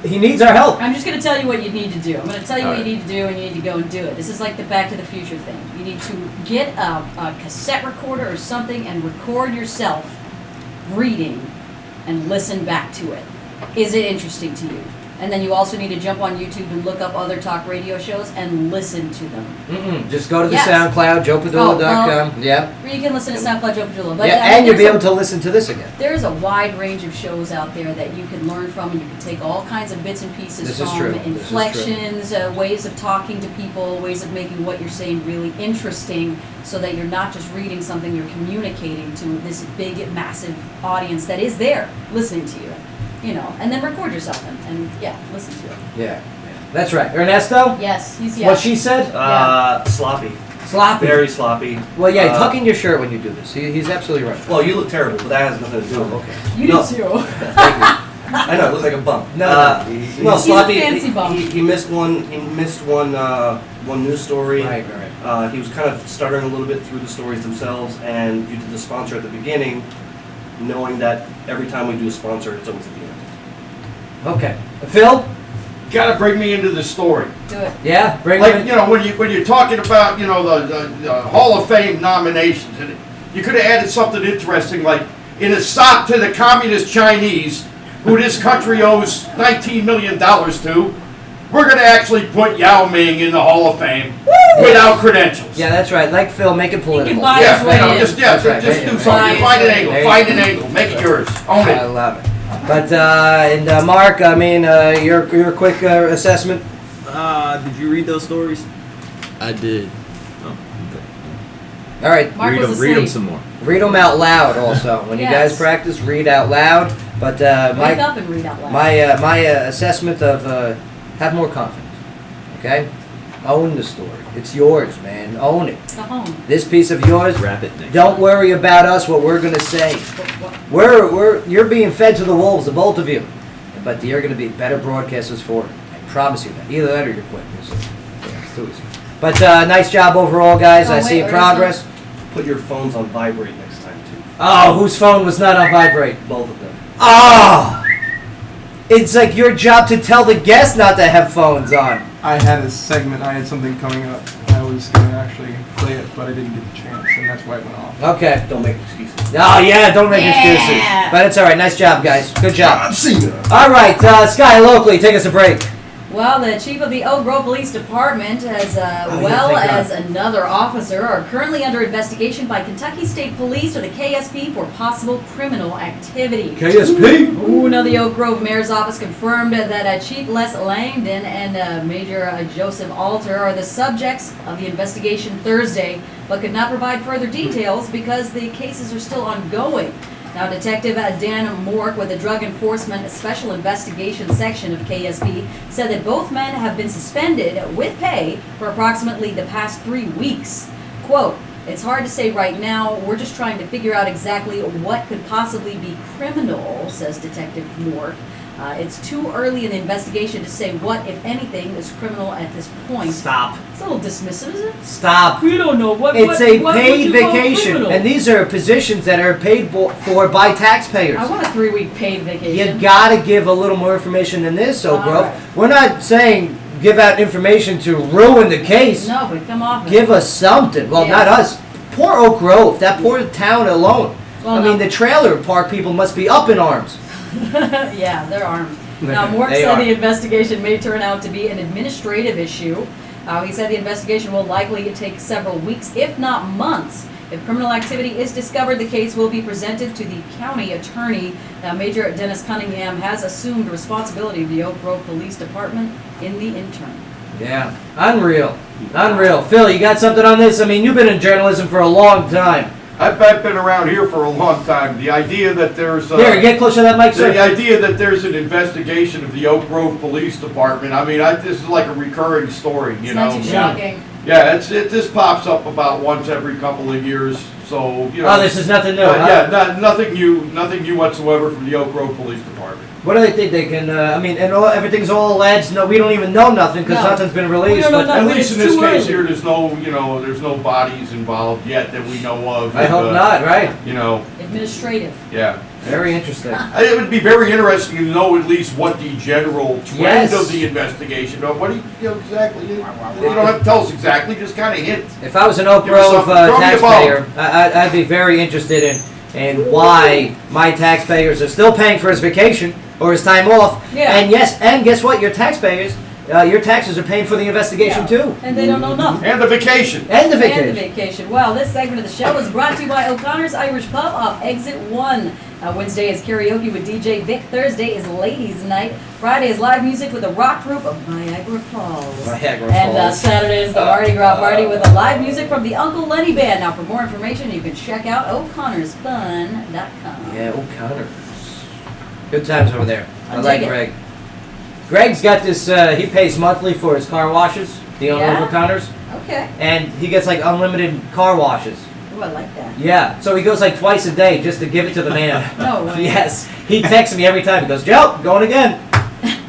He needs our help. I'm just going to tell you what you need to do. I'm going to tell you what you Alright. need to do, and you need to go and do it. This is like the Back to the Future thing. You need to get a cassette recorder or something and record yourself reading and listen back to it. Is it interesting to you? And then you also need to jump on YouTube and look up other talk radio shows and listen to them. Just go to the Yes. SoundCloud, joepadula.com. Yep. Or you can listen to SoundCloud Joe Padula. But Yeah, I mean, and you'll be there's able to listen to this again. There's a wide range of shows out there that you can learn from, and you can take all kinds of bits and pieces This is from true. This is true. inflections, ways of talking to people, ways of making what you're saying really interesting, so that you're not just reading something, you're communicating to this big, massive audience that is there listening to you. You know, and then record yourself and listen to it. Yeah. That's right. Ernesto? Yes, he's What she said? Sloppy. Sloppy. Very sloppy. Well, yeah, tuck in your shirt when you do this. He's absolutely right. Well, you look terrible, but that has nothing to do with it. Okay. You No. do too. I know, it looks like a bump. No, No, He's a sloppy. fancy bump. He missed one. He missed one news story. Right, right. He was kind of stuttering a little bit through the stories themselves, and you did the sponsor at the beginning, knowing that every time we do a sponsor, it's always at the end. Okay. Phil? Gotta bring me into the story. Do it. Yeah? Bring Like, him in. you know, when you're talking about, you know, the Hall of Fame nominations, and you could have added something interesting, like, in a stop to the communist Chinese, who this country owes $19 million to, we're going to actually put Yao Ming in the Hall of Fame without credentials. Yeah, that's right. Like Phil, make it political. buy Yeah, his way you know, in. just That's right. do Right, something. right. Find an angle. There you Find go. an angle. Make it yours. Own I it. love it. But, and Mark, I mean, your quick assessment? Did you read those stories? I did. Oh, okay. All right. Mark was Read them asleep. some more. Read them out loud also. When you guys Yes. practice, read out loud. But Wake my up and read out loud. my assessment of have more confidence. Okay? Own the story. It's yours, man. Own it. Go home. This piece of yours. Wrap it next. Don't worry about us, what we're gonna say. You're being fed to the wolves, the both of you. But you're gonna be better broadcasters for it. I promise you that. Either that or you're quitting. It's too easy. But nice job overall, guys. Oh, I wait, see where's progress. Put your phones on vibrate next time too. Oh, whose phone was not on vibrate? Both of them. Oh! It's like your job to tell the guests not to have phones on. I had a segment, I had something coming up. I was going to actually play it, but I didn't get the chance, and that's why it went off. Okay. Don't make excuses. Oh, yeah, don't make Yeah. excuses. But it's all right. Nice job, guys. Good job. I've seen it. All right, Sky, locally, take us a break. Well, the chief of the Oak Grove Police Department, as yeah, well thank God. as another officer, are currently under investigation by Kentucky State Police or the KSP for possible criminal activity. KSP? Ooh, now the Oak Grove Mayor's Office confirmed that Chief Les Langdon and Major Joseph Alter are the subjects of the investigation Thursday, but could not provide further details because the cases are still ongoing. Now, Detective Dan Mork with the Drug Enforcement Special Investigation Section of KSP said that both men have been suspended with pay for approximately the past 3 weeks. Quote, "It's hard to say right now. We're just trying to figure out exactly what could possibly be criminal," says Detective Mork. It's too early in the investigation to say what, if anything, is criminal at this point. Stop. It's a little dismissive, isn't it? Stop. We don't know what. It's what, a what would paid you call vacation, criminal? and these are positions that are paid for by taxpayers. I want a 3-week paid You vacation. gotta give a little more information than this, Oak All Grove. right. We're not saying give out information to ruin the case. No, but come off. Give us something. Well, Yeah. not us. Poor Oak Grove, that poor town alone. Well, I mean, no. the trailer park people must be up in arms. Yeah, they're armed. Now, Mork They said are. the investigation may turn out to be an administrative issue. He said the investigation will likely take several weeks, if not months. If criminal activity is discovered, the case will be presented to the county attorney. Now, Major Dennis Cunningham has assumed responsibility of the Oak Grove Police Department in the interim. Yeah, unreal. Unreal. Phil, you got something on this? I mean, you've been in journalism for a long time. I've been around here for a long time. The idea that there's Here, get closer to that mic, the sir. idea that there's an investigation of the Oak Grove Police Department. I mean, this is like a recurring story, you It's know. not too shocking. Yeah, this pops up about once every couple of years. So you know. Oh, this is nothing new, huh? Yeah, nothing new whatsoever from the Oak Grove Police Department. What do they think they can, I mean, and everything's all alleged. No, we don't even know nothing because No. nothing's been We released. don't know But nothing. At least in It's this too case early. here, there's no bodies involved yet that we know of. I hope not, right? You know, Administrative. yeah. Very interesting. It would be very interesting to know at least what the general trend Yes. of the investigation. What do you know exactly? You don't have to tell us exactly. Just kind of hint. If I was an Oak Give us Grove something. Throw me a bone. taxpayer, I'd be very interested in why my taxpayers are still paying for his vacation or his time off. Yeah. And yes, and guess what? Your taxpayers, your taxes are paying for the investigation too. And they don't know nothing. And the vacation. And the vacation. And the vacation. Well, this segment of the show is brought to you by O'Connor's Irish Pub off Exit 1. Wednesday is karaoke with DJ Vic. Thursday is Ladies Night. Friday is live music with the rock group of Niagara Falls. And Saturday is the Mardi Gras party with the live music from the Uncle Lenny Band. Now, for more information, you can check out o'connorsfun.com. Yeah, O'Connors. Good times over there. I like dig it. Greg. Greg's got this, he pays monthly for his car washes, the owner of O'Connor's. Okay. And he gets like unlimited car washes. Oh, I like that. Yeah, so he goes like twice a day just to give it to the man. No way. Yes. He texts me every time. He goes, Joe, going again.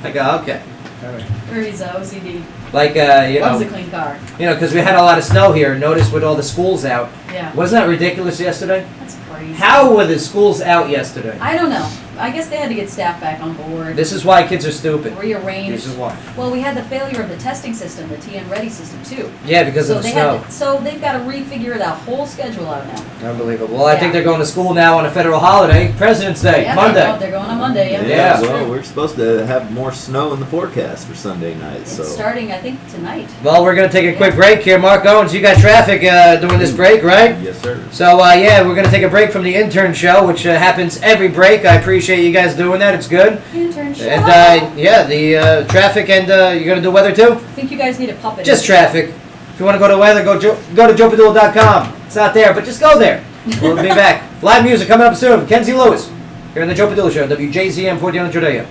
I go, okay. All right. Or he's OCD. Like, Loves a clean car. You know, because we had a lot of snow here. Notice with all the schools out. Yeah. Wasn't that ridiculous yesterday? That's crazy. How were the schools out yesterday? I don't know. I guess they had to get staff back on board. This is why kids are stupid. Rearranged. This is why. Well, we had the failure of the testing system, the TN Ready system, too. Yeah, because of the snow. So they've got to refigure that whole schedule out now. Unbelievable. Well, I think they're going to school now on a federal holiday, President's Day, Yeah, Monday. they're going on Monday. Yeah. Yeah, well, we're supposed to have more snow in the forecast for Sunday night. So It's starting, I think, tonight. Well, we're going to take a quick break here. Mark Owens, you got traffic during this break, right? Yes, sir. So, yeah, we're going to take a break from the intern show, which happens every break. I appreciate you guys doing that. It's good. Intern show. And, yeah, the traffic, and you're going to do weather, too? I think you guys need a puppet. Just traffic. If you want to go to weather, go to joepadula.com. It's not there, but just go there. We'll be back. Live music coming up soon. Kenzie Lewis here on the Joe Padula Show on WJZM 1400 AM.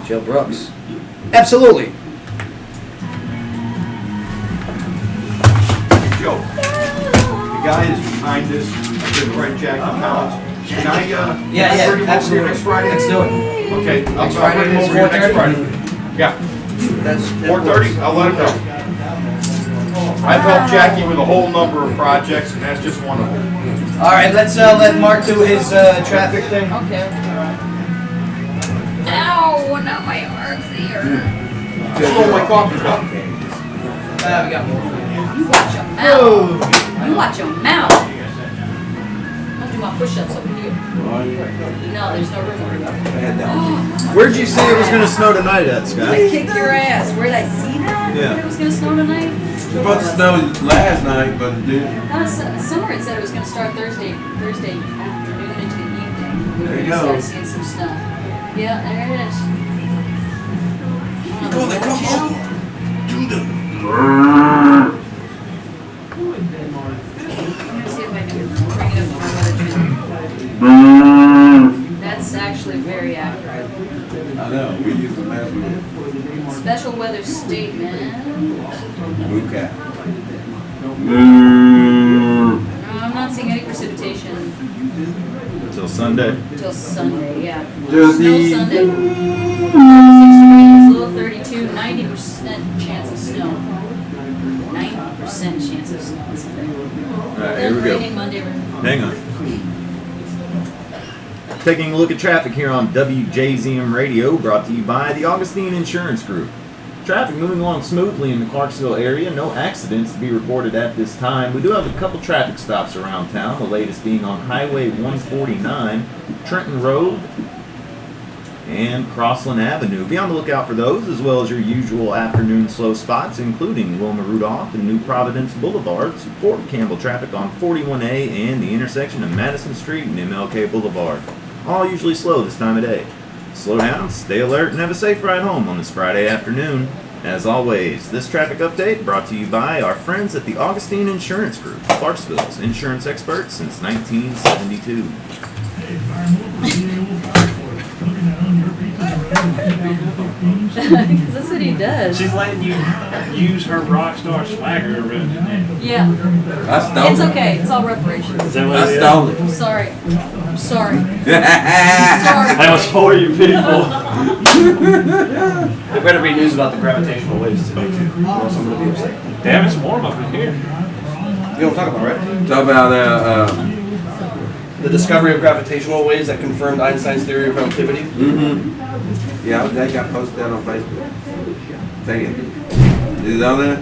Jill Brooks. Absolutely. Joe, the guy is behind this, my good friend Jackie Collins. Can I, Yeah, bring him over here absolutely. next Friday? Let's do it. Okay, I'll Next Friday bring him is over here next 4:30? Friday. Yeah. That's 4:30, I'll let him know. I've helped Jackie with a whole number of projects, and that's just one of them. All right, let's let Mark do his traffic thing. Okay. Ow, now my arm's here. Stole my coffee cup. We got more. You watch your mouth. You watch your mouth. I'll do my push-ups over here. No, there's no room over there. Where'd you say it was going to snow tonight at, Scott? I kicked your ass. Where did I see that? Yeah. That it was going to snow tonight? It's supposed to snow last night, but it didn't. Somewhere it said it was going to start Thursday afternoon into the evening. We There you were go. just seeing some snow. Yeah, there it is. Come on. Let me see if I can bring it up on my weather channel. That's actually very accurate. I know, we use the map with Special weather statement. blue cap. I'm not seeing any precipitation Until Sunday. until Sunday, yeah. Just Snow the- Sunday. 36 degrees, low 32, 90% chance of snow. 90% chance of snow on Sunday. All right, here we go. Raining Monday. Hang on. Taking a look at traffic here on WJZM Radio, brought to you by the Augustine Insurance Group. Traffic moving along smoothly in the Clarksville area. No accidents to be reported at this time. We do have a couple traffic stops around town, the latest being on Highway 149, Trenton Road, and Crossland Avenue. Be on the lookout for those, as well as your usual afternoon slow spots, including Wilma Rudolph and New Providence Boulevard. Support Campbell traffic on 41A and the intersection of Madison Street and MLK Boulevard. All usually slow this time of day. Slow down, stay alert, and have a safe ride home on this Friday afternoon. As always, this traffic update brought to you by our friends at the Augustine Insurance Group, Clarksville's insurance experts since 1972. Because that's what he does. She's letting you use her rock star swagger around your neck. Yeah. I stole It's it. okay. It's all reparations. Is that what I it is? stole it. I'm sorry. I'm sorry. That was for you people. There better be news about the gravitational waves today too, or else I'm gonna be upset. Damn, it's warm up in here. You know what I'm talking about, right? Talk about The discovery of gravitational waves that confirmed Einstein's theory of relativity. yeah, that got posted out on Facebook. Take it. Is it on there?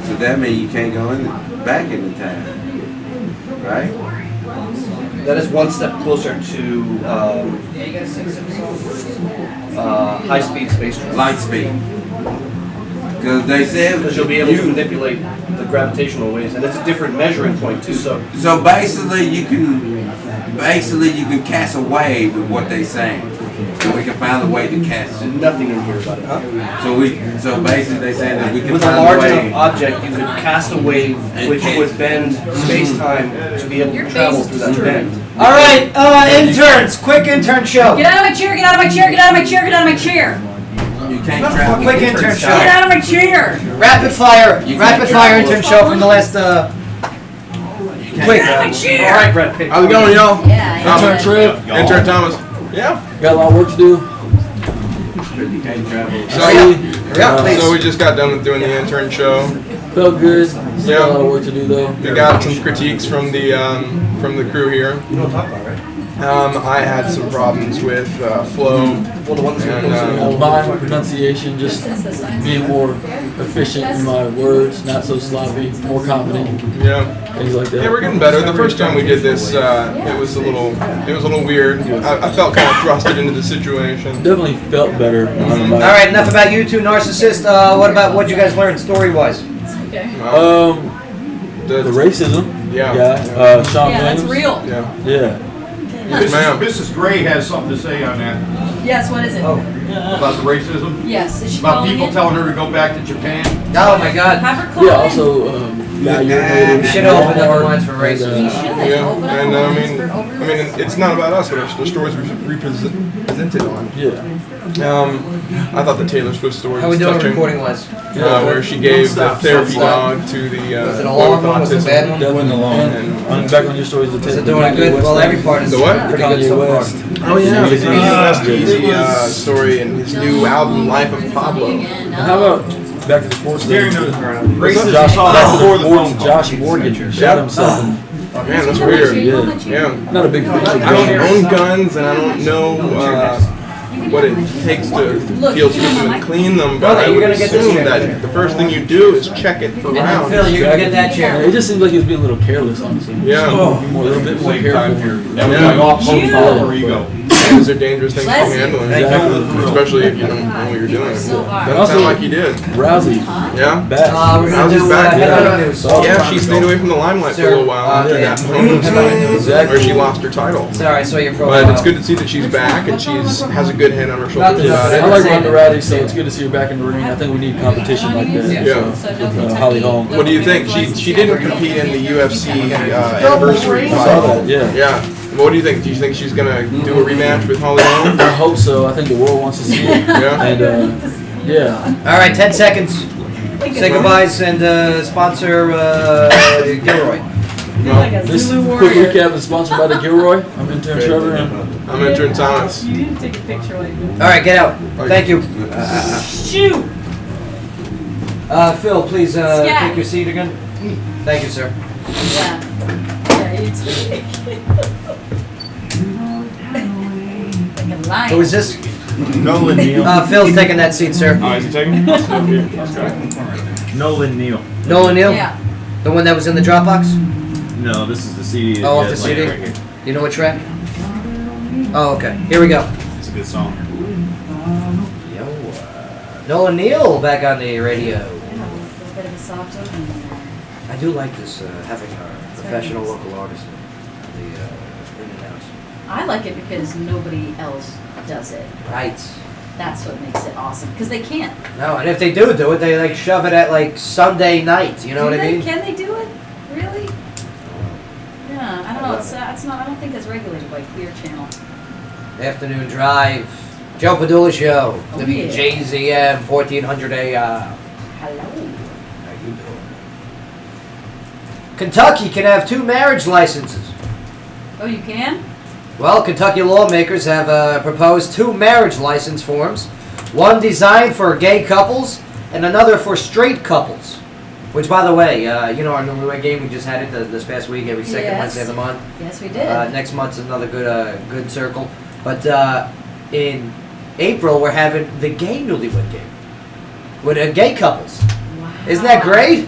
So that means you can't go in back in the time, right? That is one step closer to high-speed space travel. Light speed. Because they said Because you'll be able to manipulate the gravitational waves, and it's a different measuring point too. So basically you can cast a wave with what they saying. So we can find a way to cast it. nothing in here about it, huh? So basically they saying that we can With a find large a way. enough object, you could cast a wave which would bend space-time to be able to travel through that bend. All right, interns, quick intern show. Get out of my chair, get out of my chair, get out of my chair, get out of my chair. You can't travel. Quick intern show. Get out of my chair. Rapid fire intern show from the last. Quick. Get out of my chair. All right, Brett Pitt. How's it going, y'all? Yeah, Intern Trip. Intern Thomas. Yeah. Got a lot of work to do. You can't travel. So we just got done with doing the intern show. Felt good. Still got a lot of work to do though. We got some critiques from the crew here. You know what I'm talking about, right? I had some problems with flow. Well, the ones that My pronunciation, just being more efficient in my words, not so sloppy, more confident. Yeah. Things like that. Yeah, we're getting better. The first time we did this, it was a little weird. I felt kind of thrusted into the situation. Definitely felt better. All right, enough about you two narcissists. What you guys learned story-wise? The racism. Yeah. Sean Yeah, that's Williams. real. Yeah. Yes, ma'am. Mrs. Gray has something to say on that, Yes, what is it? about the racism. Yes, is she About calling people in? telling her to go back to Japan. Oh my God. Have her call Yeah. in. Also, We should open up lines for racism. Yeah, and I mean, it's not about us, but it's the stories we presented on. Yeah. I thought the Taylor Swift story How we was doing touching. recording-wise? Where she gave the therapy dog to the Was it a boy long with one? Was it a autism. bad one? Definitely along. And back on your stories to Is it doing good? Well, every part is The what? pretty good Kanye so far. West. Oh yeah, the Easy. Kanye West Easy story and his new album, Life of Pablo. And how about back to the sports thing? Racism Josh, before the phone call. Josh Morgan shot himself. Man, that's weird. Yeah. Not a big fan. I don't own guns and I don't know what it takes to feel stupid and clean them, but Brother, I you're would gonna get this assume chair. that the first thing you do is check it for And then rounds. Phil, you're gonna get that Yeah, chair. it just seems like he was being a little careless, honestly. Yeah. A little bit more careful. That was like off post for ego. Those are dangerous things to Bless you. handle, Exactly. especially if you don't know what you're doing. So hard. Doesn't sound like you did. Rousey. Yeah? Back. We're gonna Rousey's do back. headline news. Yeah, she stayed away from the limelight for a little while after yeah. that moment Exactly. where she lost her title. Sorry, I saw your profile. But it's good to see that she's back and she's has a good head on her shoulders Yeah. about I it. like Ronda Rousey, so it's good to see her back in the ring. I think we need competition like that. Yeah. So no So, Holly Holm. What do you think? She didn't compete in the UFC anniversary I saw fight. that, yeah. Yeah. What do you think? Do you think she's gonna do a rematch with Holly Holm? I hope so. I think the world wants to see it. Yeah. And, yeah. All right, 10 seconds. Say goodbyes and sponsor Gilroy. This quick recap is sponsored by the Gilroy. I'm intern Trevor. And I'm intern Thomas. You need to take a picture like this. All right, get out. Thank you. Shoot! Phil, please Scat. take your seat again. Thank you, sir. Yeah. Yeah, you too. Like a lion. Who is this? Nolan Neal. Phil's taking that seat, sir. Oh, is he taking it? Nolan Neal. Nolan Neal? Yeah. The one that was in the Dropbox? No, this is the CD. Oh, off yeah, the like CD? right here. You know what track? Oh, okay. Here we go. It's a good song. Yo, Nolan Neal back on the radio. A little bit of a soft opening there. I do like this, having our professional local artist in the in and out. I like it because nobody else does it. Right. That's what makes it awesome. Because they can't. No, and if they do it, they like shove it at like Sunday night. You know Do what I they? mean? Can they do it? Really? Yeah, I don't know. It's not. I don't think it's regulated by Clear Channel. Afternoon drive. Joe Padula show. Oh, WJZM 1400 AM. Hello. How you doing? Kentucky can have 2 marriage licenses. Oh, you can? Well, Kentucky lawmakers have proposed 2 marriage license forms, one designed for gay couples and another for straight couples. Which, by the way, you know our newlywed game, we just had it this past week, every second Yes. Wednesday of the month. Yes, we did. Next month's another good circle. But in April, we're having the gay newlywed game with gay couples. Wow. Isn't that great?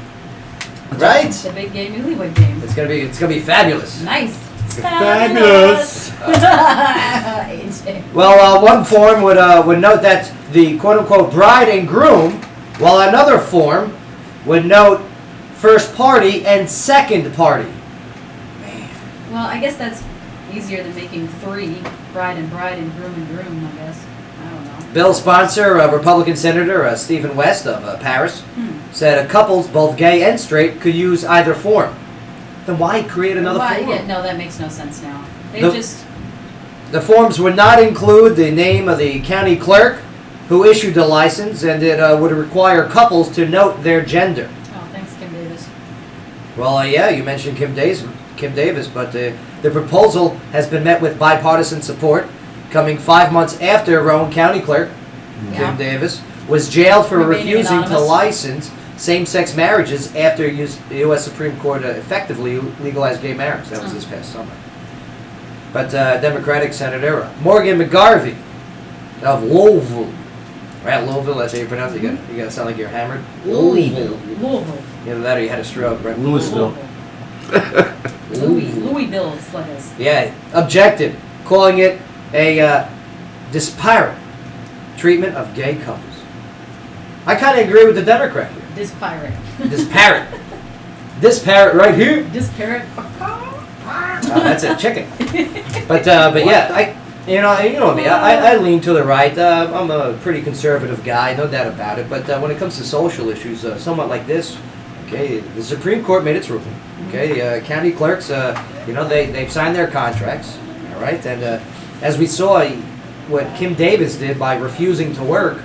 Right? It's a big gay newlywed game. It's gonna be fabulous. Nice. It's Fabulous. AJ. Well, one form would note that the quote-unquote bride and groom, while another form would note first party and second party. Well, I guess that's easier than making 3, bride and groom, I guess. I don't know. Bill's sponsor, Republican Senator Stephen West of Paris, said couples, both gay and straight, could use either form. Then why create another form? Yeah, no, that makes no sense now. The forms would not include the name of the county clerk who issued the license, and it would require couples to note their gender. Oh, thanks, Kim Davis. Well, yeah, you mentioned Kim Davis, but the proposal has been met with bipartisan support, coming 5 months after Rowan County Clerk, Kim Davis, was jailed for refusing to license same-sex marriages after the U.S. Supreme Court effectively legalized gay marriage. That was this past summer. But Democratic Senator Morgan McGarvey of Louisville, right? Louisville, that's how you pronounce it. You gotta sound like you're hammered. Louisville. Either that or you had a stroke, right? Louisville. Louisville is like this. Yeah, objected, calling it a disparate treatment of gay couples. I kind of agree with the Democrat here. Disparate. Disparate. This parrot right here. Disparate. That's a chicken. But yeah, you know me. I lean to the right. I'm a pretty conservative guy, no doubt about it. But when it comes to social issues, somewhat like this, okay, the Supreme Court made its ruling. Okay, county clerks, they've signed their contracts. All right, and as we saw, what Kim Davis did by refusing to work.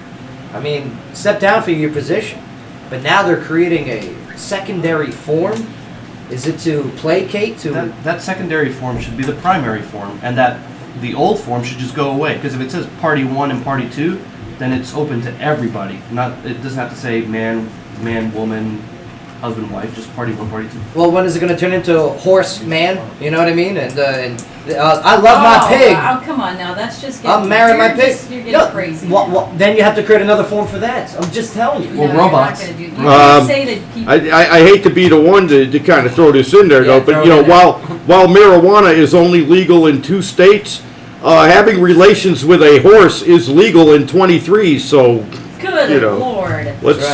I mean, step down for your position. But now they're creating a secondary form. Is it to placate to that secondary form should be the primary form, and that the old form should just go away. Because if it says party 1 and party 2, then it's open to everybody. It doesn't have to say man, woman, husband, wife. Just party 1, party 2. Well, when is it going to turn into horse man? You know what I mean? And I love my pig. Oh, come on now. That's just getting... I'm marrying my pig. You're getting crazy. Well, then you have to create another form for that. I'm just telling you. Well, robots. You can't say that people... I hate to be the one to kind of throw this in there, though, but while marijuana is only legal in 2 states, having relations with a horse is legal in 23. So, good Lord. Let's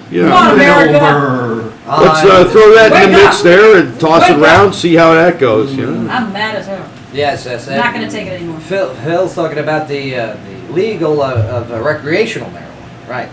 Come on, America. Let's throw that in the mix there and toss it around, see how that goes. I'm mad as hell. Yes. I'm not going to take it anymore. Phil's talking about the legal of recreational marijuana, right?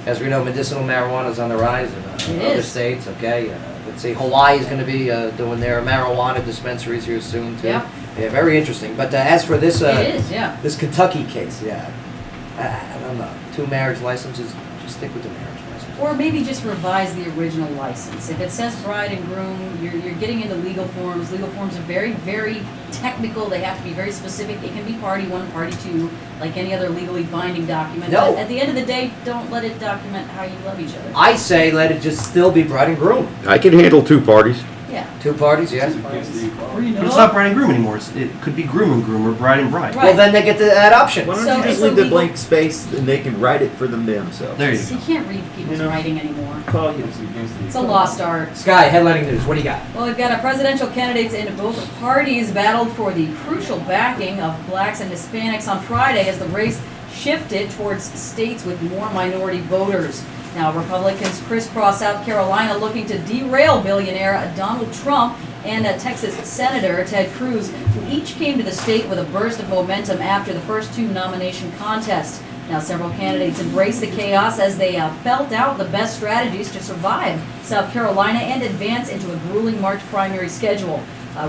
As we know, medicinal marijuana is on the rise in other states. Okay, let's see, Hawaii is going to be doing their marijuana dispensaries here soon too. Yep. Yeah, very interesting. But as for this, this Kentucky case, I don't know. 2 marriage licenses, just stick with the marriage license. Or maybe just revise the original license. If it says bride and groom, you're getting into legal forms. Legal forms are very, very technical. They have to be very specific. It can be party 1, party 2, like any other legally binding document. No. But at the end of the day, don't let it document how you love each other. I say let it just still be bride and groom. I can handle 2 parties. Yeah. 2 parties, yes. But it's not bride and groom anymore. It could be groom and groom or bride and bride. Well, then they get that option. Why don't you just leave the blank space and they can write it for them themselves? There you So you can't read people's writing anymore. It's It's a lost art. Sky, headlining news. What do you got? Well, we've got presidential candidates in both parties battled for the crucial backing of blacks and Hispanics on Friday as the race shifted towards states with more minority voters. Now, Republicans crisscross South Carolina looking to derail billionaire Donald Trump and Texas Senator Ted Cruz, who each came to the state with a burst of momentum after the first 2 nomination contests. Now, several candidates embraced the chaos as they felt out the best strategies to survive South Carolina and advance into a grueling March primary schedule,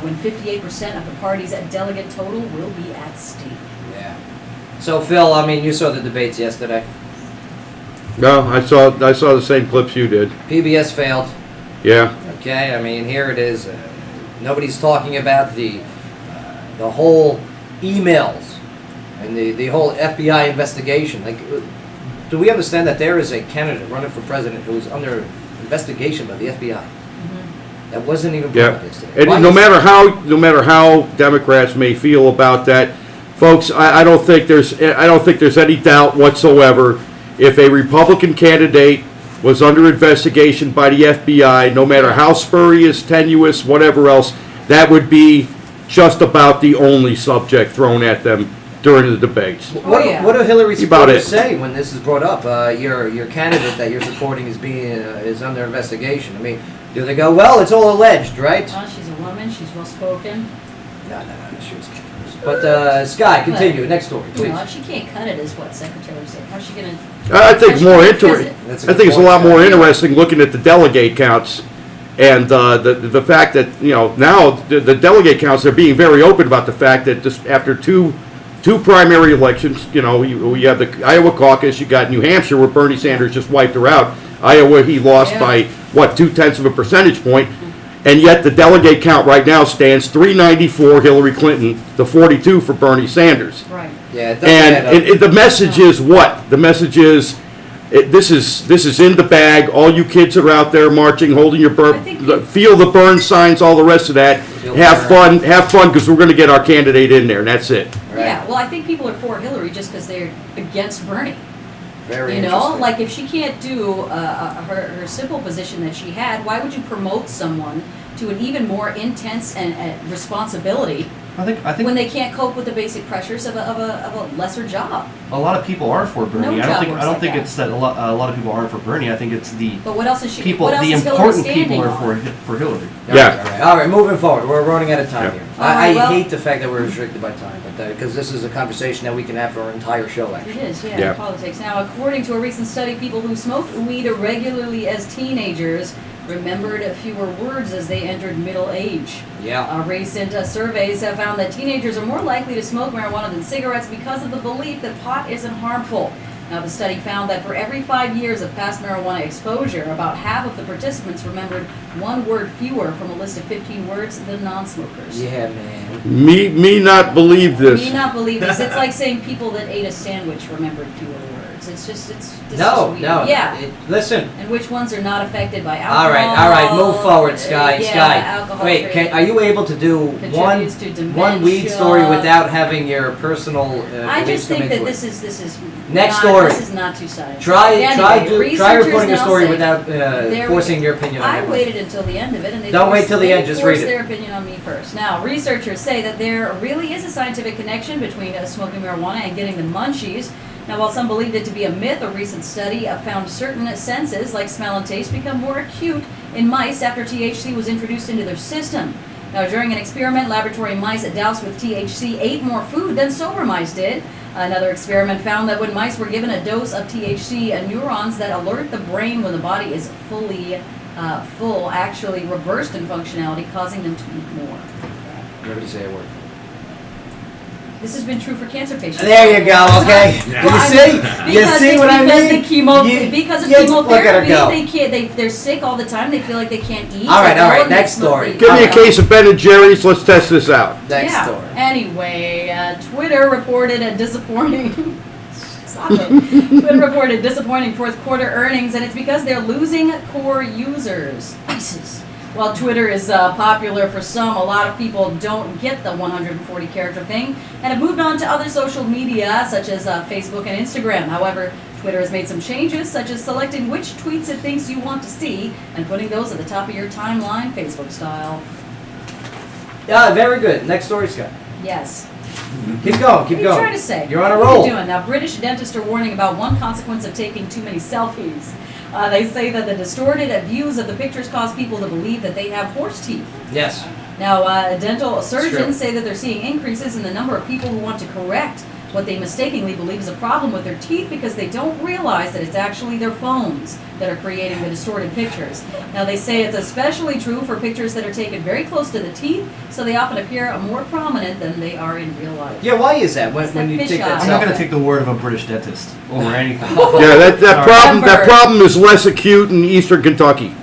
when 58% of the party's delegate total will be at stake. Yeah. So, Phil, I mean, you saw the debates yesterday. No, I saw the same clips you did. PBS failed. Yeah. Okay, I mean, here it is. Nobody's talking about the whole emails and the whole FBI investigation. Like, do we understand that there is a candidate running for president who is under investigation by the FBI? That wasn't even brought up yesterday. And no matter how Democrats may feel about that, folks, I don't think there's any doubt whatsoever. If a Republican candidate was under investigation by the FBI, no matter how spurious, tenuous, whatever else, that would be just about the only subject thrown at them during the debates. What do Hillary About supporters it. say when this is brought up? Your candidate that you're supporting is under investigation. I mean, do they go, well, it's all alleged, right? Well, she's a woman. She's well spoken. No, she was kidding. But Sky, continue. Next story, You please. know, if she can't cut it, as what Secretary of State, how's she gonna? I think how's she more gonna interesting. fix it? I think it's a lot more interesting looking at the delegate counts, and the fact that now the delegate counts are being very open about the fact that just after two primary elections, you have the Iowa caucus, you got New Hampshire where Bernie Sanders just wiped her out. Iowa he lost by 0.2 of a percentage point. And yet the delegate count right now stands 394 Hillary Clinton to 42 for Bernie Sanders. Right. Yeah, it doesn't add up. And the message is what? The message is this is in the bag. All you kids are out there marching, holding your feel the burn signs, all the rest of that. Have fun because we're going to get our candidate in there, and that's it. Yeah. Well, I think people are for Hillary just because they're against Bernie. Very You know, interesting. like if she can't do her simple position that she had, why would you promote someone to an even more intense and responsibility I think when they can't cope with the basic pressures of a lesser job? a lot of people are for Bernie. No I job don't think works like that. it's that a lot of people aren't for Bernie. I think it's the But what else is she? people. What else The is Hillary important standing people are on? for Hillary. All right, moving forward. We're running out of time here. All right, I well- hate the fact that we're restricted by time, but because this is a conversation that we can have for our entire show, It actually. is, yeah, Yeah. politics. Now, according to a recent study, people who smoked weed regularly as teenagers remembered fewer words as they entered middle age. Yeah. Recent surveys have found that teenagers are more likely to smoke marijuana than cigarettes because of the belief that pot isn't harmful. Now, the study found that for every 5 years of past marijuana exposure, about half of the participants remembered one word fewer from a list of 15 words than non-smokers. Yeah, man. Me not believe this. Me not believe this. It's like saying people that ate a sandwich remembered fewer words. It's just No, weird. no. Yeah. Listen. And which ones are not affected by alcohol? All right. Move forward, Sky. Yeah, Sky. alcohol Wait, free. are you able to do Contributes to one weed dementia. story without having your personal? I beliefs just come think that into it? this is Next not, story. This is not too scientific. Try Anyway, researchers reporting a now story say- without There we forcing go. your opinion on I it. waited until the end of it, and they Don't wait forced- till the they end, just forced read it. their opinion on me first. Now, researchers say that there really is a scientific connection between smoking marijuana and getting the munchies. Now, while some believed it to be a myth, a recent study found certain senses, like smell and taste, become more acute in mice after THC was introduced into their system. Now, during an experiment, laboratory mice doused with THC ate more food than sober mice did. Another experiment found that when mice were given a dose of THC, neurons that alert the brain when the body is fully full actually reversed in functionality, causing them to eat more. Nobody say a word. This has been true for cancer patients. There you go. Okay. Well, You see? You see what I mean? Because of Look at her chemotherapy, go. they can't. They're sick all the time. They feel like they can't eat. All right, They all go right, and next they smoke- story. Give me a case of Ben and Jerry's. Let's test this out. Next yeah. story. Anyway, Twitter reported a disappointing. Stop it. Twitter reported disappointing fourth quarter earnings, and it's because they're losing core users. ISIS. While Twitter is popular for some, a lot of people don't get the 140 character thing and have moved on to other social media such as Facebook and Instagram. However, Twitter has made some changes, such as selecting which tweets it thinks you want to see and putting those at the top of your timeline, Facebook style. Yeah, very good. Next story, Scott. Yes. Keep going. Keep What are you going. trying to say? You're on a What roll. are you doing? Now, British dentists are warning about one consequence of taking too many selfies. They say that the distorted views of the pictures cause people to believe that they have horse teeth. Yes. Now, dental true. surgeons say that they're seeing increases in the number of people who want to correct what they mistakenly believe is a problem with their teeth because they don't realize that it's actually their phones that are creating the distorted pictures. Now, they say it's especially true for pictures that are taken very close to the teeth, so they often appear more prominent than they are in real life. Yeah, why is that? It's When the you fish take that eye. I'm not going selfie? to take the word of a British dentist over anything. Yeah, that Sorry. problem is less acute in Eastern Kentucky.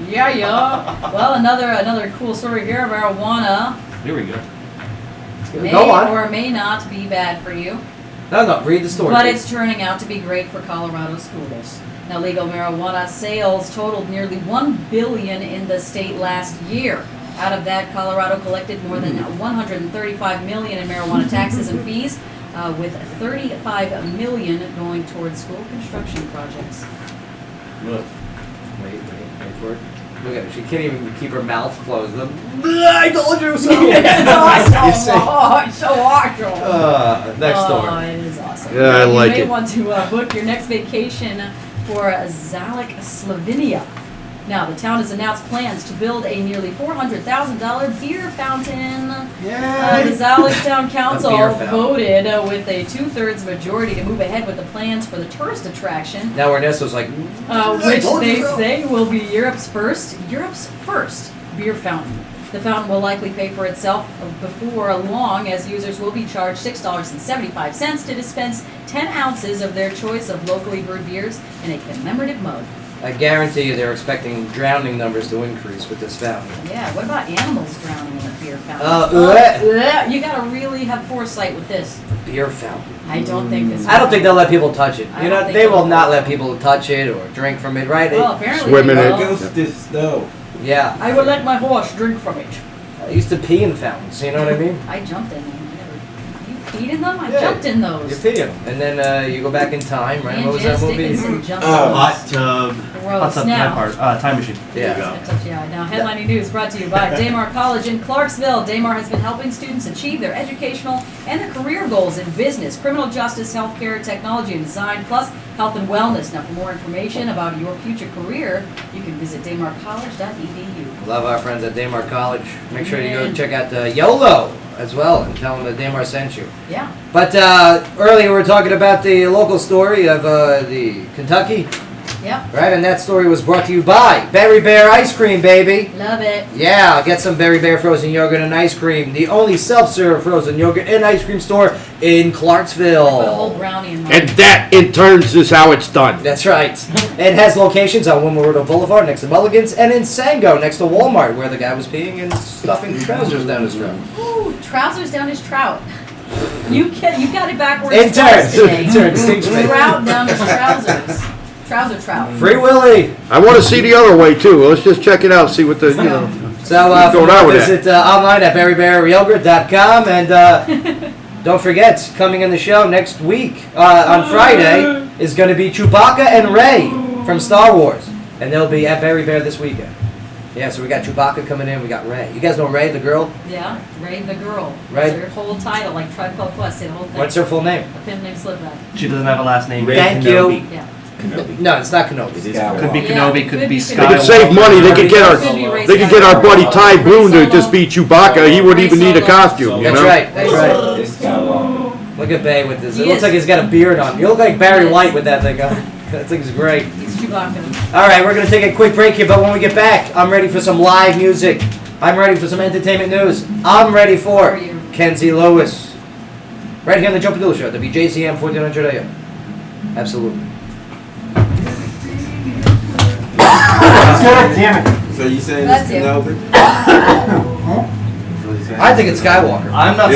Yeah. Well, another cool story here. Marijuana Here we go. may Go on. or may not be bad for you. No, read the story. But please. it's turning out to be great for Colorado schools. Now, legal marijuana sales totaled nearly $1 billion in the state last year. Out of that, Colorado collected more than $135 million in marijuana taxes and fees, with $35 million going towards school construction projects. Wait for it. Look at her. She can't even keep her mouth closed. I told you so. It's awesome. You see? Oh, it's so awesome. Next Oh, door. it is awesome. Yeah, I like You it. may want to book your next vacation for Zalek, Slovenia. Now, the town has announced plans to build a nearly $400,000 beer fountain. The Zalek Town Council beer fountain. voted with a 2/3 majority to move ahead with the plans for the tourist attraction, Now Ernesto's like, which they say will be Europe's first beer fountain. The fountain will likely pay for itself before long, as users will be charged $6.75 to dispense 10 ounces of their choice of locally brewed beers in a commemorative mug. I guarantee you they're expecting drowning numbers to increase with this fountain. Yeah, what about animals drowning in a beer fountain? You gotta really have foresight with this. Beer fountain. I don't think this. I don't think they'll let people touch it. I You don't know, think they they will will. not let people touch it or drink from it, right? Well, apparently Swimming they in will. it. Goes this though. Yeah. I would let my horse drink from it. I used to pee in fountains, you know what I mean? I jumped in them. You peed in them? I Yeah. jumped in those. You pee in them. And then you go back in time, right? Me What and was that Jan movie? Dickinson jumped Oh. in those. Hot tub. Gross. Hot tub Now, time machine. Yeah. Now, headlining news brought to you by Daymar College in Clarksville. Daymar has been helping students achieve their educational and their career goals in business, criminal justice, healthcare, technology, and design, plus health and wellness. Now, for more information about your future career, you can visit daymarcollege.edu. Love our friends at Daymar College. Make sure you go check out YOLO as well and tell them that Daymar sent you. Yeah. But earlier we were talking about the local story of the Kentucky, Yep. right? And that story was brought to you by Berry Bear Ice Cream, baby. Love it. Yeah, get some Berry Bear frozen yogurt and ice cream. The only self-serve frozen yogurt and ice cream store in Put a whole Clarksville. brownie in mine. And that, in turns, is how it's done. That's right. It has locations on Wimmerwood Boulevard next to Mulligan's and in Sango next to Walmart, where the guy was peeing and stuffing trousers down his throat. Ooh, trousers down his trout. You got it backwards. Intern. twice today. Intern, stage me. Trout down his trousers. Trouser trout. Free Willy. I want to see the other way, too. Let's just check it out, see what the, So what's for going on more, with that. visit online at berrybearyogurt.com, and don't forget, coming in the show next week on Friday is going to be Chewbacca and Rey from Star Wars, and they'll be at Berry Bear this weekend. Yeah, so we got Chewbacca coming in, we got Rey. You guys know Rey, the girl? Yeah, Ray the girl. Right. That's her whole title, like Tribe Called Quest, say the whole thing. What's her full name? A pimp named Slipknot. She doesn't have a last name. Thank Kenobi. you. Yeah. No, it's not Kenobi. Could be Yeah, Kenobi, could be Kenobi. They could save money. They could get our buddy Ty Boone to just be Chewbacca. He wouldn't even need a costume, you know? That's right, that's right. Look at Bay with this. It He looks is. like he's got a beard on. You look like Barry He is. White with that thing on. That thing's great. He's Chewbacca. All right, we're going to take a quick break here, but when we get back, I'm ready for some live music. I'm ready for some entertainment news. I'm ready for Are you? Kenzie Lewis. Right here on the Joe Padula Show, WJZM 1400 AM. Absolutely. Damn it. So you saying That's it's you. Kenobi? I think it's Skywalker. I'm not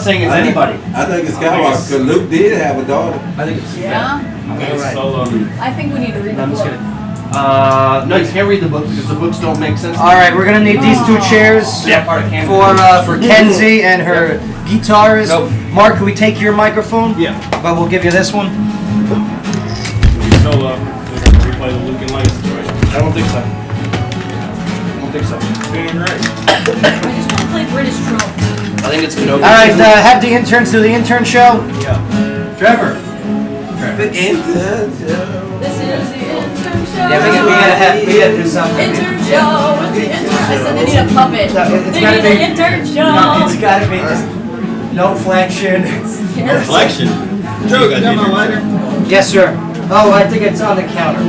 saying it's anybody. I think it's Skywalker because Luke did have a daughter. I think it's Yeah? All right. I think we need to read the I'm just book. kidding. No, you can't read the book because the books don't make sense. All right, we're gonna need these two chairs Yeah, part of canon. for Kenzie and her guitars. Nope. Mark, can we take your microphone? Yeah. But we'll give you this one. Solo. We're gonna replay the Luke and Leia situation. I don't think so. I don't think so. It's doing great. I just want to play British Troll. I think it's Kenobi. All right, have the interns do the intern show. Yeah. Trevor. The intern. This is the intern show. Yeah, we gotta do something. Intern show. It's the intern. I said they need a puppet. No, it's They gotta need be- an intern show. No, it's gotta be just no flexion. Reflection. Joe, got my lighter? Yes, sir. Oh, I think it's on the counter.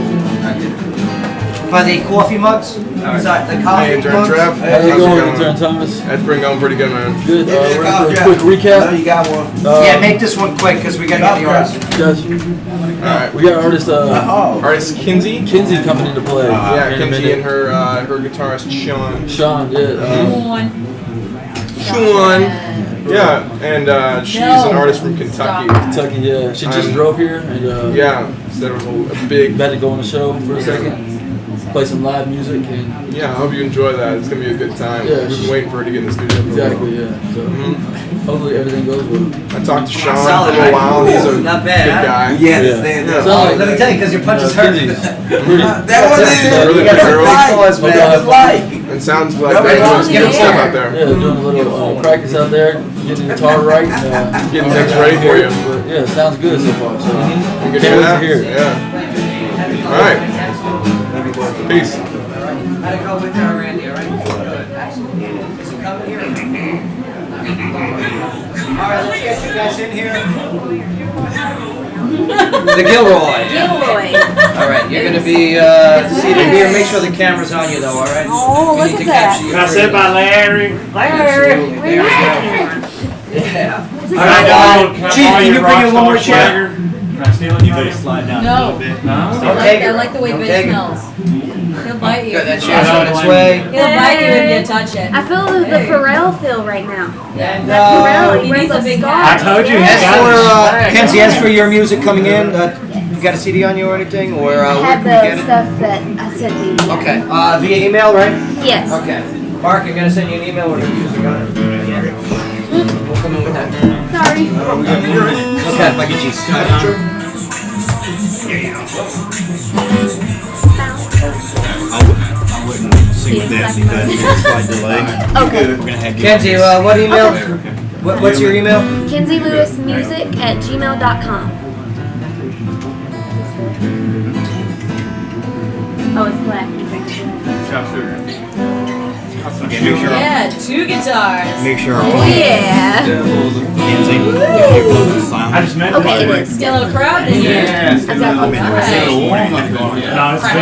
By the coffee mugs? Sorry, the coffee Hey, intern mugs? Trev. How you How's it going, going? Intern Thomas? That's been going pretty good, man. Good. Give me a Ready call, for a Jack. quick No, recap? you got one. Yeah, make this one quick because we gotta get the artist. Guys, Alright. we got artist Oh. Artist Kinsey. Kinsey coming into play. Yeah, in a Kinsey and minute. her guitarist Sean. Sean, yeah. One. Sean. Yeah, and she's an artist from Kentucky. Kentucky, yeah. She just I'm- drove here and Yeah, so there was a big. about to go on the show for a second. play some live music and Yeah, I hope you enjoy that. It's gonna be a good time. Yeah, We've been waiting for her to get in the studio. For exactly, a while. yeah. So hopefully everything goes well. I talked to Sean Solid, for a right? while. He's a Not bad, good huh? guy. Yeah. Oh, let me tell you, because your punches hurt. That was Really You got good some girl. big claws, man. It sounds like Nobody they're wants doing to good get stuff there. out there. Yeah, doing a little practice out there, getting the guitar right. And, Getting things ready for you. But yeah, it sounds good so far. So You can can't hear wait that? to hear it. Yeah. All right. Peace. How'd it go with Randy, all right? Good. So come here. All right, let's get you guys in here. The Gilroy. Gilroy. All right, you're going to be seated here. Make sure the camera's on you, though, all right? Oh, We look need at to that. capture you. Can I sit by Larry? Absolutely. Where There we is go. the camera? Yeah. Is this All right, Can Chief, I can you bring in one more chair? Can I steal it? You better slide down No. a little bit. No? I like the way Don't Ben take it. smells. He'll bite you. Good, that chair's on its way. He'll bite you if you touch it. I feel the Pharrell feel right now. Yeah. That Pharrell, he he wears needs a a big scar. hat. I told you, As he's got for, it. Kenzie, as for your music coming in, you got a CD on you or anything? Or I where had can we get the it? stuff that I sent you. Okay, via email, right? Yes. Okay. Mark, you're gonna send you an email with the music on it? We'll come in with that. Sorry. Okay, if I get you I wouldn't sing with that because it's a slight delay. Okay. We're gonna have Kenzie, what email? Okay. What's your email? KenzieLewisMusic@gmail.com. Oh, it's black. Yeah, 2 guitars. Make sure Oh, yeah. Kenzie, if you close the silence. I just meant Okay, it is. Get a little crowd in here. Yes. I've got I mean, both. it's a little warm up going No, on. it's good.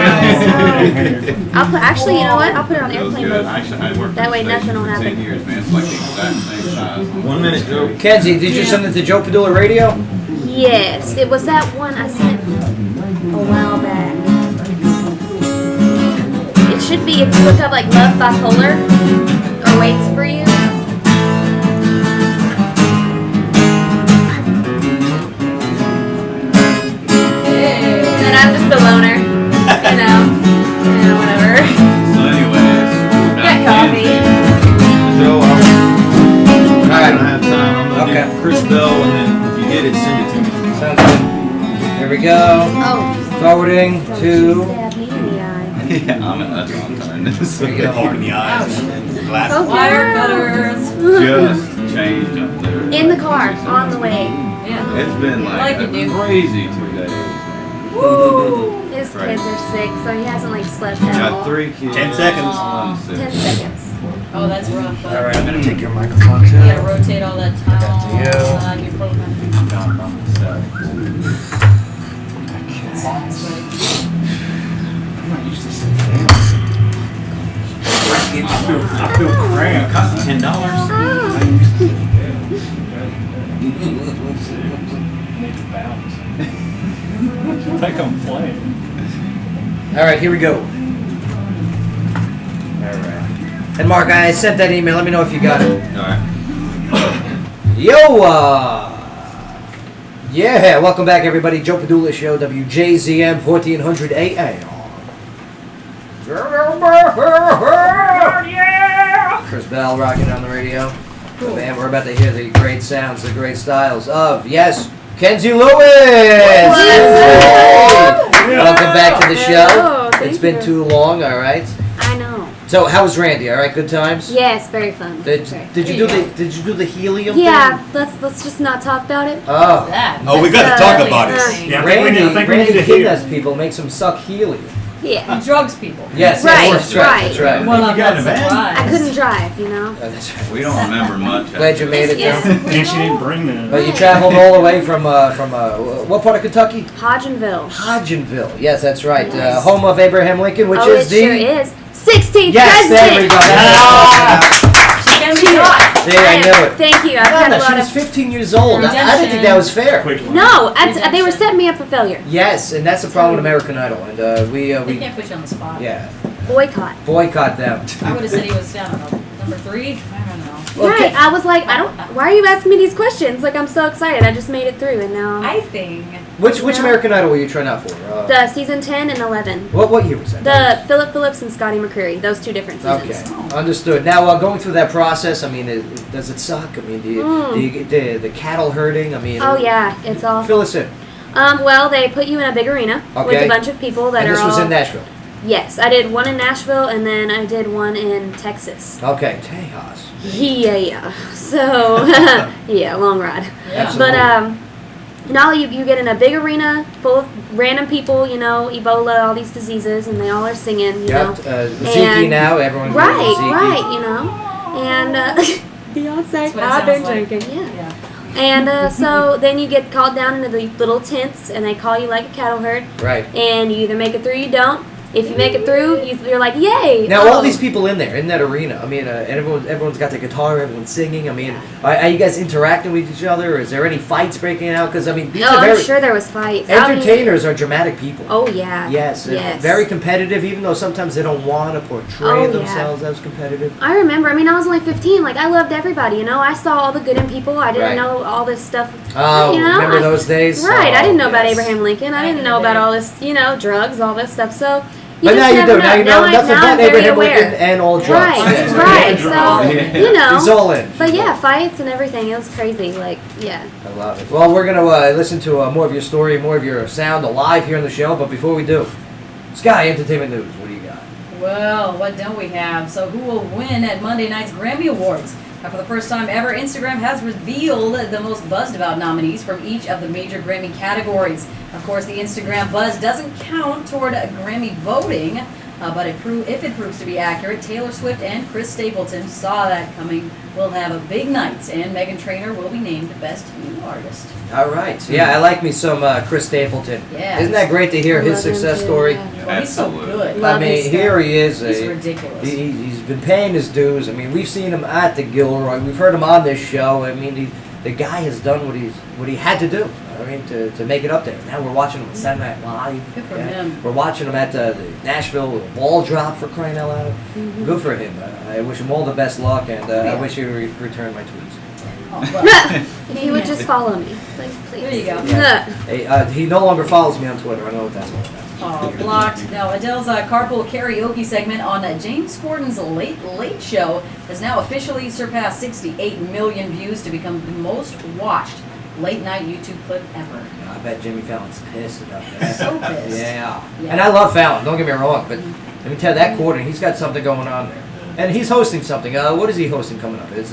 I'll put, actually, you know what? I'll put it on airplane mode. Actually, I worked That way at the nothing will station for 10 happen. years, man. It's like the exact same size. 1 minute, Joe. Kenzie, did you send it to Joe Padula Radio? Yes, it was that one I sent a while back. It should be if you look up like Love Bipolar or Waits for You. And I'm just the loner, you know, whatever. So anyways, Got coffee. Joe, I'm Alright. gonna have time. I'm gonna Okay. do Chris Bell, and then if you get it, send it to me. Sounds good. Here we go. Oh, Forwarding don't to. you stab me in the eye. that's what I'm trying to There you go. Poke in the eyes and the glasses. Oh, Wire girl. cutters. just changed up there. In the car, on the way. Yeah. It's been Like like you a do. crazy 2 days, man. Woo! His Right. kids are sick, so he hasn't like slept at Got all. 3 kids. 10 seconds. I'm sick. 10 seconds. Oh, that's rough. But Alright, I'm gonna take your microphone you too. gotta rotate all that towel to you. on your program. I feel cramped. Cost $10. I think I'm playing. Alright, here we go. Alright. And Mark, I sent that email. Let me know if you got it. Alright. Yo, yeah, welcome back, everybody. Joe Padula Show, WJZM 1400 AM. Chris Bell rocking on the radio. Cool. Man, we're about to hear the great sounds, the great styles of, yes, Kenzie Lewis! Hey! Welcome back to the show. Hello, thank It's been you. too long, all right? I know. So, how was Randy? All right, good times? Yes, very fun. Did you do the helium Yeah, thing? let's just not talk about it. Oh. That. Oh, we got to talk about it. Yeah, I think we need Randy to hear. kidnaps people, makes them suck helium. Yeah. He drugs people. Yes, Right, yes, that's right. That's right. Well, I'm got not a van? surprised. I couldn't drive, you know. Oh, that's right. We don't remember much. Glad you made it, Yes, though. yes. And she didn't bring them. But you traveled all the way from what part of Kentucky? Hodgenville. Hodgenville. Yes, that's right. Yes. Home of Abraham Lincoln, which Oh, is it the. sure is. 16th Yes, there we president. go. That's She can be hot. See, I knew it. Thank you. I've No, had no, a she lot was of. 15 years old. I didn't think that was fair. No, they were setting me up for failure. Yes, and that's the problem with American Idol, and They we can't put you on the spot. yeah Boycott. boycott them. I would have said he was down number 3. I don't know. Right. I was like, I don't. Why are you asking me these questions? Like, I'm so excited. I just made it through, and now. I think Which Yeah. American Idol were you trying out for? The season 10 and 11. What year was that? The Philip Phillips and Scotty McCreery. Those two different Okay, seasons. understood. Now, going through that process, I mean, does it suck? I mean, do you get the cattle herding? I mean, Oh yeah, it's all. fill us in. Well, they put you in a big arena with Okay. a bunch of people that And are this all. was in Nashville. Yes, I did one in Nashville and then I did one in Texas. Okay, Tejas. Yeah. So yeah, long ride. Absolutely. But now you get in a big arena full of random people, you know, Ebola, all these diseases, and they all are singing, you know. Zeke now, everyone's doing Right, Zeke. right, you know. And Beyonce, That's what it I've been sounds like. drinking, yeah. And so then you get called down into the little tents, and they call you like a cattle herd. Right. And you either make it through, or you don't. If you make it through, you're like, yay! Now, oh. all these people in there, in that arena, I mean, and everyone's got their guitar, everyone's singing. I mean, are you guys interacting with each other? Or is there any fights breaking out? Because, I mean, these are I'm very... sure there was fights. Entertainers are dramatic people. Oh, yeah. Yes, very competitive, even though sometimes they don't want to portray Oh, themselves as competitive. I remember. I mean, I was only 15. Like, I loved everybody. You know, I saw all the good in people. I didn't Right. know all this stuff. Oh, you know, remember those days? Right. I Oh, didn't know about yes. Abraham Lincoln. I didn't know about all this. You know, drugs, all this stuff. So. But now you do. Now you know nothing I'm but very Abraham aware. Lincoln and all drugs. Right. Yes. Right. So you know. He's all in. But yeah, fights and everything. It was crazy. Like, yeah. I love it. Well, we're going to listen to more of your story, more of your sound alive here on the show. But before we do, Sky Entertainment News, what do you got? Well, what don't we have? So who will win at Monday night's Grammy Awards? For the first time ever, Instagram has revealed the most buzzed about nominees from each of the major Grammy categories. Of course, the Instagram buzz doesn't count toward Grammy voting, but if it proves to be accurate, Taylor Swift and Chris Stapleton saw that coming. Will have a big night, and Meghan Trainor will be named Best New Artist. All right. So, yeah, I like me some Chris Stapleton. Yeah. Isn't that great to hear his success story? Well, he's so good. I mean, here he is. He's ridiculous. He's been paying his dues. I mean, we've seen him at the Gilroy. We've heard him on this show. I mean, the guy has done what he had to do. I mean, to make it up there. Now we're watching him on Saturday Night Live. Good for him. We're watching him at the Nashville ball drop for crying out loud. Mm-hmm. Good for him. I wish him all the best luck, and I wish he would return my tweets. If he would just follow me, like, please. There you go. Yeah. Hey, he no longer follows me on Twitter. I know what that's all about. Oh, blocked. Now, Adele's carpool karaoke segment on James Corden's Late Late Show has now officially surpassed 68 million views to become the most watched late night YouTube clip ever. I bet Jimmy Fallon's pissed about that. So pissed. Yeah. And I love Fallon, don't get me wrong, but let me tell you, that Corden, he's got something going on there. And he's hosting something. What is he hosting coming up? Is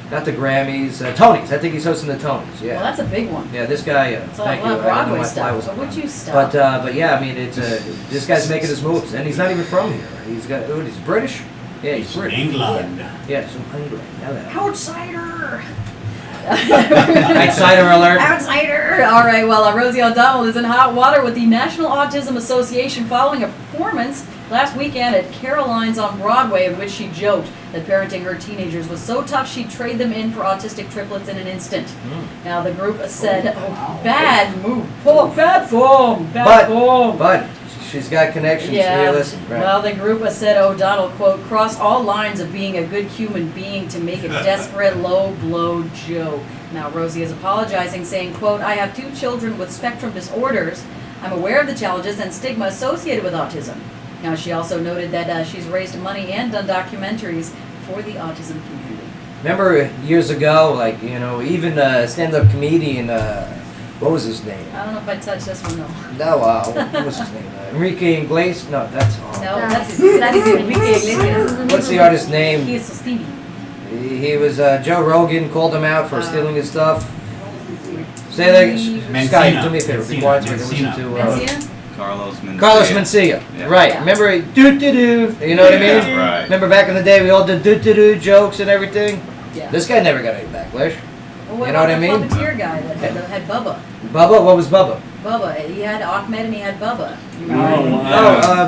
not the Grammys, Tonys. I think he's hosting the Tonys. Yeah. Well, that's a big one. Yeah, this guy. It's all Thank you. a lot of I didn't know Broadway my stuff. fly was But on. would you stop? But yeah, I mean, it's this guy's making his moves, and he's not even from here. He's British. Yeah, he's British. England. Yeah, he's from England. Now that. Outsider! Outsider alert. Outsider! All right, well, Rosie O'Donnell is in hot water with the National Autism Association following a performance last weekend at Caroline's on Broadway, in which she joked that parenting her teenagers was so tough she'd trade them in for autistic triplets in an instant. Now, the group said, bad move, bad form, bad form. But she's got connections. Yeah, Here, listen. Right. well, the group said O'Donnell, quote, crossed all lines of being a good human being to make a desperate low-blow joke. Now, Rosie is apologizing, saying, quote, I have 2 children with spectrum disorders. I'm aware of the challenges and stigma associated with autism. Now, she also noted that she's raised money and done documentaries for the autism community. Remember years ago, like, you know, even stand-up comedian, what was his name? I don't know if I touched this one, though. No, what was his name? Enrique Iglesias? No, that's... No, that's Enrique Iglesias. What's the artist's name? He is so Stevie. He was, Joe Rogan called him out for stealing his stuff. Say that, Scott, do me a favor, be quiet so we can listen to... Carlos Mencia. Carlos Mencia, Yeah. right. Yeah. Remember, do-do-do, you know what I mean? Yeah, right. Remember back in the day, we all did do-do-do jokes and everything? Yeah. This guy never got any backlash. Well, You know what I mean? The puppeteer guy that had Bubba. Bubba? What was Bubba? Bubba. He had Ahmed and he had Bubba.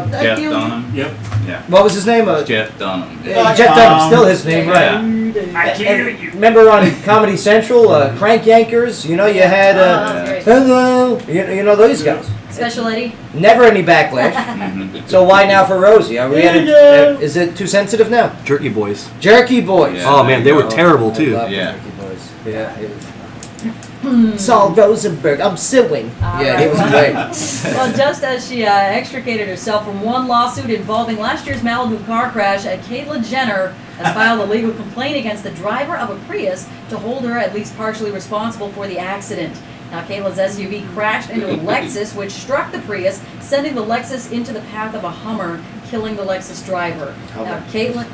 Jeff Dunham. Yep. Yeah. What was his name? Jeff Dunham. Jeff Dunham, still his name, right. I kill you. Remember on Comedy Central, Crank Yankers? You know, you had, hello, you know those guys. Special Eddie. Never any backlash. So why now for Rosie? Are we is it too sensitive now? Jerky Boys. Jerky Boys. Yeah. Oh man, they were terrible too. I love Yeah. Jerky Boys. Yeah. Saul Rosenberg, I'm suing. Yeah, he was great. Well, just as she extricated herself from one lawsuit involving last year's Malibu car crash, Caitlyn Jenner has filed a legal complaint against the driver of a Prius to hold her at least partially responsible for the accident. Now, Caitlyn's SUV crashed into a Lexus, which struck the Prius, sending the Lexus into the path of a Hummer, killing the Lexus driver. Now, Caitlyn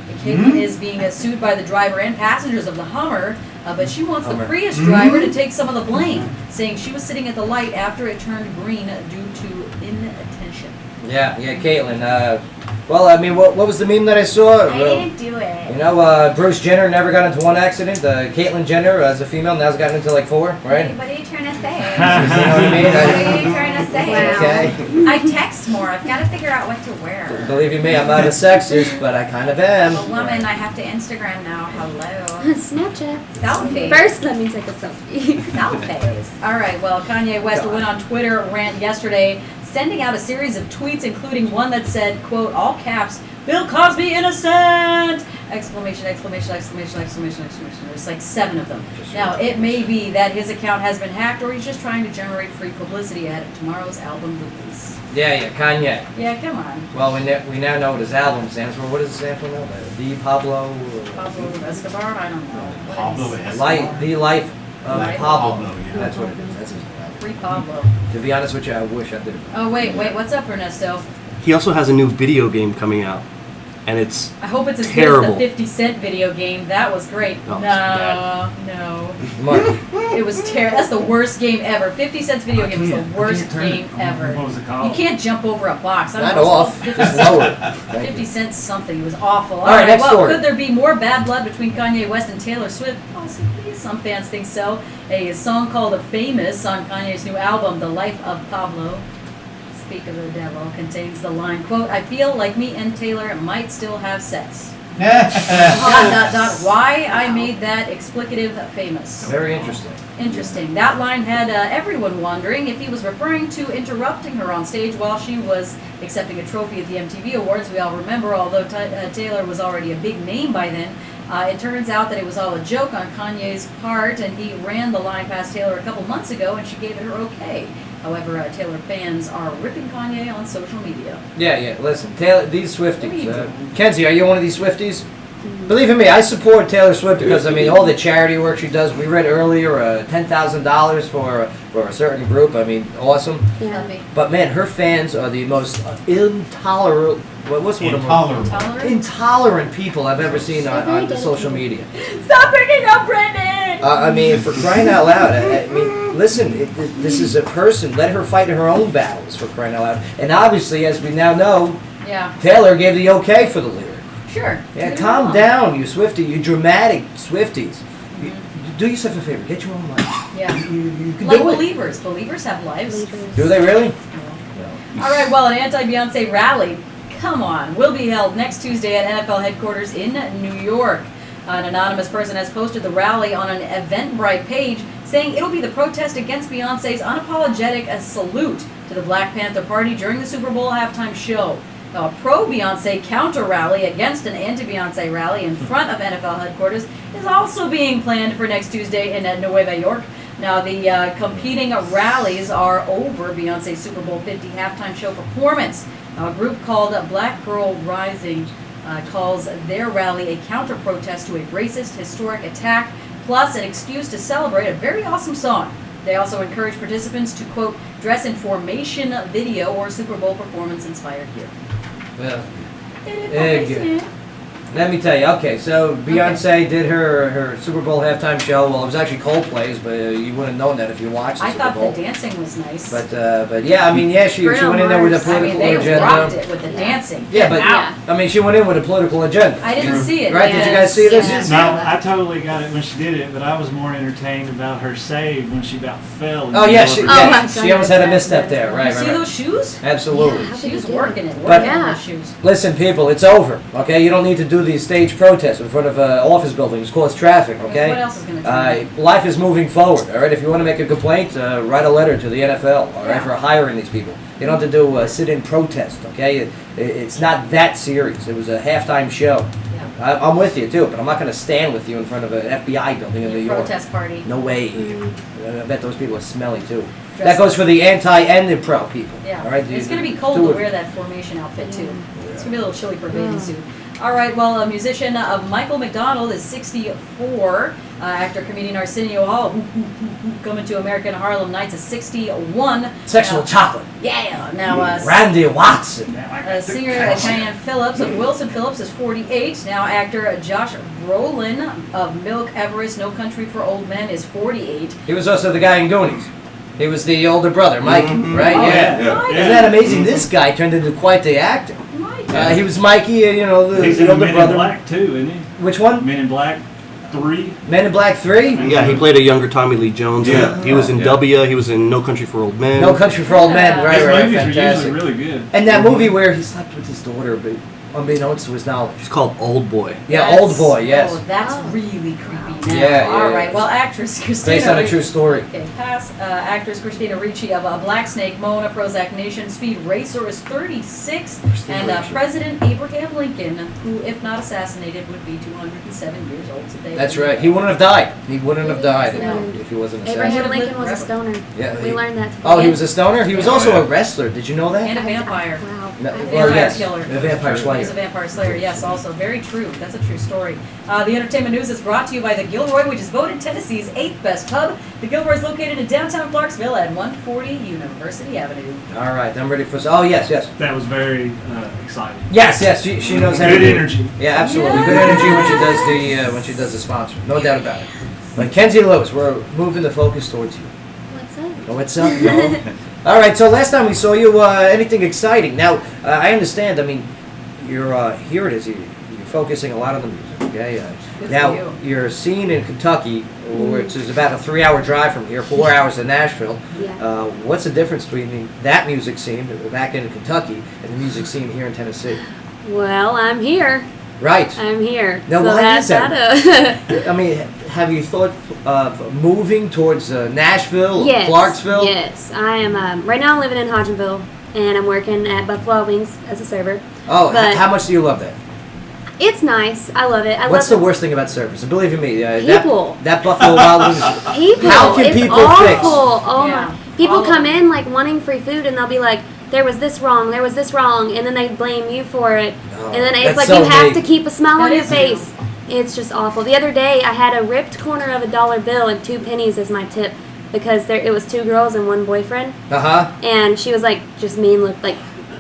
is being sued by the driver and passengers of the Hummer, but she wants the Prius driver to take some of the blame, saying she was sitting at the light after it turned green due to inattention. Yeah, Caitlyn. Well, I mean, what was the meme that I saw? I didn't do it. You know, Bruce Jenner never got into one accident. Caitlyn Jenner, as a female, now's gotten into like 4, right? What are you trying to say? You know what I mean? What are you trying to say? Wow. Okay. I text more. I've got to figure out what to wear. Believe you me, I'm not a sexist, but I kind of am. I'm a woman. I have to Instagram now. Hello. Snapchat. Selfie. First, let me take a selfie. Selfies. All right, well, Kanye West went on Twitter rant yesterday, sending out a series of tweets, including one that said, quote, all caps, Bill Cosby innocent! Exclamation, exclamation, exclamation, exclamation, exclamation. There's like 7 of them. Now, it may be that his account has been hacked or he's just trying to generate free publicity ahead of tomorrow's album release. Yeah, Kanye. Yeah, come on. Well, we now know what his album stands for. What does it stand for now? The Pablo... Pablo Escobar? I don't know. Pablo Escobar. The Life of Pablo. Yeah. That's what it is. That's his album. Free Pablo. To be honest with you, I wish I did. Oh, wait, what's up, Ernesto? He also has a new video game coming out, and it's I hope it's as terrible. good as the 50 Cent video game. That was great. Oh, No. It was terrible. That's the worst game ever. 50 Cent's video game was the worst game ever. What was it called? You can't jump over a box. I don't Not know. off, just lower. 50 Cent something. It was awful. All right, next well, story. could there be more bad blood between Kanye West and Taylor Swift? Possibly. Some fans think so. A song called "Famous" on Kanye's new album, The Life of Pablo, Speak of the Devil, contains the line, quote, I feel like me and Taylor might still have sex. ... Why I made that explicative famous. Very interesting. Interesting. That line had everyone wondering if he was referring to interrupting her on stage while she was accepting a trophy at the MTV Awards. We all remember, although Taylor was already a big name by then, it turns out that it was all a joke on Kanye's part, and he ran the line past Taylor a couple months ago, and she gave it her okay. However, Taylor fans are ripping Kanye on social media. Yeah. Listen, Taylor, these Swifties. Kenzie, are you one of these Swifties? Believe in me, I support Taylor Swift because, I mean, all the charity work she does. We read earlier $10,000 for a certain group. I mean, awesome. Yeah. But, man, her fans are the most intolerant people I've ever seen on the social media. Stop bringing up Britney! I mean, for crying out loud. I mean, listen, this is a person. Let her fight her own battles, for crying out loud. And obviously, as we now know, Taylor gave the okay for the lyric. Sure. Yeah, calm down, you Swiftie, you dramatic Swifties. Do yourself a favor, get your own life. Yeah. You can like do it. believers. Believers have lives. Do they really? All right, well, an anti-Beyonce rally, come on, will be held next Tuesday at NFL headquarters in New York. An anonymous person has posted the rally on an Eventbrite page, saying it'll be the protest against Beyonce's unapologetic salute to the Black Panther Party during the Super Bowl halftime show. Now, a pro-Beyonce counter-rally against an anti-Beyonce rally in front of NFL headquarters is also being planned for next Tuesday in Nueva York. Now, the competing rallies are over Beyonce's Super Bowl 50 halftime show performance. Now, a group called Black Girl Rising calls their rally a counter-protest to a racist, historic attack, plus an excuse to celebrate a very awesome song. They also encourage participants to, quote, dress in formation video or Super Bowl performance inspired gear. Well, let me tell you. Okay, so Beyonce did her Super Bowl halftime show. Well, it was actually Coldplay's, but you wouldn't have known that if you watched the I Super thought Bowl. the dancing was nice. But yeah, I mean, yeah, she went in there with a political they agenda. rocked it with the dancing. Yeah, but I mean, she went in with a political agenda. I didn't see it. Right? Did you guys see this? No, I totally got it when she did it, but I was more entertained about her save when she about fell. Oh yeah, she almost had a misstep there. Right, You see those shoes? Absolutely. She was working it. But Working those shoes. listen, people, it's over. Okay, you don't need to do these stage protests in front of office buildings, cause traffic. Okay. What else is going to Life is moving forward. All right. If you want to make a complaint, write a letter to the NFL. All right, for hiring these people. You don't have to do sit-in protest. Okay. It's not that serious. It was a halftime show. Yeah. I'm with you too, but I'm not going to stand with you in front of an FBI building in New York. Protest party. No way. I bet those people are smelly too. Dress That goes for the anti and the pro people. Yeah. All right. It's going to be cold to wear that formation outfit too. It's going to be a little chilly for a bathing suit. All right, well, musician Michael McDonald is 64. Actor, comedian Arsenio Hall, coming to American Harlem Nights, is 61. Sexual chocolate. Yeah. Now, Randy Watson. Singer Cheyenne Phillips of Wilson Phillips is 48. Now, actor Josh Brolin of Milk Everest, No Country for Old Men, is 48. He was also the guy in Goonies. He was the older brother, Mike, right? Oh, yeah. yeah. Isn't that amazing? This guy turned into quite the actor. He was Mikey, He's the in older Men brother. in Black too, isn't he? Which one? Men in Black 3. Men in Black 3? Yeah, he played a younger Tommy Lee Jones. Yeah. He was in W. He was in No Country for Old Men. No Country for Old Men, right, His right, movies fantastic. are usually really good. And that movie where he slept with his daughter, but unbeknownst to his knowledge. It's called Old Boy. Yeah, Old Boy, yes. Oh, that's really creepy. Now. Yeah, All yeah, right. yeah. Well, actress Christina. Based on a Ricci- true story. Okay, pass. Actress Christina Ricci of Black Snake, Mona, Prozac Nation, Speed Racer is 36, and President Abraham Lincoln, who, if not assassinated, would be 207 years old today. That's right. He wouldn't have died. He wouldn't have died if he wasn't assassinated. Abraham Lincoln was a stoner. Yeah, we learned that today. Oh, he was a stoner? He was also a wrestler. Did you know that? And a vampire. Wow. No, Vampire well, yes. killer. A vampire slayer. He's a vampire slayer, yes, also. Very true. That's a true story. The entertainment news is brought to you by the Gilroy, which is voted Tennessee's 8th best pub. The Gilroy is located in downtown Clarksville at 140 University Avenue. All right, I'm ready for... Oh, yes, yes. That was very exciting. Yes, yes, she knows how to Good do it. energy. Yeah, absolutely. Good energy when she does the sponsor. No doubt about it. But Kenzie Lewis, we're moving the focus towards you. What's up? Oh, what's up? No. All right, so last time we saw you, anything exciting? Now, I understand, I mean, you're, here it is, you're focusing a lot on the music, okay? Good Now, for you. you're seen in Kentucky, which is about a 3-hour drive from here, 4 hours to Nashville. Yeah. What's the difference between that music scene back in Kentucky and the music scene here in Tennessee? Well, I'm here. Right. I'm here. Now, so why is that? I mean, have you thought of moving towards Nashville or Yes. Clarksville? Yes, I am. Right now, I'm living in Hodgenville, and I'm working at Buffalo Wings as a server. Oh, But how much do you love that? it's nice. I love it. What's the love worst thing about service? And believe you me, People. that Buffalo Wild Wings. People. How can it's people awful. fix? Oh Yeah. my! People All of come in like wanting free food, and they'll be like, "There was this wrong. There was this wrong," and then they blame you for it. Oh, And then it's that's like so you have me. to keep a smile That on your is you. face. It's just awful. The other day, I had a ripped corner of a $1 bill and 2 pennies as my tip because it was 2 girls and 1 boyfriend, Uh-huh. and she was like just mean look, like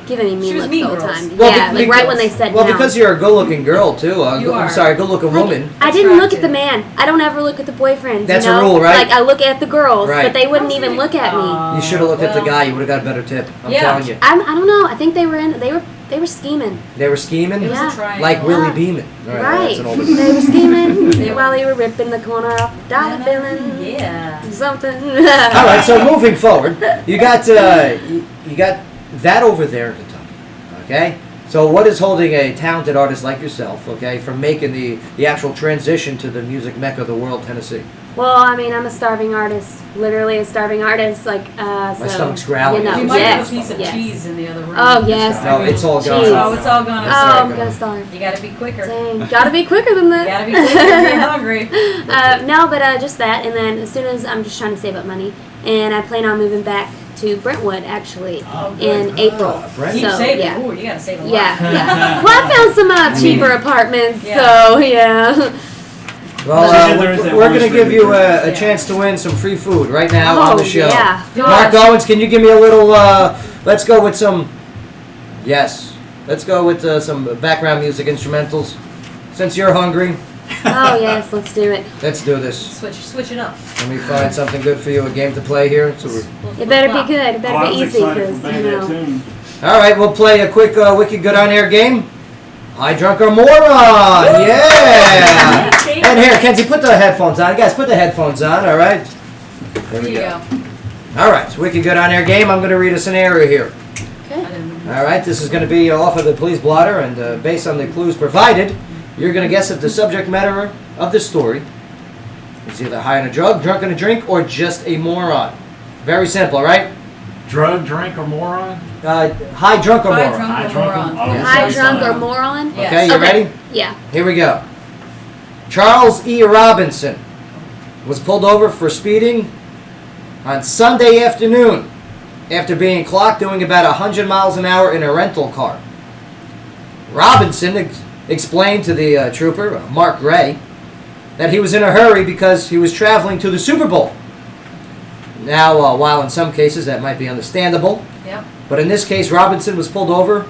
giving me mean She was looks mean the whole girls. time. Well, yeah, like right when they sat down. because you're a good-looking girl too. You I'm are. sorry, good-looking woman. I didn't look at the man. I don't ever look at the boyfriends. That's you a know? rule, right? Like I look at the girls, Right. but they wouldn't even look at me. You should have looked at the well. guy. You would have got a better tip. I'm Yeah. telling you. I don't know. I think they were in. They were scheming. They were scheming, It was Yeah. a triangle. like Willie Yeah. Beeman. All Right. That's an older. They were scheming while they were ripping the corner off dollar billing. Yeah. Something. All right. So moving forward, you got you got that over there in Kentucky. Okay. So what is holding a talented artist like yourself, okay, from making the actual transition to the music mecca of the world, Tennessee? Well, I mean, I'm a starving artist. Literally a starving artist. Like, so, stomach's growling. You know, You might yes, have a piece of yes. cheese in the other room. Oh, yes. No, it's all gone. Cheese. Oh, it's all gone. I'm Oh, sorry. I'm gonna starve. You gotta be quicker. Dang. Gotta be quicker than that. You gotta be quicker if you're hungry. No, but just that. And then as soon as I'm just trying to save up money, and I plan on moving back to Brentwood actually in April. Brentwood. Keep So, saving. yeah. Ooh, you gotta save a lot. Yeah, yeah. Well, I found some cheaper apartments, Yeah. so yeah. Well, There's that we're one going to give you a Yeah. chance to win some free food right now on Oh, the show. yeah. Mark Gosh. Owens, can you give me a little, let's go with some, yes, let's go with some background music instrumentals. Since you're hungry, Oh yes, let's do it. let's do this. Switch it up. Let me find something good for you, a game to play here. So we're, It better be good. It better Oh, I be was easy, excited because for you that know. tune. all right, we'll play a quick Wicked Good On Air game. I Drunk or Moron, yeah! And here, Kenzie, put the headphones on. Guys, put the headphones on, all right? There Here we you go. go. All right, so Wicked Good On Air game. I'm going to read a scenario here. All right, this is going to be off of the Please Blotter, and based on the clues provided, you're going to guess if the subject matter of the story is either high on a drug, drunk on a drink, or just a moron. Very simple, all right? Drug, drink, or moron? High, drunk, or High, moron. drunk, High, or drunk, moron. or- High, drunk, or moron? Yes. Okay, you ready? Yeah. Here we go. Charles E. Robinson was pulled over for speeding on Sunday afternoon after being clocked doing about 100 miles an hour in a rental car. Robinson explained to the trooper, Mark Gray, that he was in a hurry because he was traveling to the Super Bowl. Now, while in some cases that might be understandable, Yep. but in this case, Robinson was pulled over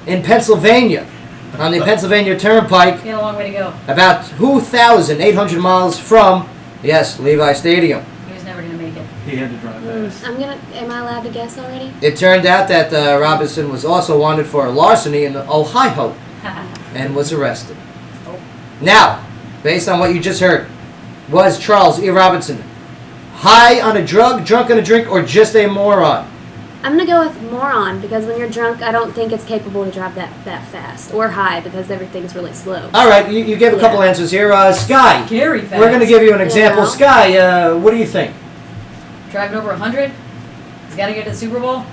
in Pennsylvania on the Pennsylvania Turnpike, He had a long way to go. about 2,800 miles from, yes, Levi Stadium. He was never going to make it. He had to drive fast. Am I allowed to guess already? It turned out that Robinson was also wanted for larceny in Ohio and was arrested. Now, based on what you just heard, was Charles E. Robinson high on a drug, drunk on a drink, or just a moron? I'm gonna go with moron because when you're drunk, I don't think it's capable to drive that fast, or high because everything's really slow. All right, you gave a couple answers here. Sky, Scary fast. we're going to give you an example. Yeah. Sky, what do you think? Driving over 100. He's got to get to the Super Bowl.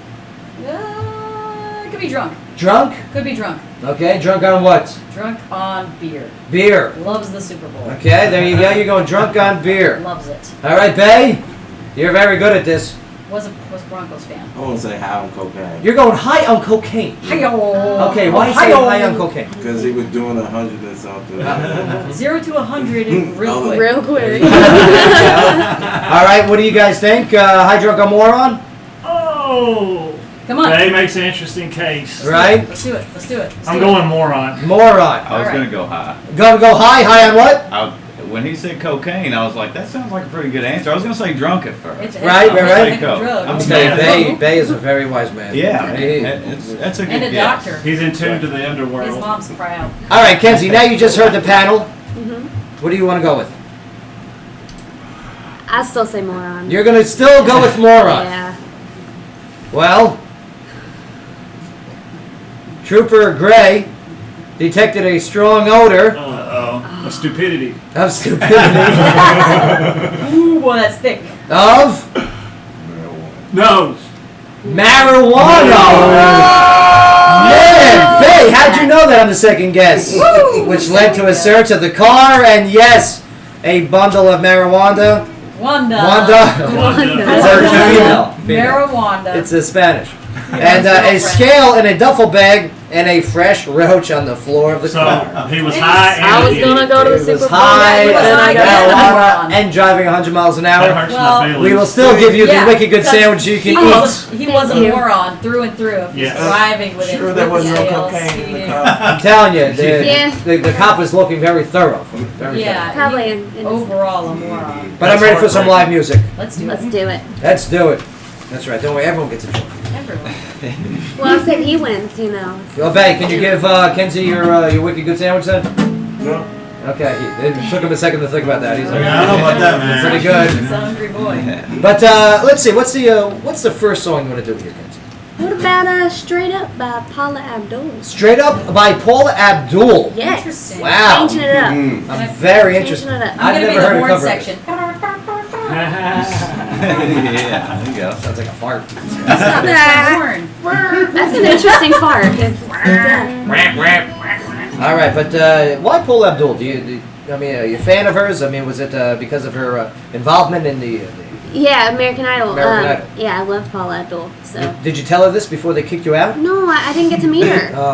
Could be drunk. Drunk? Could be drunk. Okay, drunk on what? Drunk on beer. Beer. Loves the Super Bowl. Okay, there you go. You're going drunk on beer. Loves it. All right, Bay, you're very good at this. Was a Broncos fan. I want to say high on cocaine. You're going high on cocaine. Hi-yo. Okay, why say high on cocaine? Because he was doing 100 and something. 0 to 100 in real quick. Real quick. All right, what do you guys think? High, drunk, or moron? Oh! Come on. That makes an interesting case. Right? Let's do it. Let's do it. I'm going moron. Moron. I was going to go high. Gonna go high? High on what? When he said cocaine, I was like, that sounds like a pretty good answer. I was going to say drunk at first. Right. I'm Okay, Bay is a very wise man. Yeah, Hey. that's a good And a guess. doctor. He's in tune to the His underworld. mom's proud. All right, Kenzie, now you just heard the panel. Mhm. What do you want to go with? I still say moron. You're going to still go with moron. Yeah. Well, Trooper Gray detected a strong odor Of stupidity. of stupidity Ooh, boy, that's thick. of No. marijuana. Man, Bay, how'd you know that on the second guess? Which led to a search of the car and, yes, a bundle of marijuana. Wanda. Wanda. It's a female. Marijuana. It's a Spanish. And a scale in a duffel bag and a fresh roach on the floor of the So car. he was high and I was an gonna idiot. go to the He Super was Bowl. high He was and high marijuana and and driving 100 miles an That hour. hurts Well, my feelings. We will still give you the Yeah, wicked good because sandwich you can He eat. was a Thank you. moron through and through. If he's Yes. driving with it. Sure there with was no scales, cocaine in the speeding. car. I'm telling you, Yeah. the cop was looking very thorough. Very Yeah. Probably in Overall, a moron. thorough. But I'm ready for some live music. Let's do Let's it. do it. Let's do it. That's right. Don't worry, everyone gets a joke. Everyone. Well, I said he wins, you know. Well, Bay, can you give Kenzie your wicked good sandwich then? No. Okay, it took him a second to think about that. He's like, I don't know about that, man. pretty good. He's a hungry boy. But let's see, what's the first song you want to do here, Kenzie? What about Straight Up by Paula Abdul? Straight Up by Paula Abdul. Yes. Interesting. Wow. Changing it up. I'm very Changing interested. it up. I'm I've going to be never the heard a horn cover of section. Yeah, there you go. Sounds like a fart. Stop it, it's my horn. That's an interesting part. All right, but why Paula Abdul? I mean, are you a fan of hers? I mean, was it because of her involvement in the Yeah, American Idol. American Idol. Yeah, I love Paula Abdul. So. Did you tell her this before they kicked you out? No, I didn't get to meet her. Oh.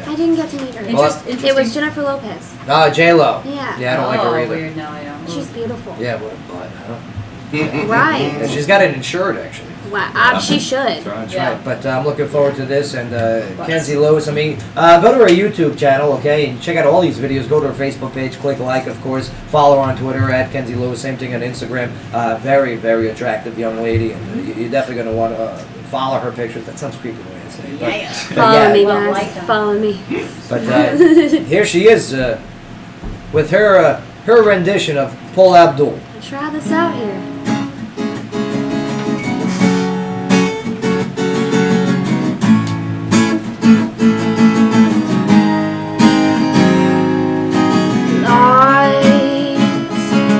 I didn't get to meet her. Interesting. It was Jennifer Lopez. J-Lo. Yeah. Yeah, I don't like her either. Weird. No, I don't. She's beautiful. Yeah, what a butt, huh? Right. Yeah, she's got it insured, actually. Wow, she should. That's right. But I'm looking forward to this. And Kenzie Lewis, I mean, go to her YouTube channel, okay, and check out all these videos. Go to her Facebook page, click like, of course. Follow her on Twitter at Kenzie Lewis. Same thing on Instagram. Very, very attractive young lady. And you're definitely going to want to follow her pictures. That sounds creepy the way I say it. But, Follow me, guys. Follow me. But here she is with her rendition of Paula Abdul. Try this out here.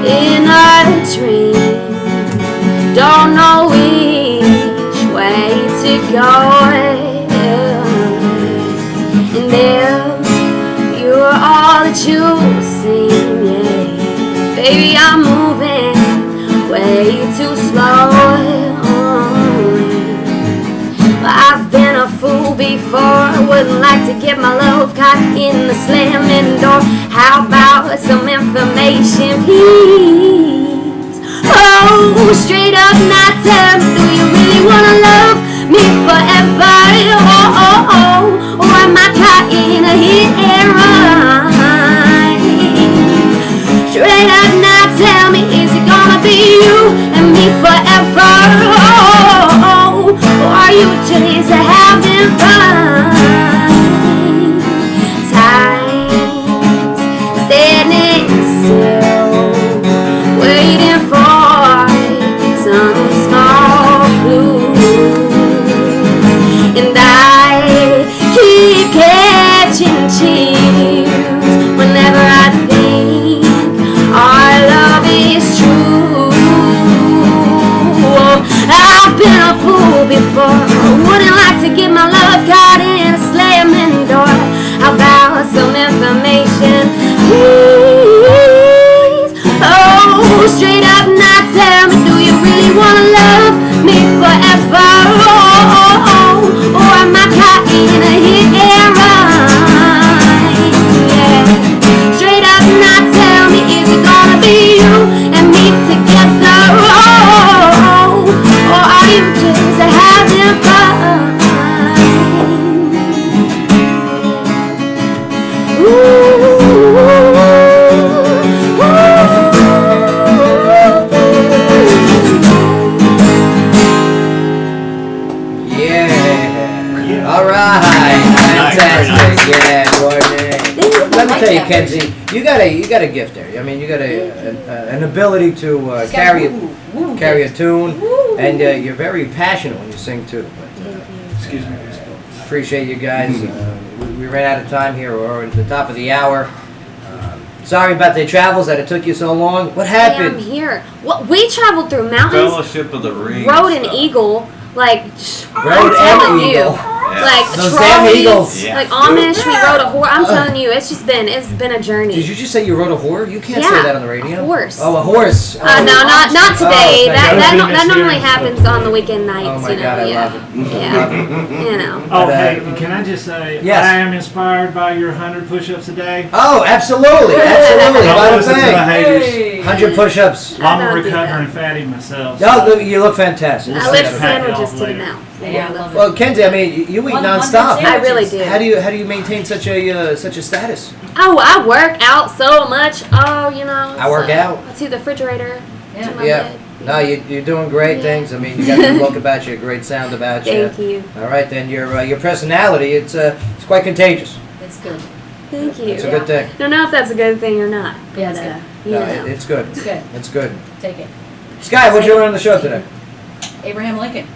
In a dream, don't know we before. Wouldn't like to get my love caught in the slamming door. How about some information, please? Oh, straight up, now tell me, do you really wanna love me forever? Or am I caught in a hit and run? Straight up, now tell me, is it gonna be you and me forever? Or are you just having fun? Time's standing still, waiting for some small clue. And I keep catching chills whenever I think our love is true. I've been a fool before. Wouldn't like to get my love caught in a slamming door. How about some information, please? Oh, straight up, now tell me, do you really wanna love me forever? Or am I caught in a hit and run? Yeah. Straight up, now tell me, is it gonna be you and me together? Or are you just having fun? Yeah. All right. Fantastic. Yeah, Courtney. Let me tell you, Kenzie, you got a gift there. I mean, you got an ability to carry a tune, and you're very passionate when you sing too. But, excuse me. Appreciate you guys. We ran out of time here. We're at the top of the hour. Sorry about the travels that it took you so long. What happened? I'm here. Well, we traveled through mountains. Fellowship of the Ring. Rode an eagle. Like, Rode I'm an telling you. eagle. Like Those damn trolleys, eagles. like Amish, we rode a horse. I'm telling you, it's been a journey. Did you just say you rode a horse? You can't say Yeah, that on the radio. a horse. Oh, a horse. No, not today. Oh, that normally happens on the weekend nights. Oh my you know, God, I yeah. love it. Yeah, you know. Oh, hey, can I just say, Yes. I am inspired by your 100 push-ups a day. Oh, absolutely, absolutely. Don't By the listen to the haters. 100 push-ups. I'm a recovering fatty myself. Oh, you look fantastic. I lift sandwiches to the mouth. Yeah, I love it. Well, Kenzie, I mean, you eat One nonstop. I really do. How do you maintain such a status? Oh, I work out so much. Oh, you know. I work out. To the refrigerator. Yeah. To my Yeah. bed. No, you're doing great things. I mean, you got a good look about you, a great sound about you. Thank you. All right, then your personality, it's quite contagious. It's good. Thank you. It's a good thing. Don't know if that's a good thing or not. Yeah, it's but, good. You No, know. it's good. It's good. It's good. Take it. Sky, what'd you learn on the show today? Abraham Lincoln.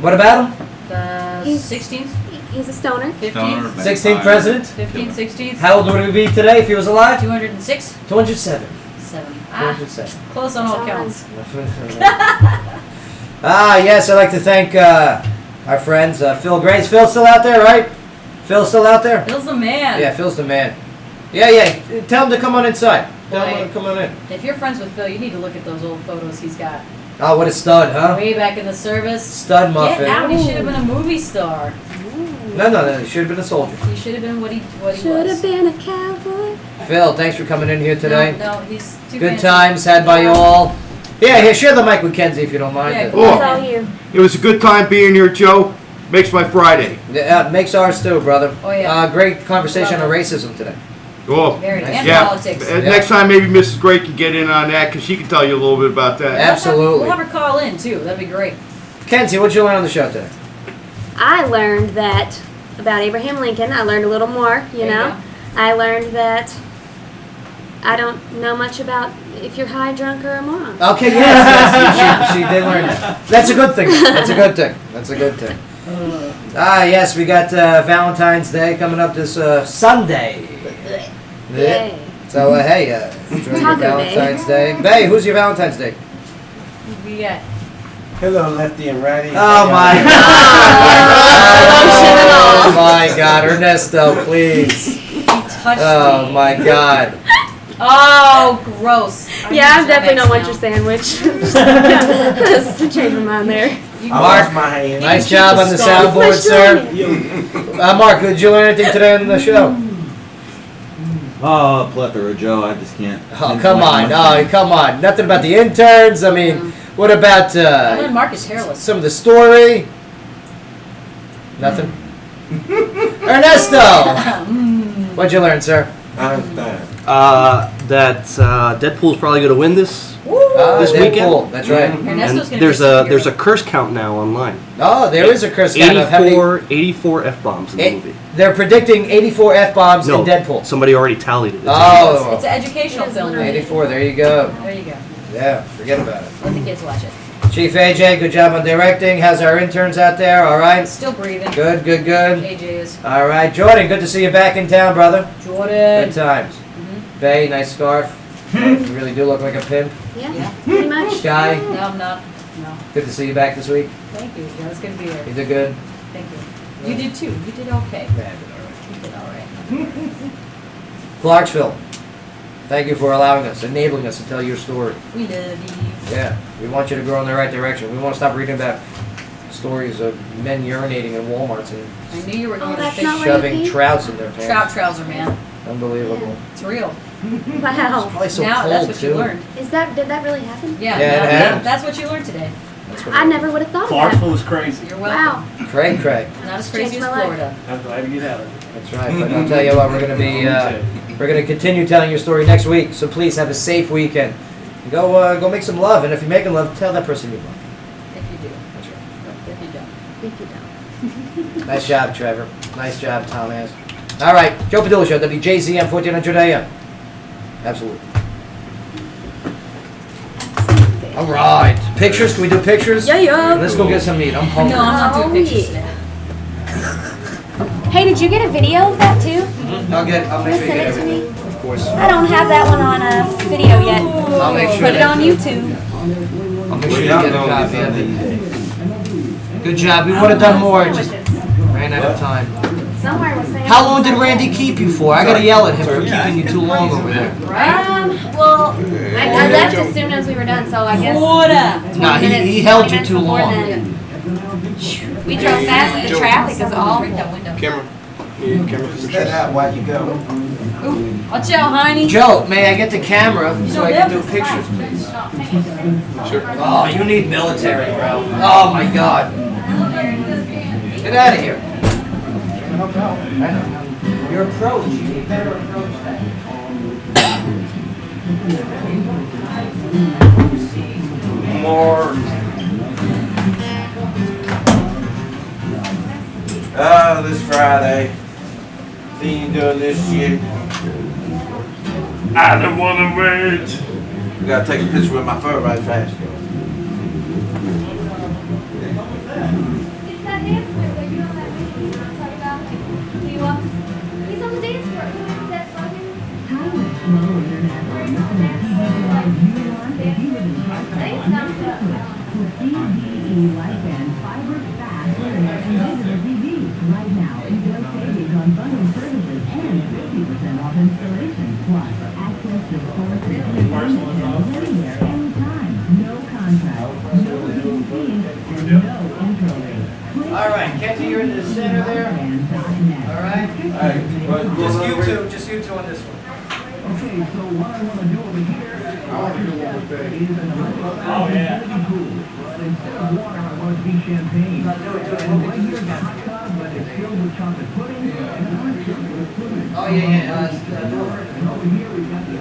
What about him? The He's- 16th? He's a stoner. 15th? 16th president? 15th, 16th? How old would he be today if he was alive? 206? 207. 7. 207. Close on all counts. Yes, I'd like to thank our friends, Phil Grace. Phil's still out there, right? Phil's still out there? Phil's the man. Yeah, Phil's the man. Yeah. Tell him to come on inside. Tell him Boy. to come on in. If you're friends with Phil, you need to look at those old photos he's got. Oh, what a stud, huh? Way back in the service. Stud muffin. Get out. He should have been a movie star. No, he should have been a soldier. He should have been what he Should was. have been a cowboy. Phil, thanks for coming in here today. No, he's too Good fancy. times had by you all. Yeah, here, share the mic with Kenzie if you don't mind. Yeah, That's all you. It was a good time being here, Joe. Makes my Friday. Makes ours too, brother. Oh, yeah. Great conversation on racism today. Oh, Very nice. And yeah. politics. Next time, maybe Mrs. Gray can get in on that because she can tell you a little bit about that. Absolutely. We'll have her call in too. That'd be great. Kenzie, what'd you learn on the show today? I learned that about Abraham Lincoln. I learned a little more, you There you know. go. I learned that I don't know much about if you're high, drunk, or a moron. Okay, yes, she did learn that. That's a good thing. That's a good thing. That's a good thing. Yes, we got Valentine's Day coming up this Sunday. Yay. So, hey, enjoy your Taco Day. Valentine's Day. Bay, who's your Valentine's Day? We got. Hello, lefty and righty. Oh, my God. Oh, my God. Ernesto, please. Touched Oh, me. my God. Oh, gross. Yeah, I'm definitely don't want your sandwich. Just change my mind there. I lost my hand. Nice job on the soundboard, sir. Mark, did you learn anything today on the show? Oh, plethora, Joe. I just can't. Oh, come on. Oh, come on. Nothing about the interns. I mean, what about I learned Mark is hairless. some of the story? Nothing? Ernesto! What'd you learn, sir? That Deadpool's probably going to win this Deadpool. weekend. That's right. Ernesto's And gonna be there's a curse count now online. Oh, there is a curse count of how many... 84 F-bombs in the movie. They're predicting 84 F-bombs No, in Deadpool. somebody already tallied it. Oh. It's an educational film. 84, there you go. There you go. Yeah, forget about it. Let the kids watch it. Chief AJ, good job on directing. How's our interns out there? All right? Still breathing. Good, good, good. AJ is. All right. Jordan, good to see you back in town, brother. Jordan. Good times. Bay, nice scarf. You really do look like a pimp. Yeah, pretty much. Sky, No, I'm not. No. good to see you back this week. Thank you. Yeah, it's good to be here. You did good. Thank you. You did too. You did okay. Man, You did all right. Clarksville, thank you for allowing us, enabling us to tell your story. We love you. Yeah, we want you to grow in the right direction. We want to stop reading about stories of men urinating in Walmarts and I knew you were going to that's fish. not shoving trouts in their pants. Trout trouser, man. Unbelievable. It's real. Wow. Probably so Now cold that's what too. you learned. Did that really happen? Yeah. Yeah, it now happened. that's what you learned today. I never would have thought of Clarksville that. is crazy. You're welcome. Wow. Craig. Not as crazy Changed as my life. Florida. I'm glad to get out of it. That's right. But I'll tell you what, we're gonna continue telling your story next week. So please have a safe weekend. Go make some love, and if you're making love, tell that person you love. If you do. That's right. If you don't. If you don't. Nice job, Trevor. Nice job, Tom has. All right, Joe Padula Show, WJZM 1400 AM. Absolutely. All right. Pictures? Can we do pictures? Yeah. Let's go get some meat. I'm hungry. No, I'm not doing Oh, pictures yeah. today. Hey, did you get a video of that too? I'll make sure you Send get it to me. everything. Of course. I don't have that one on video yet. I'll make sure Put it that- on YouTube. I'll make sure you get a copy of it. Good job. We would have done more. Just ran out of time. Somewhere was saying. How long did Randy keep you for? I gotta yell at him for keeping you too long over there. Well, I left as soon as we were done, so I guess. Water. No, he held you too long. We drove fast with the traffic is awful. Camera. Set out while you go. Watch out, Heine. Joe, may I get the camera so I can do pictures, please? Sure. Oh, you need military, bro. Oh my God. Get out of here. Your approach, you need better approach than. More. This Friday. See you doing this shit. I don't wanna wait. We gotta take a picture with my fur right fast. It's that dance floor that you know that video you want to talk about? He walks. He's on the dance floor. Who is that fucking? Right now, enjoy savings on bundled services and 50% off installation. Plus, access to source anywhere, anytime. No contract, no hidden fees, and no intro rate. All right, Kenzie, you're in the center there. All right. Just you two on this one. Okay, so what I want to do over here is Oh, yeah. cool. But instead of water, I want it to be champagne. And right here, got a cup, but it's filled with chocolate pudding. And I'm filled with pudding. Oh, yeah. And over here, we've got the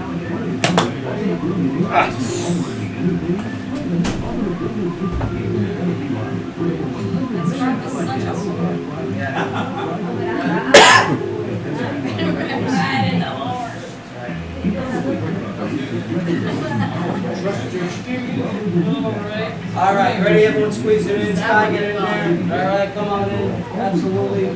All right, you ready? Everyone squeeze it in. Sky, get in there. All right, come on in. Absolutely.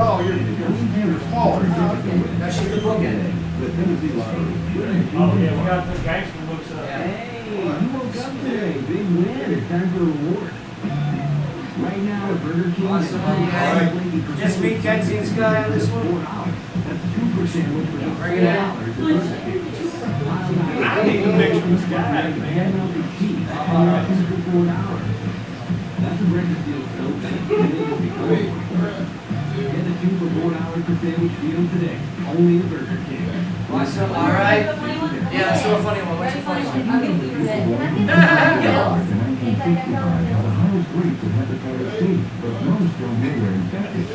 Oh, you're smaller. Now she can look at it. Oh, yeah, we got the gangster looks up. Hey, you woke up today. Big win. It's time for a reward. Right Right now at Burger King. Just meet Kenzie and Sky on this one. That's 2%. Bring it out. I need a picture of the sky. That's a breakfast deal, folks. Get the 2 for $4 per sandwich deal today. Only at Burger King. What's up? All right. Yeah, that's so funny one. What's the funny one? The highest rates of hepatitis C, but most don't get where infected.